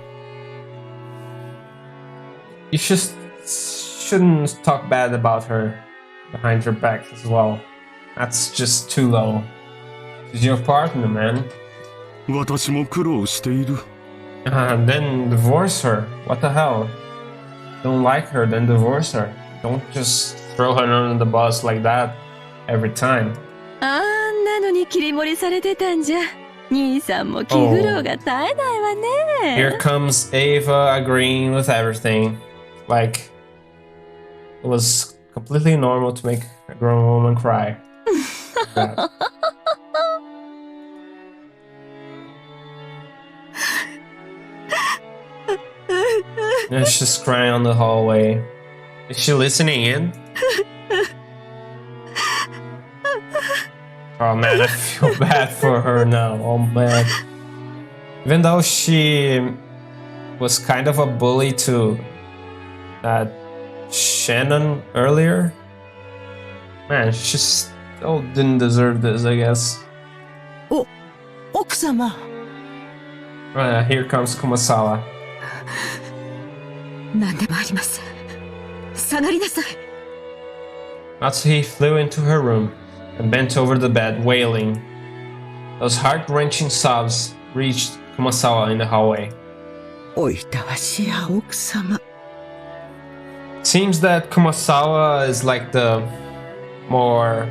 You shouldn't talk bad about her behind her back as well. That's just too low. She's your partner, man. 私も苦労している。Then divorce her. What the hell? Don't like her, then divorce her. Don't just throw her under the bus like that every time. あんなのに切り盛りされてたんじゃ。兄さんも気苦労が絶えないわね。 Here comes Ava agreeing with everything. Like, it was completely normal to make a grown woman cry. That. And she's crying on the hallway. Is she listening in? Oh man, I feel bad for her now. Oh man. Even though she was kind of a bully to Shannon earlier, man, she still didn't deserve this, I guess. 奥様。Here comes Kumasawa. 何でもありません。下がりなさい。Natsuhi flew into her room and bent over the bed, wailing. Those heart-wrenching sobs reached Kumasawa in the hallway. おいたわしや奥様。Seems that Kumasawa is like the more...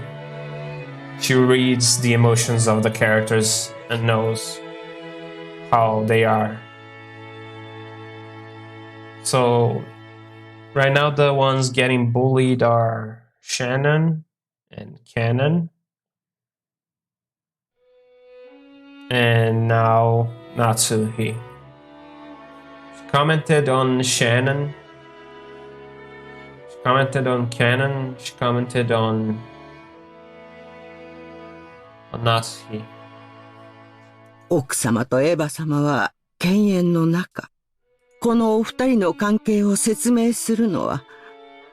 She reads the emotions of the characters and knows how they are. So, right now the ones getting bullied are Shannon and Cannon. And now Natsuhi. She commented on Shannon. She commented on Cannon. She commented on Natsuhi. 奥様とエヴァ様は犬猿の仲。このお二人の関係を説明するのは、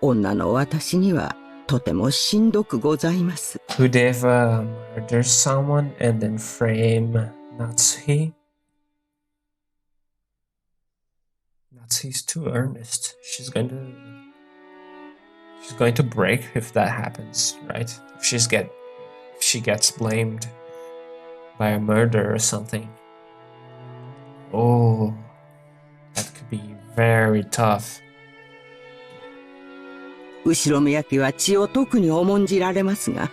女の私にはとてもしんどくございます。Could Eva murder someone and then frame Natsuhi? Natsuhi's too earnest. She's going to break if that happens, right? If she gets blamed by a murder or something. Oh, that could be very tough. 後ろ宮家は血を特に重んじられますが、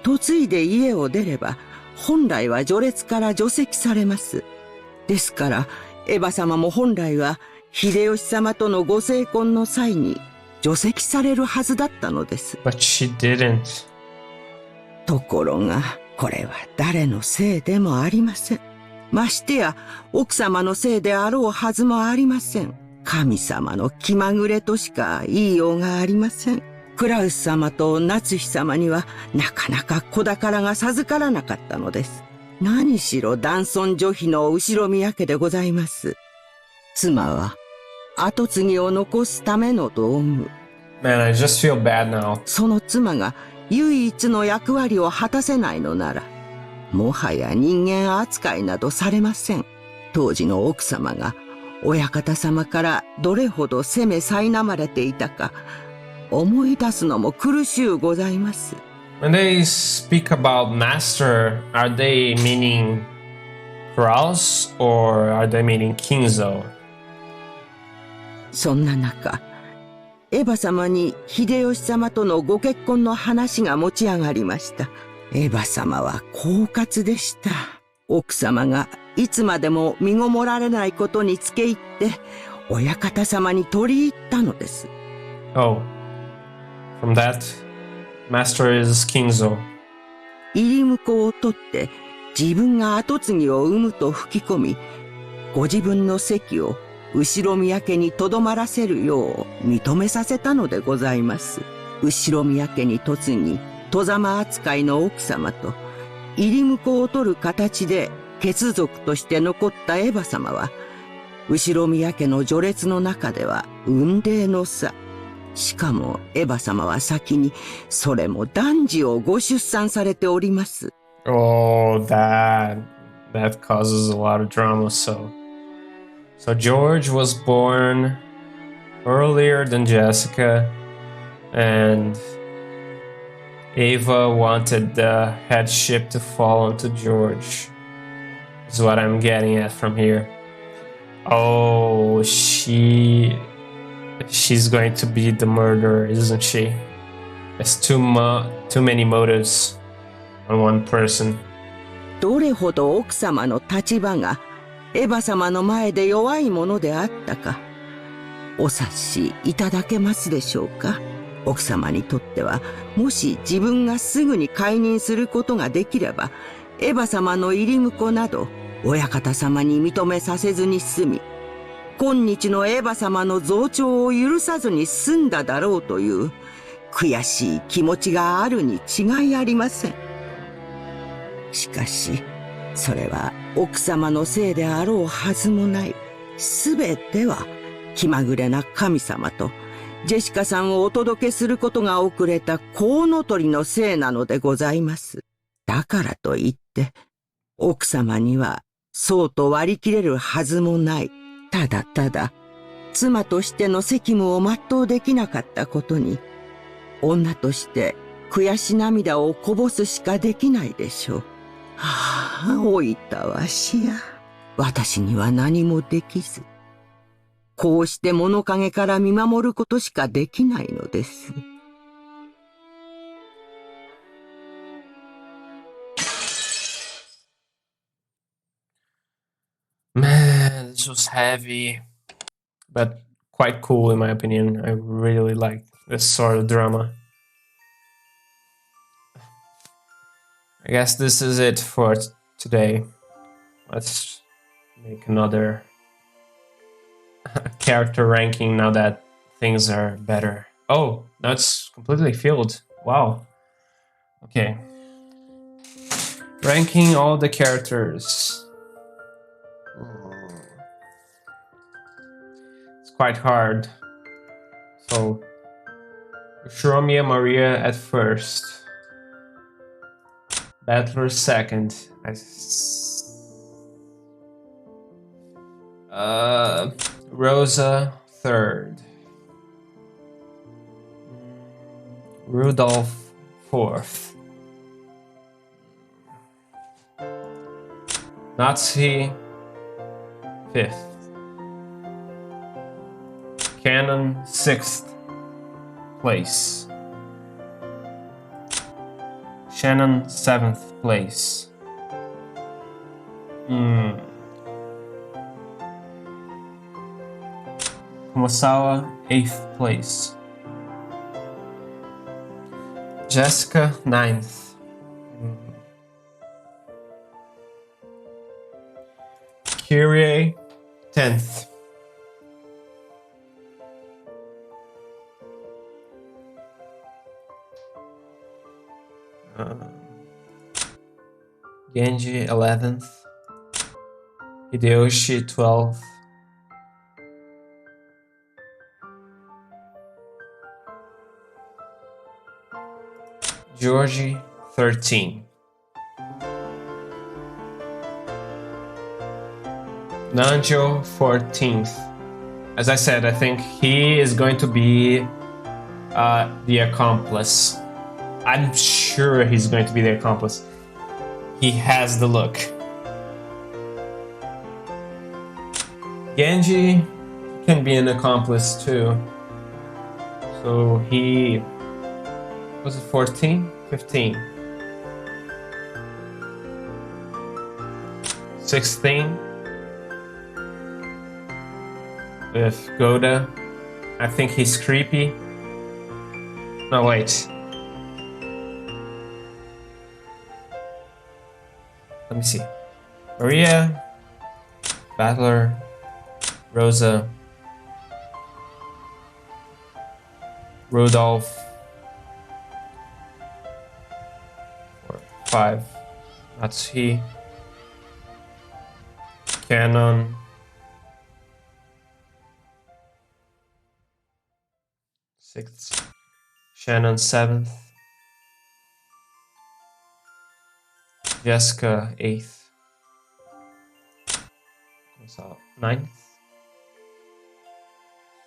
嫁いで家を出れば、本来は序列から除籍されます。ですから、エヴァ様も本来は、秀吉様とのご成婚の際に、除籍されるはずだったのです。But she didn't. ところが、これは誰のせいでもありません。ましてや、奥様のせいであろうはずもありません。神様の気まぐれとしか言いようがありません。クラウス様と夏日様にはなかなか子宝が授からなかったのです。何しろ男尊女卑の後ろ宮家でございます。妻は後継ぎを残すための道具。Man, I just feel bad now. その妻が唯一の役割を果たせないのなら、もはや人間扱いなどされません。当時の奥様が親方様からどれほど責め苛まれていたか思い出すのも苦しゅうございます。When they speak about master, are they meaning Kraus or are they meaning Kinzo? そんな中、エヴァ様に秀吉様とのご結婚の話が持ち上がりました。エヴァ様は狡猾でした。奥様がいつまでも身ごもられないことにつけ入って親方様に取り入ったのです。Oh, from that, master is Kinzo. 入り婿を取って自分が跡継ぎを産むと吹き込み、ご自分の席を後ろ宮家にとどまらせるよう認めさせたのでございます。後ろ宮家に嫁ぎ、外様扱いの奥様と入り婿を取る形で血族として残ったエヴァ様は、後ろ宮家の序列の中では雲泥の差。しかもエヴァ様は先にそれも男児をご出産されております。Oh, that causes a lot of drama. So George was born earlier than Jessica, and Ava wanted the headship to fall onto George. Is what I'm getting at from here. Oh, she's going to be the murderer, isn't she? There's too many motives on one person. どれほど奥様の立場がエヴァ様の前で弱いものであったか、お察しいただけますでしょうか。奥様にとっては、もし自分がすぐに解任することができれば、エヴァ様の入り婿など親方様に認めさせずに済み、今日のエヴァ様の増長を許さずに済んだだろうという悔しい気持ちがあるに違いありません。しかしそれは奥様のせいであろうはずもない。すべては気まぐれな神様とジェシカさんをお届けすることが遅れたコウノトリのせいなのでございます。だからといって奥様にはそうと割り切れるはずもない。ただただ妻としての責務を全うできなかったことに、女として悔し涙をこぼすしかできないでしょう。はあ、老いたわしや。私には何もできず、こうして物陰から見守ることしかできないのです。Man, this was heavy, but quite cool in my opinion. I really like this sort of drama. I guess this is it for today. Let's make another character ranking now that things are better. Oh, now it's completely filled. Wow. Okay. Ranking all the characters. It's quite hard. So, Ushiromiya Maria at first. Battler second. Rosa third. Rudolph fourth. Natsuhi fifth. Canon sixth place. Shannon seventh place. Kumasawa eighth place. Jessica ninth. Kyrie 10th. Genji 11th. Hideyoshi 12th. Georgie 13. Nanjo 14th. As I said, I think he is going to be the accomplice. I'm sure he's going to be the accomplice. He has the look. Genji can be an accomplice too. So he... was it 14? 15. 16. With Goda. I think he's creepy. No, wait. Let me see. Maria, Battler, Rosa, Rudolph, 5, Natsuhi, Canon, 6th, Shannon 7th, Jessica 8th, Kumasawa 9th.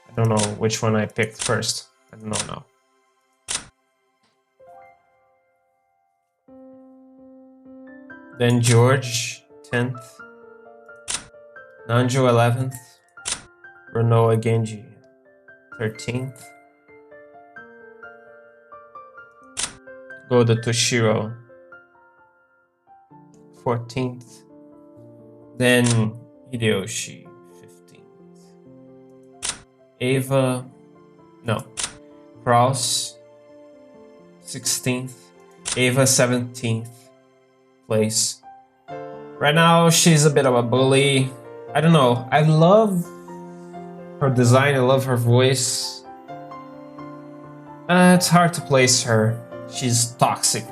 I don't know which one I picked first. I don't know now. Then George 10th, Nanjo 11th, Renoa Genji 13th, Goda Toshiro 14th. Then Hideyoshi 15th. Ava, no, Kraus 16th. Ava 17th place. Right now she's a bit of a bully. I don't know. I love her design. I love her voice. It's hard to place her. She's toxic.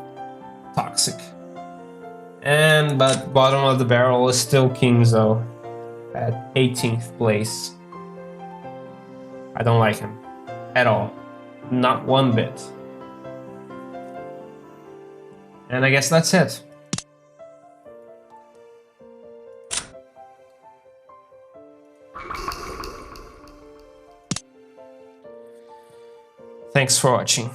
But bottom of the barrel is still Kinzo at 18th place. I don't like him at all. Not one bit. And I guess that's it. Thanks for watching.